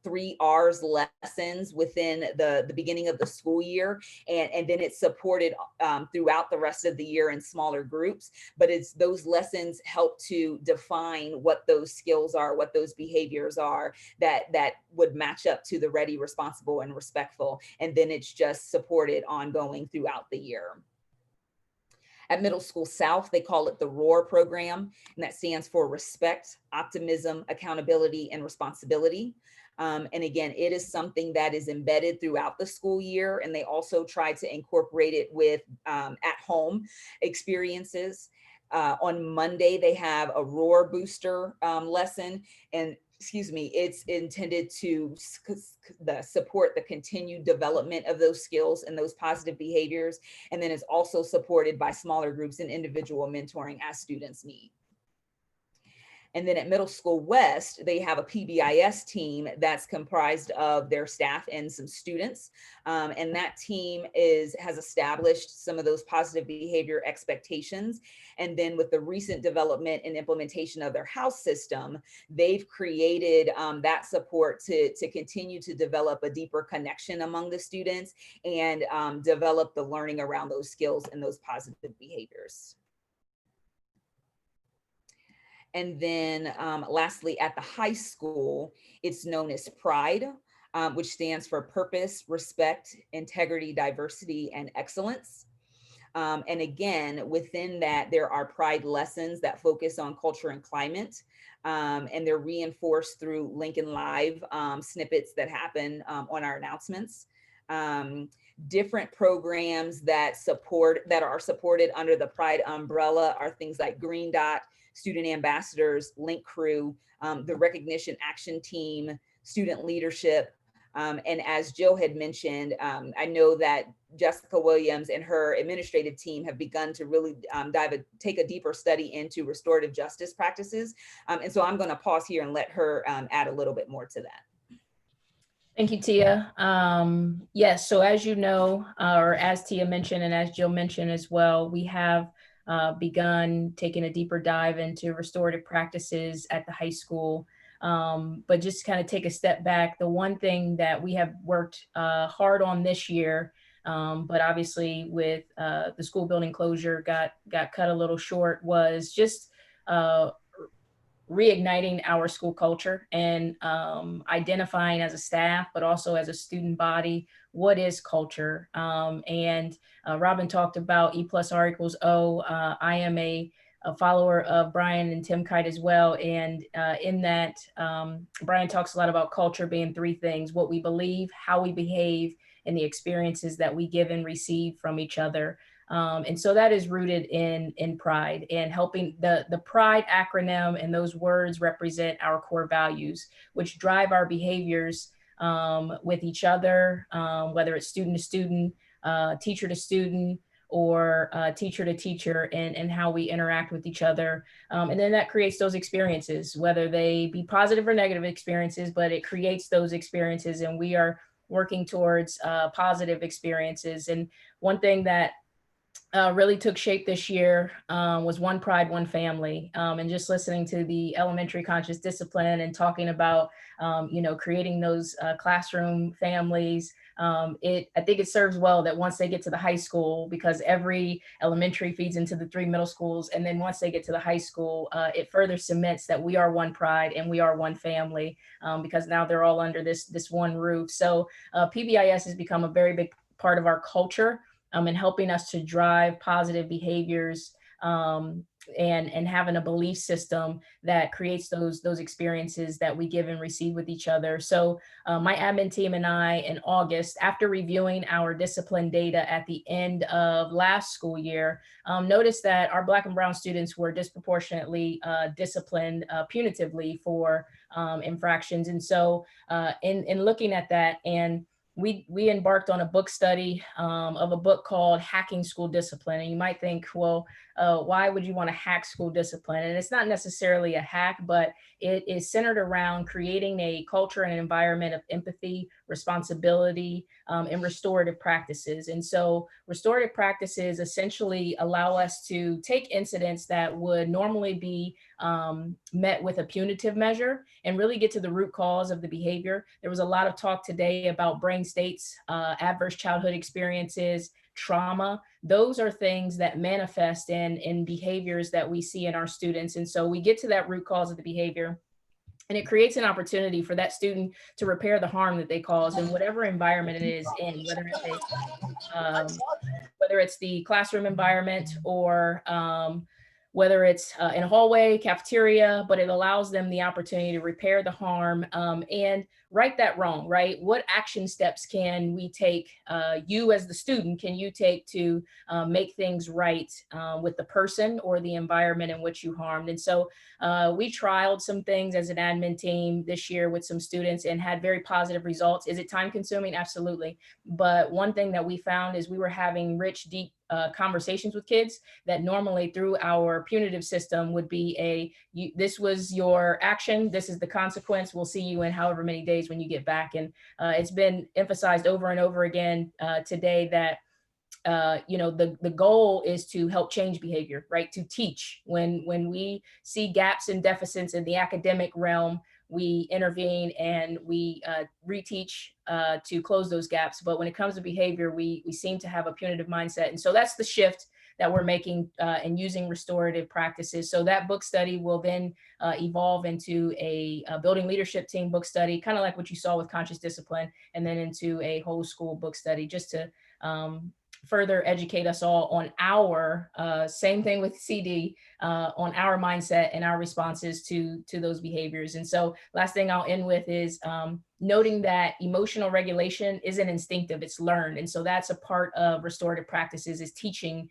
3 R's lessons within the beginning of the school year, and then it's supported throughout the rest of the year in smaller groups. But it's those lessons help to define what those skills are, what those behaviors are that would match up to the ready, responsible, and respectful. And then it's just supported ongoing throughout the year. At Middle School South, they call it the ROAR program, and that stands for respect, optimism, accountability, and responsibility. And again, it is something that is embedded throughout the school year, and they also try to incorporate it with at-home experiences. On Monday, they have a ROAR booster lesson, and excuse me, it's intended to support the continued development of those skills and those positive behaviors. And then it's also supported by smaller groups and individual mentoring as students need. And then at Middle School West, they have a PBIS team that's comprised of their staff and some students. And that team has established some of those positive behavior expectations. And then with the recent development and implementation of their house system, they've created that support to continue to develop a deeper connection among the students and develop the learning around those skills and those positive behaviors. And then lastly, at the high school, it's known as PRIDE, which stands for Purpose, Respect, Integrity, Diversity, and Excellence. And again, within that, there are PRIDE lessons that focus on culture and climate, and they're reinforced through Lincoln Live snippets that happen on our announcements. Different programs that are supported under the PRIDE umbrella are things like Green Dot, Student Ambassadors, Link Crew, the Recognition Action Team, Student Leadership. And as Jill had mentioned, I know that Jessica Williams and her administrative team have begun to really take a deeper study into restorative justice practices. And so I'm going to pause here and let her add a little bit more to that. Thank you, Tia. Yes, so as you know, or as Tia mentioned, and as Jill mentioned as well, we have begun taking a deeper dive into restorative practices at the high school. But just kind of take a step back, the one thing that we have worked hard on this year, but obviously with the school building closure got cut a little short, was just reigniting our school culture and identifying as a staff, but also as a student body, what is culture? And Robin talked about E+R=O. I am a follower of Brian and Tim Kite as well. And in that, Brian talks a lot about culture being three things: what we believe, how we behave, and the experiences that we give and receive from each other. And so that is rooted in PRIDE, and helping the PRIDE acronym, and those words represent our core values, which drive our behaviors with each other, whether it's student to student, teacher to student, or teacher to teacher, and how we interact with each other. And then that creates those experiences, whether they be positive or negative experiences, but it creates those experiences, and we are working towards positive experiences. And one thing that really took shape this year was One Pride, One Family. And just listening to the elementary conscious discipline and talking about, creating those classroom families. I think it serves well that once they get to the high school, because every elementary feeds into the 3 middle schools. And then once they get to the high school, it further cements that we are one pride and we are one family, because now they're all under this one roof. So PBIS has become a very big part of our culture. And helping us to drive positive behaviors, and having a belief system that creates those experiences that we give and receive with each other. So my admin team and I, in August, after reviewing our discipline data at the end of last school year, noticed that our Black and Brown students were disproportionately disciplined punitively for infractions. And so in looking at that, and we embarked on a book study of a book called Hacking School Discipline. And you might think, well, why would you want to hack school discipline? And it's not necessarily a hack, but it is centered around creating a culture and environment of empathy, responsibility, and restorative practices. And so restorative practices essentially allow us to take incidents that would normally be met with a punitive measure and really get to the root cause of the behavior. There was a lot of talk today about brain states, adverse childhood experiences, trauma. Those are things that manifest in behaviors that we see in our students. And so we get to that root cause of the behavior, and it creates an opportunity for that student to repair the harm that they caused in whatever environment it is in, whether it's the classroom environment or whether it's in a hallway, cafeteria, but it allows them the opportunity to repair the harm and right that wrong, right? What action steps can we take, you as the student, can you take to make things right with the person or the environment in which you harmed? And so we trialed some things as an admin team this year with some students and had very positive results. Is it time consuming? Absolutely. But one thing that we found is we were having rich, deep conversations with kids that normally through our punitive system would be this was your action, this is the consequence, we'll see you in however many days when you get back. And it's been emphasized over and over again today that the goal is to help change behavior, right? To teach. When we see gaps and deficits in the academic realm, we intervene and we reteach to close those gaps. But when it comes to behavior, we seem to have a punitive mindset. And so that's the shift that we're making and using restorative practices. So that book study will then evolve into a building leadership team book study, kind of like what you saw with conscious discipline, and then into a whole school book study, just to further educate us all on our, same thing with CD, on our mindset and our responses to those behaviors. And so last thing I'll end with is noting that emotional regulation isn't instinctive, it's learned. And so that's a part of restorative practices, is teaching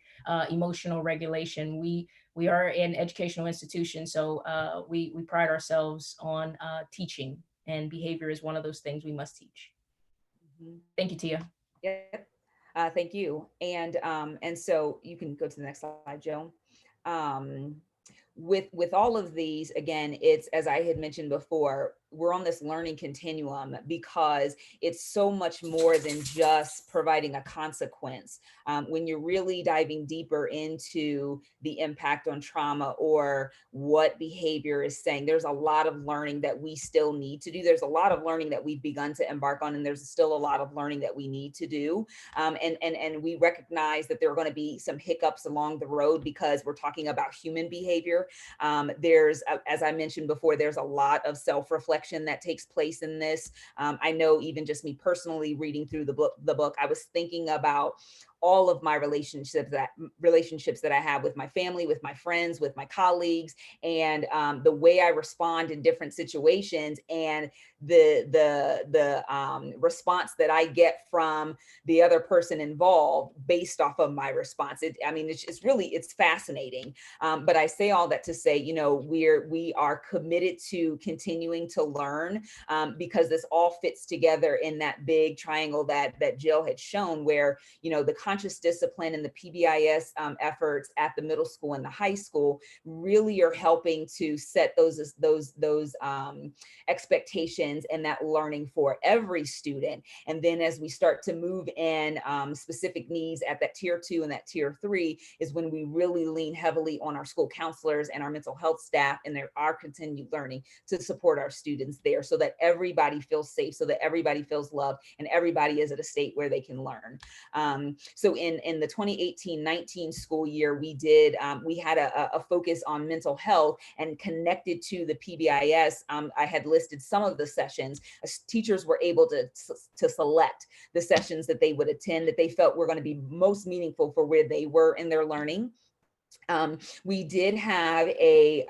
emotional regulation. We are an educational institution, so we pride ourselves on teaching, and behavior is one of those things we must teach. Thank you, Tia. Yep. Thank you. And so you can go to the next slide, Joan. With all of these, again, it's, as I had mentioned before, we're on this learning continuum because it's so much more than just providing a consequence. When you're really diving deeper into the impact on trauma or what behavior is saying, there's a lot of learning that we still need to do. There's a lot of learning that we've begun to embark on, and there's still a lot of learning that we need to do. And we recognize that there are going to be some hiccups along the road because we're talking about human behavior. There's, as I mentioned before, there's a lot of self-reflection that takes place in this. I know even just me personally reading through the book, I was thinking about all of my relationships that I have with my family, with my friends, with my colleagues, and the way I respond in different situations, and the response that I get from the other person involved based off of my response. It's fascinating. But I say all that to say, we are committed to continuing to learn because this all fits together in that big triangle that Jill had shown, where, the conscious discipline and the PBIS efforts at the middle school and the high school really are helping to set those expectations and that learning for every student. And then as we start to move in specific needs at that tier 2 and that tier 3 is when we really lean heavily on our school counselors and our mental health staff and our continued learning to support our students there, so that everybody feels safe, so that everybody feels loved, and everybody is at a state where they can learn. So in the 2018-19 school year, we had a focus on mental health, and connected to the PBIS, I had listed some of the sessions. Teachers were able to select the sessions that they would attend that they felt were going to be most meaningful for where they were in their learning. We did have a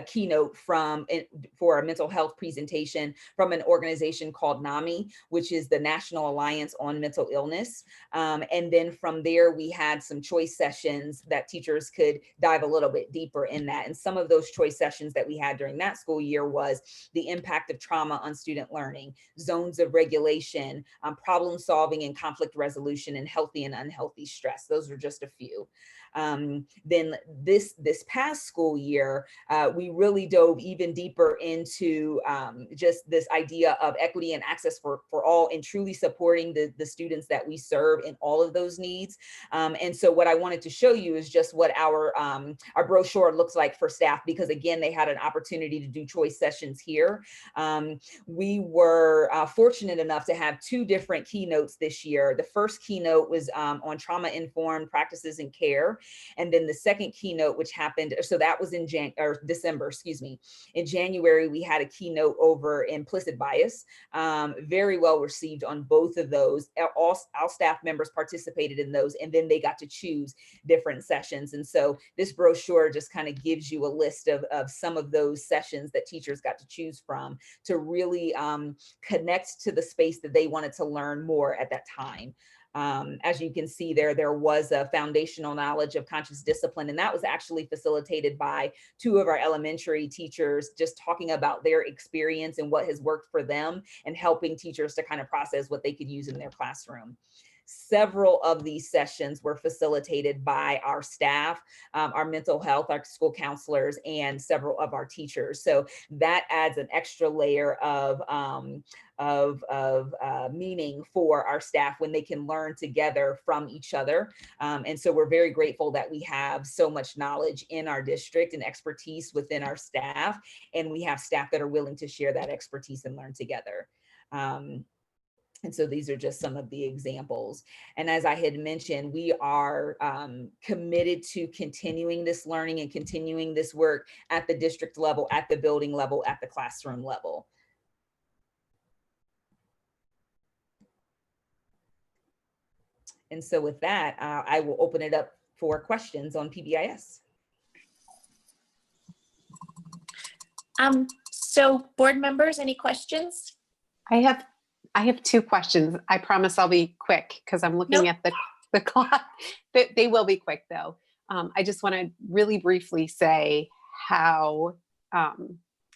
keynote for a mental health presentation from an organization called NAMI, which is the National Alliance on Mental Illness. And then from there, we had some choice sessions that teachers could dive a little bit deeper in that. And some of those choice sessions that we had during that school year was the impact of trauma on student learning, zones of regulation, problem solving and conflict resolution, and healthy and unhealthy stress. Those were just a few. Then this past school year, we really dove even deeper into just this idea of equity and access for all, and truly supporting the students that we serve in all of those needs. And so what I wanted to show you is just what our brochure looks like for staff, because again, they had an opportunity to do choice sessions here. We were fortunate enough to have 2 different keynotes this year. The first keynote was on trauma-informed practices and care. And then the second keynote, which happened, so that was in December, excuse me. In January, we had a keynote over implicit bias, very well received on both of those. All staff members participated in those, and then they got to choose different sessions. And so this brochure just kind of gives you a list of some of those sessions that teachers got to choose from to really connect to the space that they wanted to learn more at that time. As you can see there was a foundational knowledge of conscious discipline, and that was actually facilitated by two of our elementary teachers, just talking about their experience and what has worked for them and helping teachers to kind of process what they could use in their classroom. Several of these sessions were facilitated by our staff, our mental health, our school counselors, and several of our teachers. So that adds an extra layer of meaning for our staff when they can learn together from each other. And so we're very grateful that we have so much knowledge in our district and expertise within our staff, and we have staff that are willing to share that expertise and learn together. And so these are just some of the examples. And as I had mentioned, we are committed to continuing this learning and continuing this work at the district level, at the building level, at the classroom level. And so with that, I will open it up for questions on PBIS. So board members, any questions? I have two questions. I promise I'll be quick because I'm looking at the clock. They will be quick though. I just want to really briefly say how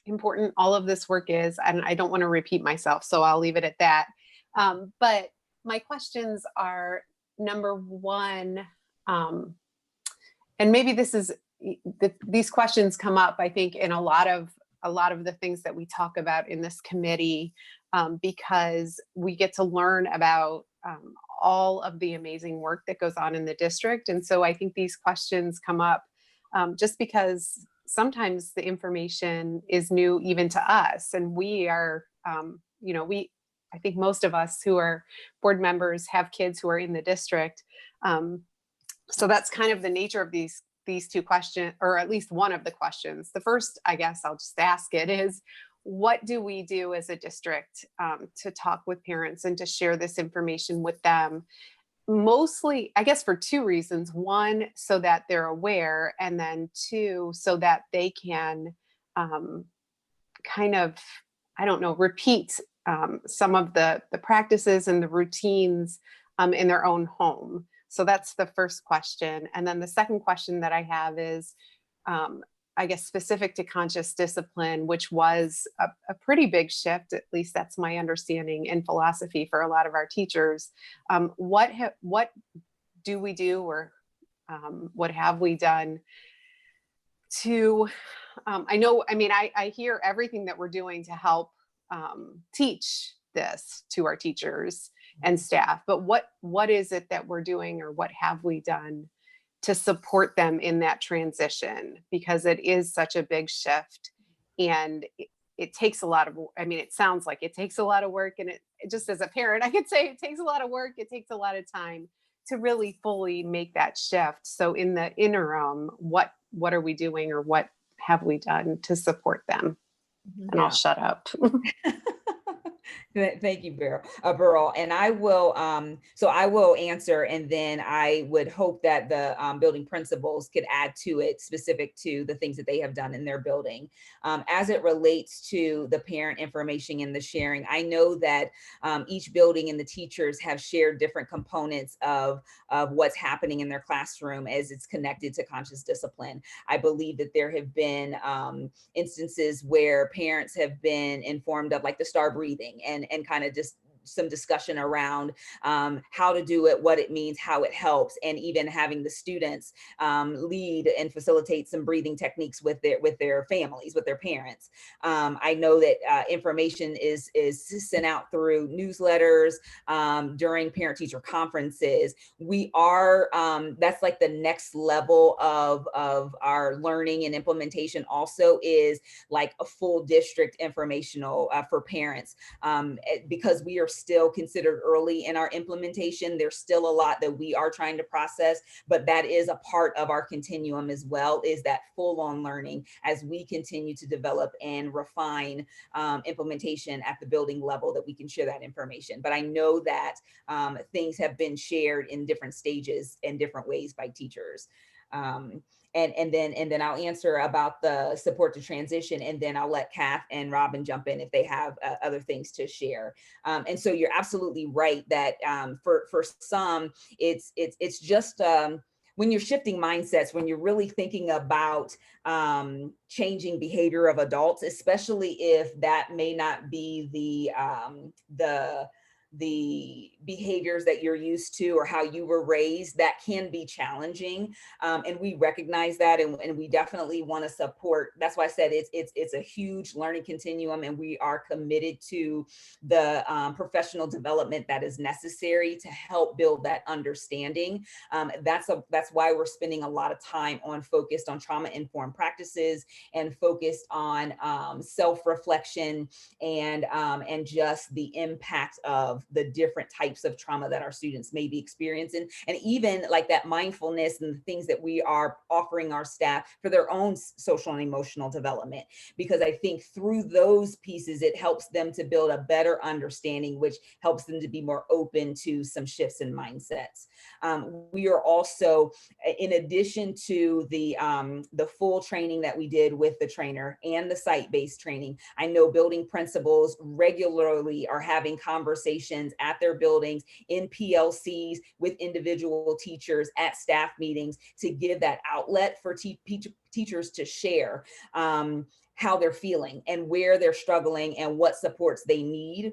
important all of this work is, and I don't want to repeat myself, so I'll leave it at that. But my questions are, number one, and maybe this is these questions come up, I think, in a lot of the things that we talk about in this committee, because we get to learn about all of the amazing work that goes on in the district. And so I think these questions come up just because sometimes the information is new even to us. And we are, I think most of us who are board members have kids who are in the district. So that's kind of the nature of these two questions, or at least one of the questions. The first, I guess I'll just ask it, is what do we do as a district to talk with parents and to share this information with them? Mostly, I guess, for two reasons. One, so that they're aware, and then two, so that they can kind of, I don't know, repeat some of the practices and the routines in their own home. So that's the first question. And then the second question that I have is, I guess, specific to conscious discipline, which was a pretty big shift, at least that's my understanding, in philosophy for a lot of our teachers. What do we do, or what have we done to, I hear everything that we're doing to help teach this to our teachers and staff, but what is it that we're doing, or what have we done to support them in that transition? Because it is such a big shift, and it takes a lot of, it sounds like it takes a lot of work, and it just, as a parent, I could say it takes a lot of work, it takes a lot of time to really fully make that shift. So in the interim, what are we doing, or what have we done to support them? And I'll shut up. Thank you, Beryl. And I will, so I will answer, and then I would hope that the building principals could add to it, specific to the things that they have done in their building. As it relates to the parent information and the sharing, I know that each building and the teachers have shared different components of what's happening in their classroom as it's connected to conscious discipline. I believe that there have been instances where parents have been informed of, like, the STAR breathing, and kind of just some discussion around how to do it, what it means, how it helps, and even having the students lead and facilitate some breathing techniques with their families, with their parents. I know that information is sent out through newsletters during parent-teacher conferences. We are, that's like the next level of our learning and implementation, also is like a full district informational for parents, because we are still considered early in our implementation. There's still a lot that we are trying to process, but that is a part of our continuum as well, is that full-on learning as we continue to develop and refine implementation at the building level, that we can share that information. But I know that things have been shared in different stages and different ways by teachers. And then I'll answer about the support to transition, and then I'll let Kath and Robin jump in if they have other things to share. And so you're absolutely right that for some, it's just when you're shifting mindsets, when you're really thinking about changing behavior of adults, especially if that may not be the behaviors that you're used to or how you were raised, that can be challenging. And we recognize that, and we definitely want to support. That's why I said it's a huge learning continuum, and we are committed to the professional development that is necessary to help build that understanding. That's why we're spending a lot of time focused on trauma-informed practices and focused on self-reflection and just the impact of the different types of trauma that our students may be experiencing, and even like that mindfulness and the things that we are offering our staff for their own social and emotional development. Because I think through those pieces, it helps them to build a better understanding, which helps them to be more open to some shifts in mindsets. We are also, in addition to the full training that we did with the trainer and the site-based training, I know building principals regularly are having conversations at their buildings, in PLCs, with individual teachers, at staff meetings, to give that outlet for teachers to share how they're feeling and where they're struggling and what supports they need.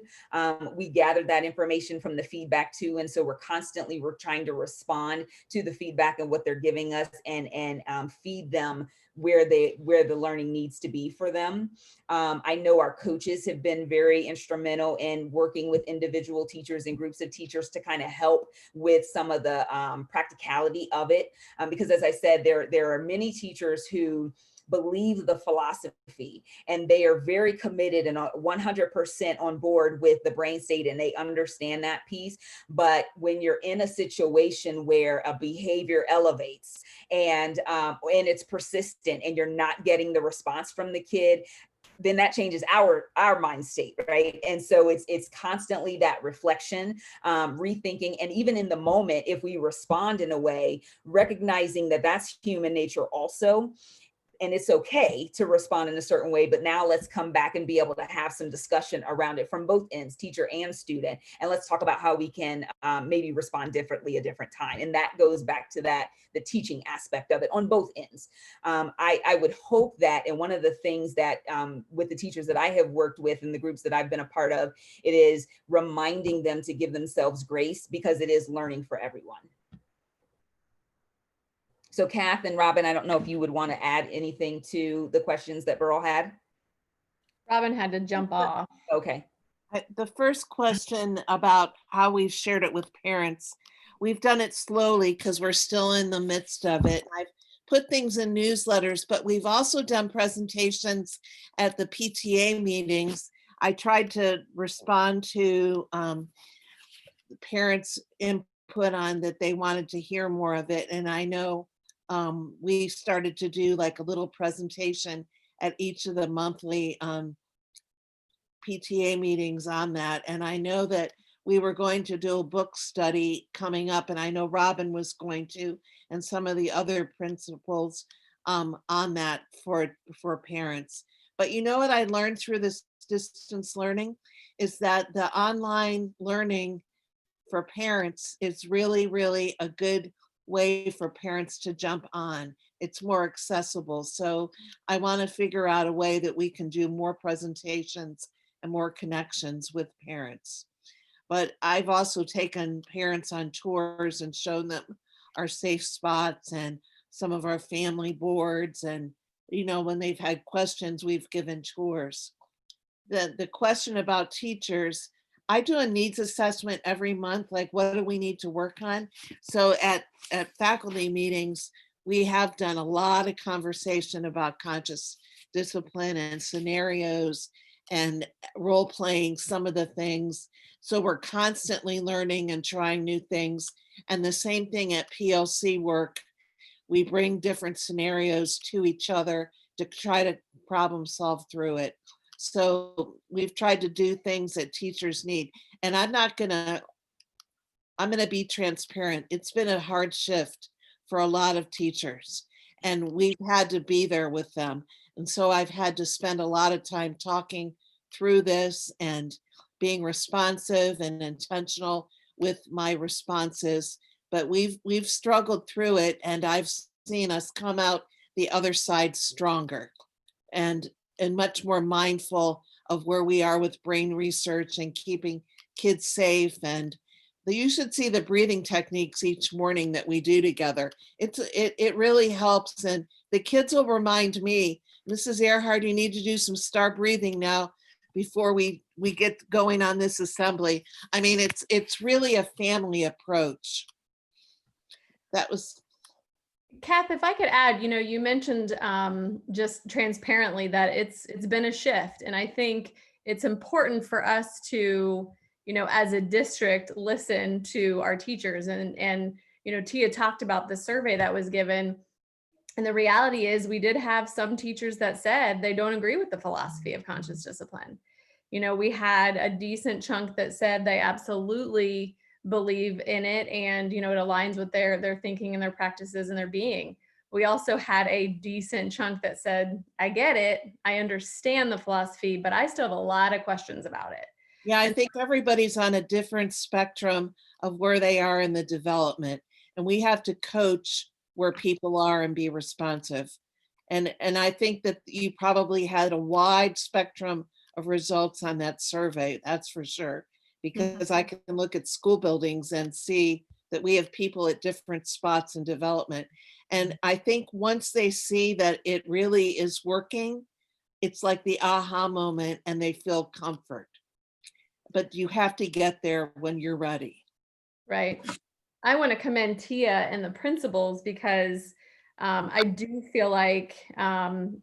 We gathered that information from the feedback too. And so we're trying to respond to the feedback and what they're giving us, and feed them where the learning needs to be for them. I know our coaches have been very instrumental in working with individual teachers and groups of teachers to kind of help with some of the practicality of it. Because as I said, there are many teachers who believe the philosophy, and they are very committed and 100% on board with the brain state, and they understand that piece. But when you're in a situation where a behavior elevates and it's persistent, and you're not getting the response from the kid, then that changes our mind state, right? And so it's constantly that reflection, rethinking, and even in the moment, if we respond in a way, recognizing that that's human nature also. And it's okay to respond in a certain way, but now let's come back and be able to have some discussion around it from both ends, teacher and student. And let's talk about how we can maybe respond differently a different time. And that goes back to the teaching aspect of it on both ends. I would hope that, and one of the things that with the teachers that I have worked with and the groups that I've been a part of, it is reminding them to give themselves grace, because it is learning for everyone. So Kath and Robin, I don't know if you would want to add anything to the questions that Burl had. Robin had to jump off. Okay. The first question about how we've shared it with parents, we've done it slowly because we're still in the midst of it. I've put things in newsletters, but we've also done presentations at the PTA meetings. I tried to respond to parents' input on that they wanted to hear more of it. And I know we started to do like a little presentation at each of the monthly PTA meetings on that. And I know that we were going to do a book study coming up, and I know Robin was going to, and some of the other principals on that for parents. But you know what I learned through this distance learning is that the online learning for parents is really, really a good way for parents to jump on. It's more accessible. So I want to figure out a way that we can do more presentations and more connections with parents. But I've also taken parents on tours and shown them our safe spots and some of our family boards. And, you know, when they've had questions, we've given tours. The question about teachers, I do a needs assessment every month, like what do we need to work on? So at faculty meetings, we have done a lot of conversation about conscious discipline and scenarios and role playing some of the things. So we're constantly learning and trying new things. And the same thing at PLC work, we bring different scenarios to each other to try to problem solve through it. So we've tried to do things that teachers need. And I'm gonna be transparent. It's been a hard shift for a lot of teachers, and we've had to be there with them. And so I've had to spend a lot of time talking through this and being responsive and intentional with my responses. But we've struggled through it, and I've seen us come out the other side stronger and much more mindful of where we are with brain research and keeping kids safe. And you should see the breathing techniques each morning that we do together. It really helps. And the kids will remind me, Mrs. Earhart, you need to do some star breathing now before we get going on this assembly. I mean, it's really a family approach. That was. Kath, if I could add, you mentioned just transparently that it's been a shift. And I think it's important for us to, as a district, listen to our teachers. And Tia talked about the survey that was given. And the reality is we did have some teachers that said they don't agree with the philosophy of conscious discipline. We had a decent chunk that said they absolutely believe in it, and it aligns with their thinking and their practices and their being. We also had a decent chunk that said, I get it, I understand the philosophy, but I still have a lot of questions about it. Yeah, I think everybody's on a different spectrum of where they are in the development, and we have to coach where people are and be responsive. And I think that you probably had a wide spectrum of results on that survey, that's for sure, because I can look at school buildings and see that we have people at different spots in development. And I think once they see that it really is working, it's like the aha moment and they feel comfort. But you have to get there when you're ready. Right. I want to commend Tia and the principals because I do feel like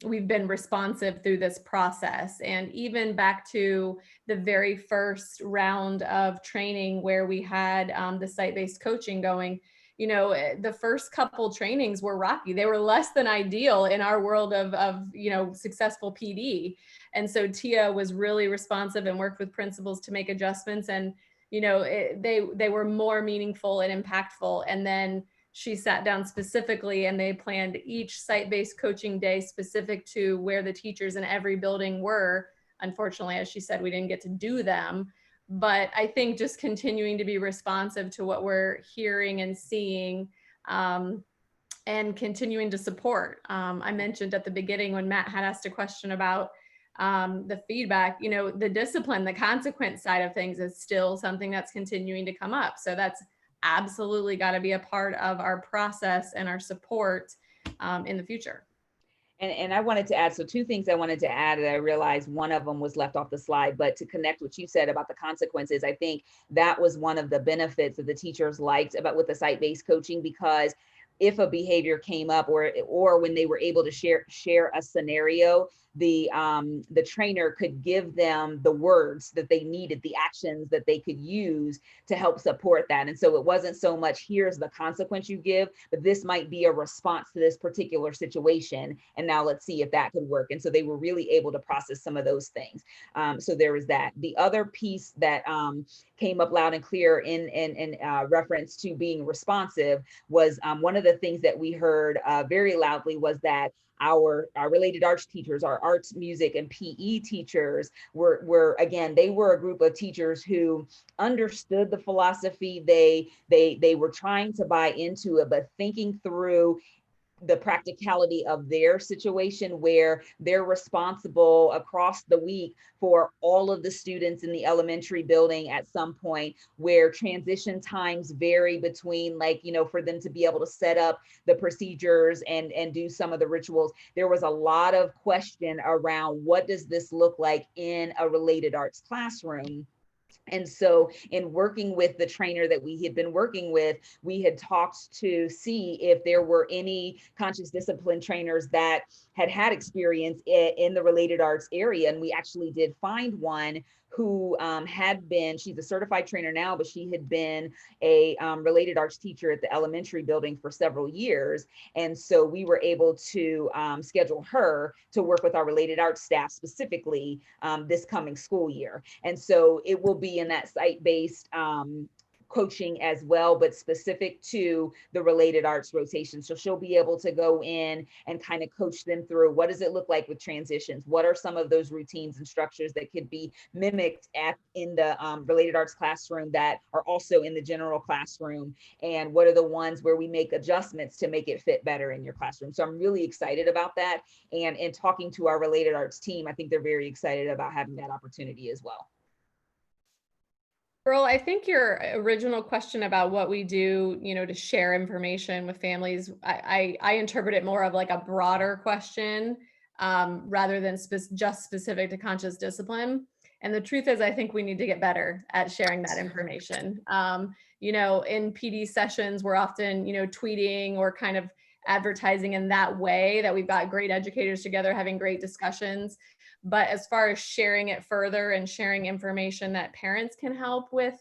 we've been responsive through this process. And even back to the very first round of training where we had the site-based coaching going, the first couple trainings were rocky. They were less than ideal in our world of successful PD. And so Tia was really responsive and worked with principals to make adjustments. And they were more meaningful and impactful. And then she sat down specifically and they planned each site-based coaching day specific to where the teachers in every building were. Unfortunately, as she said, we didn't get to do them. But I think just continuing to be responsive to what we're hearing and seeing and continuing to support. I mentioned at the beginning when Matt had asked a question about the feedback, the discipline, the consequence side of things is still something that's continuing to come up. So that's absolutely got to be a part of our process and our support in the future. And I wanted to add, so two things I wanted to add that I realized one of them was left off the slide, but to connect what you said about the consequences, I think that was one of the benefits that the teachers liked about with the site-based coaching, because if a behavior came up or when they were able to share a scenario, the trainer could give them the words that they needed, the actions that they could use to help support that. And so it wasn't so much, here's the consequence you give, but this might be a response to this particular situation. And now let's see if that could work. And so they were really able to process some of those things. So there was that. The other piece that came up loud and clear in reference to being responsive was one of the things that we heard very loudly was that our related arts teachers, our arts, music, and PE teachers were again, they were a group of teachers who understood the philosophy. They were trying to buy into it, but thinking through the practicality of their situation where they're responsible across the week for all of the students in the elementary building at some point, where transition times vary between, like, for them to be able to set up the procedures and do some of the rituals. There was a lot of question around what does this look like in a related arts classroom. And so in working with the trainer that we had been working with, we had talked to see if there were any conscious discipline trainers that had experience in the related arts area. And we actually did find one who had been, she's a certified trainer now, but she had been a related arts teacher at the elementary building for several years. And so we were able to schedule her to work with our related arts staff specifically this coming school year. And so it will be in that site-based coaching as well, but specific to the related arts rotation. So she'll be able to go in and kind of coach them through, what does it look like with transitions? What are some of those routines and structures that could be mimicked in the related arts classroom that are also in the general classroom? And what are the ones where we make adjustments to make it fit better in your classroom? So I'm really excited about that. And in talking to our related arts team, I think they're very excited about having that opportunity as well. Earl, I think your original question about what we do, to share information with families, I interpret it more of like a broader question rather than just specific to conscious discipline. And the truth is, I think we need to get better at sharing that information. In PD sessions, we're often, tweeting or kind of advertising in that way that we've got great educators together having great discussions. But as far as sharing it further and sharing information that parents can help with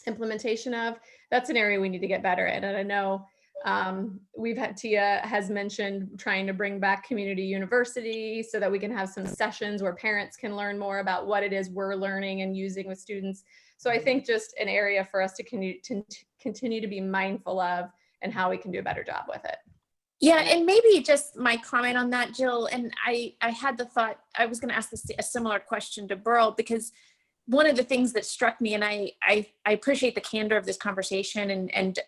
implementation of, that's an area we need to get better at. And I know Tia has mentioned trying to bring back community university so that we can have some sessions where parents can learn more about what it is we're learning and using with students. So I think just an area for us to continue to be mindful of and how we can do a better job with it. Yeah, and maybe just my comment on that, Jill, and I had the thought, I was going to ask a similar question to Burl, because one of the things that struck me, and I appreciate the candor of this conversation and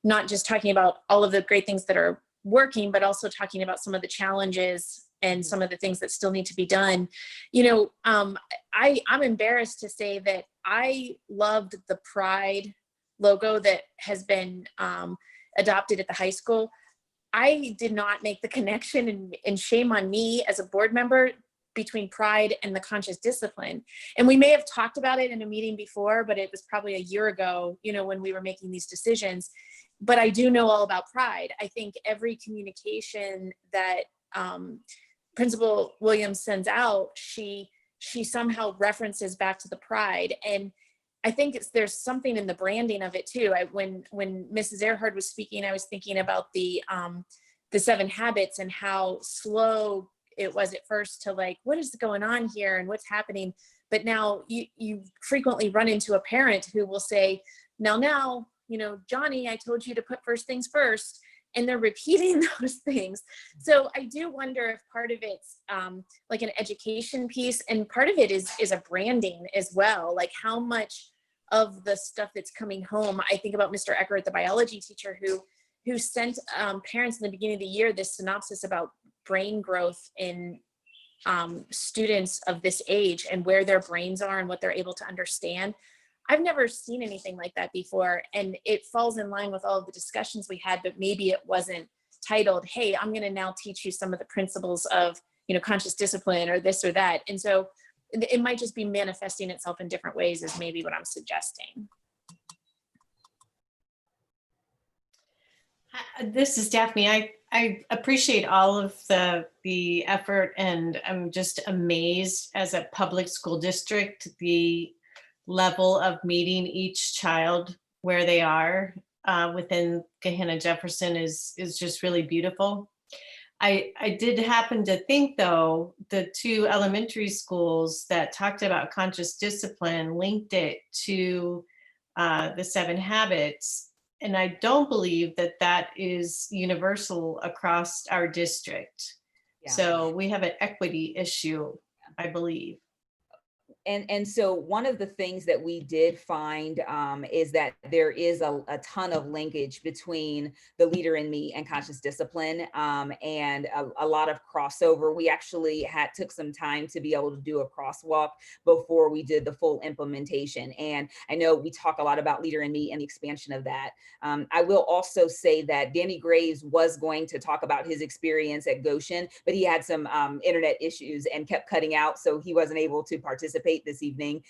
not just talking about all of the great things that are working, but also talking about some of the challenges and some of the things that still need to be done. I'm embarrassed to say that I loved the Pride logo that has been adopted at the high school. I did not make the connection, and shame on me as a board member, between Pride and the conscious discipline. And we may have talked about it in a meeting before, but it was probably a year ago, when we were making these decisions. But I do know all about Pride. I think every communication that Principal Williams sends out, she somehow references back to the Pride. And I think there's something in the branding of it too. When Mrs. Earhart was speaking, I was thinking about the 7 habits and how slow it was at first to like, what is going on here and what's happening? But now you frequently run into a parent who will say, now, Johnny, I told you to put first things first. And they're repeating those things. So I do wonder if part of it's like an education piece, and part of it is a branding as well. Like how much of the stuff that's coming home. I think about Mr. Eckert, the biology teacher who sent parents in the beginning of the year this synopsis about brain growth in students of this age and where their brains are and what they're able to understand. I've never seen anything like that before. And it falls in line with all of the discussions we had, but maybe it wasn't titled, hey, I'm going to now teach you some of the principles of, conscious discipline or this or that. And so it might just be manifesting itself in different ways is maybe what I'm suggesting. This is Daphne. I appreciate all of the effort, and I'm just amazed as a public school district, the level of meeting each child where they are within Gehenna Jefferson is just really beautiful. I did happen to think, though, the 2 elementary schools that talked about conscious discipline linked it to the 7 habits. And I don't believe that is universal across our district. Yeah. So we have an equity issue, I believe. And so one of the things that we did find is that there is a ton of linkage between the Leader in Me and conscious discipline, and a lot of crossover. We actually took some time to be able to do a crosswalk before we did the full implementation. And I know we talk a lot about Leader in Me and the expansion of that. I will also say that Danny Graves was going to talk about his experience at Goshen, but he had some internet issues and kept cutting out, so he wasn't able to participate debate this evening.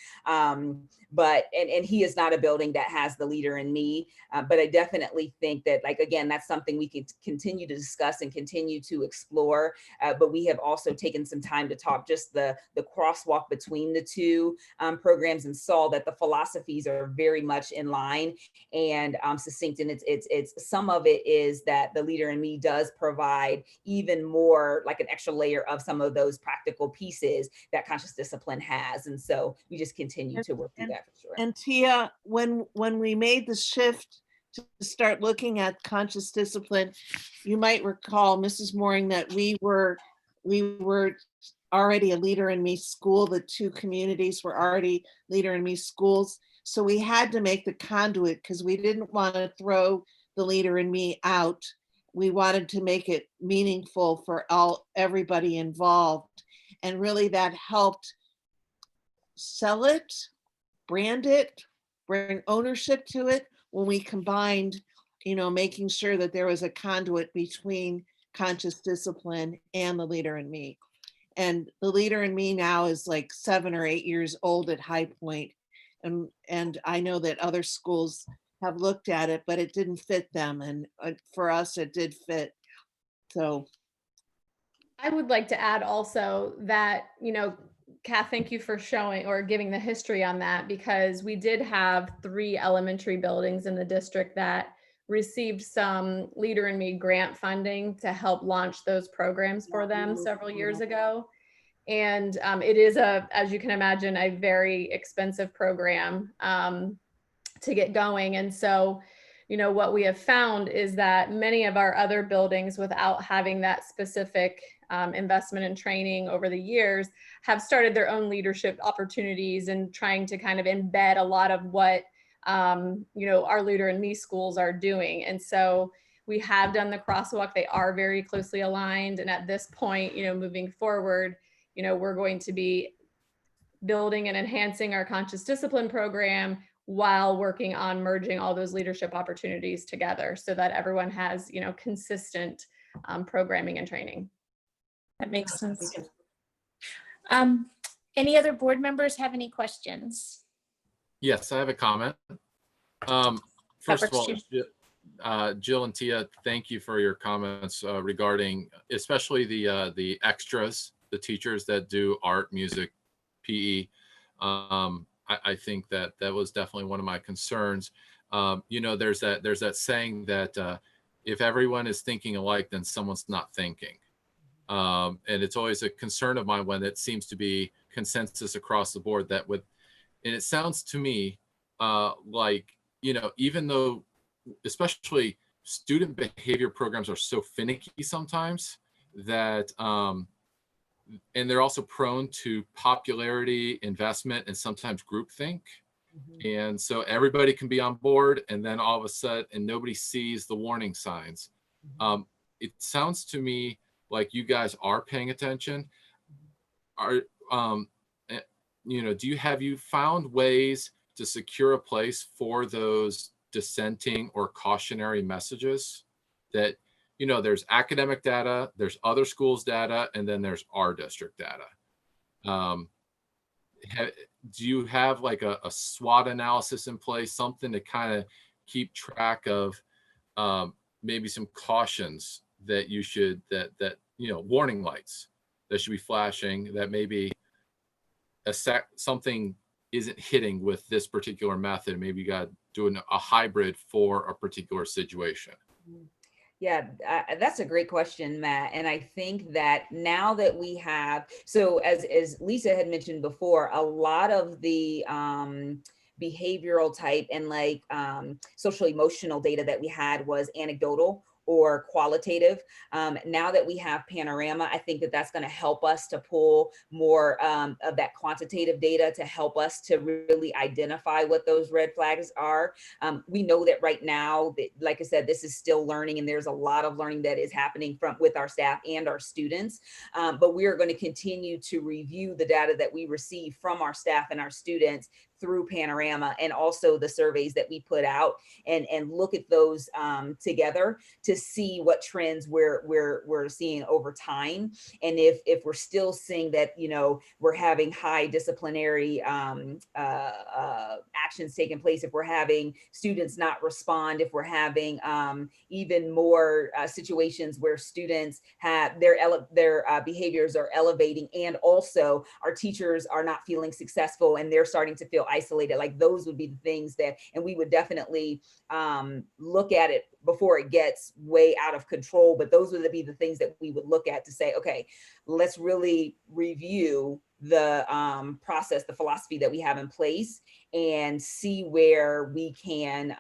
But he is not a building that has the Leader in Me. But I definitely think that, like, again, that's something we can continue to discuss and continue to explore. But we have also taken some time to talk just the crosswalk between the two programs, and saw that the philosophies are very much in line and succinct. And it's some of it is that the Leader in Me does provide even more, like, an extra layer of some of those practical pieces that conscious discipline has. And so we just continue to work through that for sure. And Tia, when we made the shift to start looking at conscious discipline, you might recall, Mrs. Mooring, that we were already a Leader in Me school. The two communities were already Leader in Me schools. So we had to make the conduit, because we didn't want to throw the Leader in Me out. We wanted to make it meaningful for everybody involved. And really that helped sell it, brand it, bring ownership to it, when we combined, making sure that there was a conduit between conscious discipline and the Leader in Me. And the Leader in Me now is like 7 or 8 years old at High Point. And I know that other schools have looked at it, but it didn't fit them. And for us, it did fit. So I would like to add also that, Kath, thank you for showing or giving the history on that, because we did have 3 elementary buildings in the district that received some Leader in Me grant funding to help launch those programs for them several years ago. And it is, as you can imagine, a very expensive program to get going. And so, what we have found is that many of our other buildings, without having that specific investment and training over the years, have started their own leadership opportunities and trying to kind of embed a lot of what, our Leader in Me schools are doing. And so we have done the crosswalk. They are very closely aligned. And at this point, moving forward, we're going to be building and enhancing our conscious discipline program while working on merging all those leadership opportunities together so that everyone has, consistent programming and training. That makes sense. Any other board members have any questions? Yes, I have a comment. First of all, Jill and Tia, thank you for your comments regarding especially the extras, the teachers that do art, music, PE. I think that was definitely one of my concerns. There's that saying that if everyone is thinking alike, then someone's not thinking. And it's always a concern of mine when it seems to be consensus across the board that and it sounds to me like, even though especially student behavior programs are so finicky sometimes that, and they're also prone to popularity, investment, and sometimes groupthink. And so everybody can be on board, and then all of a sudden, and nobody sees the warning signs. It sounds to me like you guys are paying attention. Have you found ways to secure a place for those dissenting or cautionary messages that, there's academic data, there's other schools' data, and then there's our district data? Do you have like a SWOT analysis in place, something to kind of keep track of maybe some cautions that you should, warning lights that should be flashing, that maybe something isn't hitting with this particular method? Maybe you got doing a hybrid for a particular situation. Yeah, that's a great question, Matt. And I think that now that we have, so as Lisa had mentioned before, a lot of the behavioral type and social emotional data that we had was anecdotal or qualitative. Now that we have Panorama, I think that that's going to help us to pull more of that quantitative data to help us to really identify what those red flags are. We know that right now, like I said, this is still learning, and there's a lot of learning that is happening with our staff and our students. But we are going to continue to review the data that we receive from our staff and our students through Panorama and also the surveys that we put out, and look at those together to see what trends we're seeing over time. And if we're still seeing that, you know, we're having high disciplinary actions taking place, if we're having students not respond, if we're having even more situations where students have their behaviors are elevating, and also our teachers are not feeling successful and they're starting to feel isolated, like those would be the things that, and we would definitely look at it before it gets way out of control. But those would be the things that we would look at to say, okay, let's really review the process, the philosophy that we have in place, and see where we can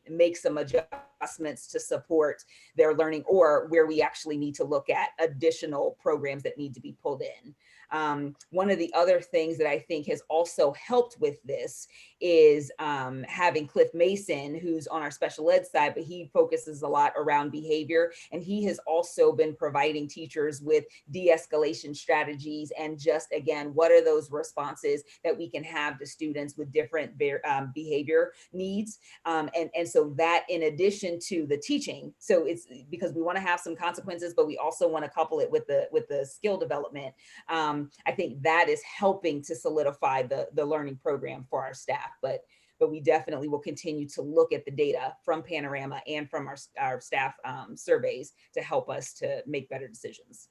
make some adjustments to support their learning, or where we actually need to look at additional programs that need to be pulled in. One of the other things that I think has also helped with this is having Cliff Mason, who's on our special ed side, but he focuses a lot around behavior. And he has also been providing teachers with de-escalation strategies, and just, again, what are those responses that we can have to students with different behavior needs. And so that, in addition to the teaching, so it's because we want to have some consequences, but we also want to couple it with the skill development. I think that is helping to solidify the learning program for our staff. But we definitely will continue to look at the data from Panorama and from our staff surveys to help us to make better decisions.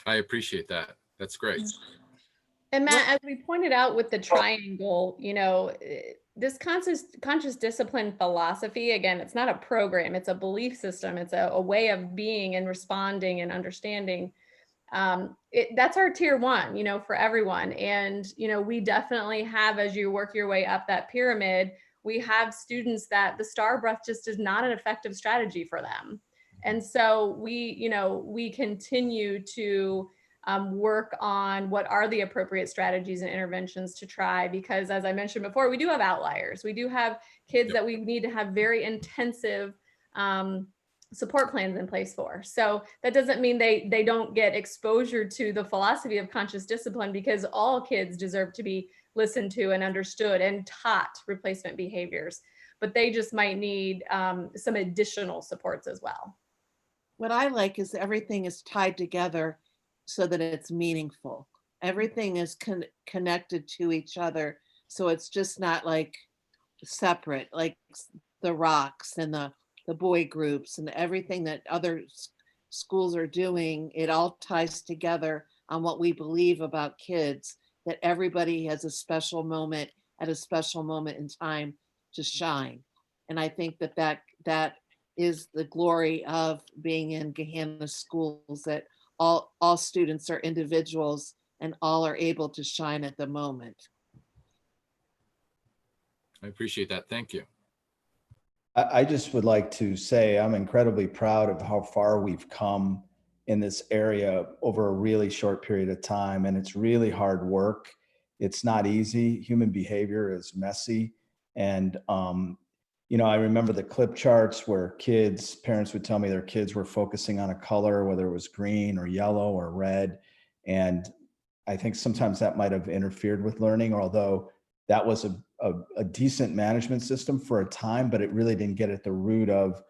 I appreciate that. That's great. And Matt, as we pointed out with the triangle, you know, this conscious discipline philosophy, again, it's not a program, it's a belief system. It's a way of being and responding and understanding. That's our tier one, you know, for everyone. And, you know, we definitely have, as you work your way up that pyramid, we have students that the star breath just is not an effective strategy for them. And so we continue to work on what are the appropriate strategies and interventions to try, because as I mentioned before, we do have outliers. We do have kids that we need to have very intensive support plans in place for. So that doesn't mean they don't get exposure to the philosophy of conscious discipline, because all kids deserve to be listened to and understood and taught replacement behaviors, but they just might need some additional supports as well. What I like is everything is tied together so that it's meaningful. Everything is connected to each other. So it's just not like separate, like the rocks and the BOE groups and everything that other schools are doing. It all ties together on what we believe about kids, that everybody has a special moment at a special moment in time to shine. And I think that is the glory of being in Gahanna schools, that all students are individuals and all are able to shine at the moment. I appreciate that. Thank you. I just would like to say I'm incredibly proud of how far we've come in this area over a really short period of time. And it's really hard work. It's not easy. Human behavior is messy. And, you know, I remember the clip charts where parents would tell me their kids were focusing on a color, whether it was green or yellow or red. And I think sometimes that might have interfered with learning, although that was a decent management system for a time, but it really didn't get at the root of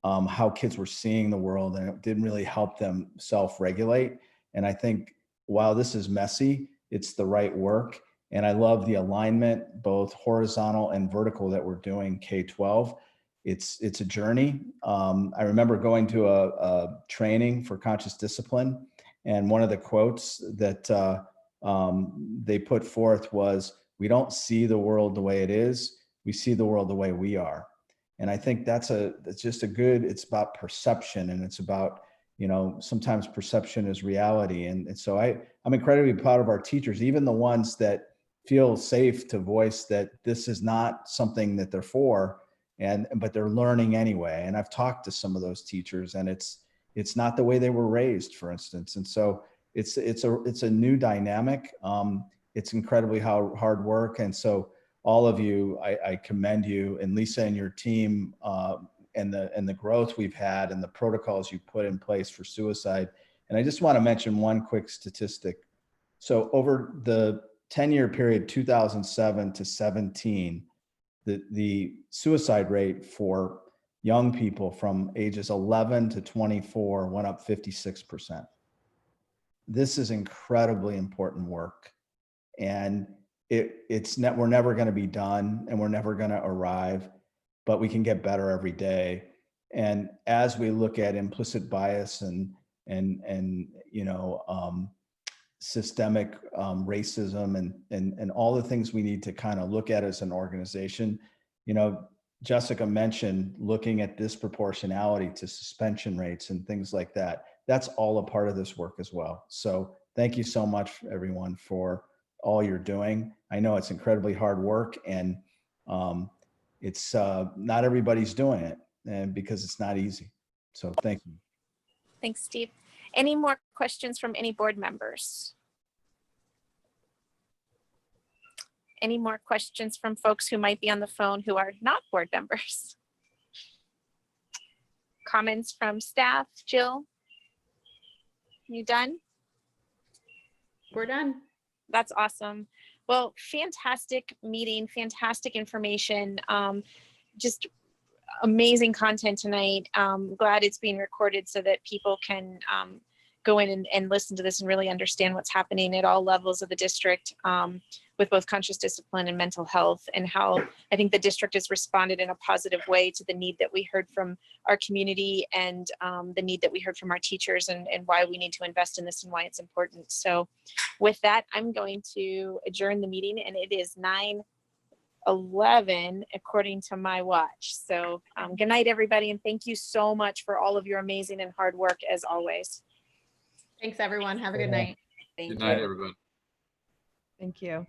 how kids were seeing the world, and it didn't really help them self-regulate. And I think while this is messy, it's the right work. And I love the alignment, both horizontal and vertical, that we're doing K-12. It's a journey. I remember going to a training for conscious discipline, and one of the quotes that they put forth was, "We don't see the world the way it is, we see the world the way we are." And I think that's just it's about perception, and it's about, you know, sometimes perception is reality. And so I'm incredibly proud of our teachers, even the ones that feel safe to voice that this is not something that they're for, but they're learning anyway. And I've talked to some of those teachers, and it's not the way they were raised, for instance. And so it's a new dynamic. It's incredibly hard work. And so all of you, I commend you, and Lisa and your team, and the growth we've had and the protocols you put in place for suicide. And I just want to mention one quick statistic. So over the 10-year period, 2007 to 17, the suicide rate for young people from ages 11 to 24 went up 56%. This is incredibly important work. And we're never going to be done, and we're never going to arrive, but we can get better every day. And as we look at implicit bias and systemic racism and all the things we need to kind of look at as an organization, Jessica mentioned looking at disproportionality to suspension rates and things like that. That's all a part of this work as well. So thank you so much, everyone, for all you're doing. I know it's incredibly hard work, and it's not everybody's doing it, and because it's not easy. So thank you. Thanks, Steve. Any more questions from any board members? Any more questions from folks who might be on the phone who are not board members? Comments from staff? Jill, you done? We're done. That's awesome. Well, fantastic meeting, fantastic information. Just amazing content tonight. Glad it's being recorded so that people can go in and listen to this and really understand what's happening at all levels of the district with both conscious discipline and mental health, and how I think the district has responded in a positive way to the need that we heard from our community, and the need that we heard from our teachers, and why we need to invest in this and why it's important. So with that, I'm going to adjourn the meeting, and it is 9:11 according to my watch. So good night, everybody, and thank you so much for all of your amazing and hard work as always. Thanks, everyone. Have a good night. Good night, everybody. Thank you.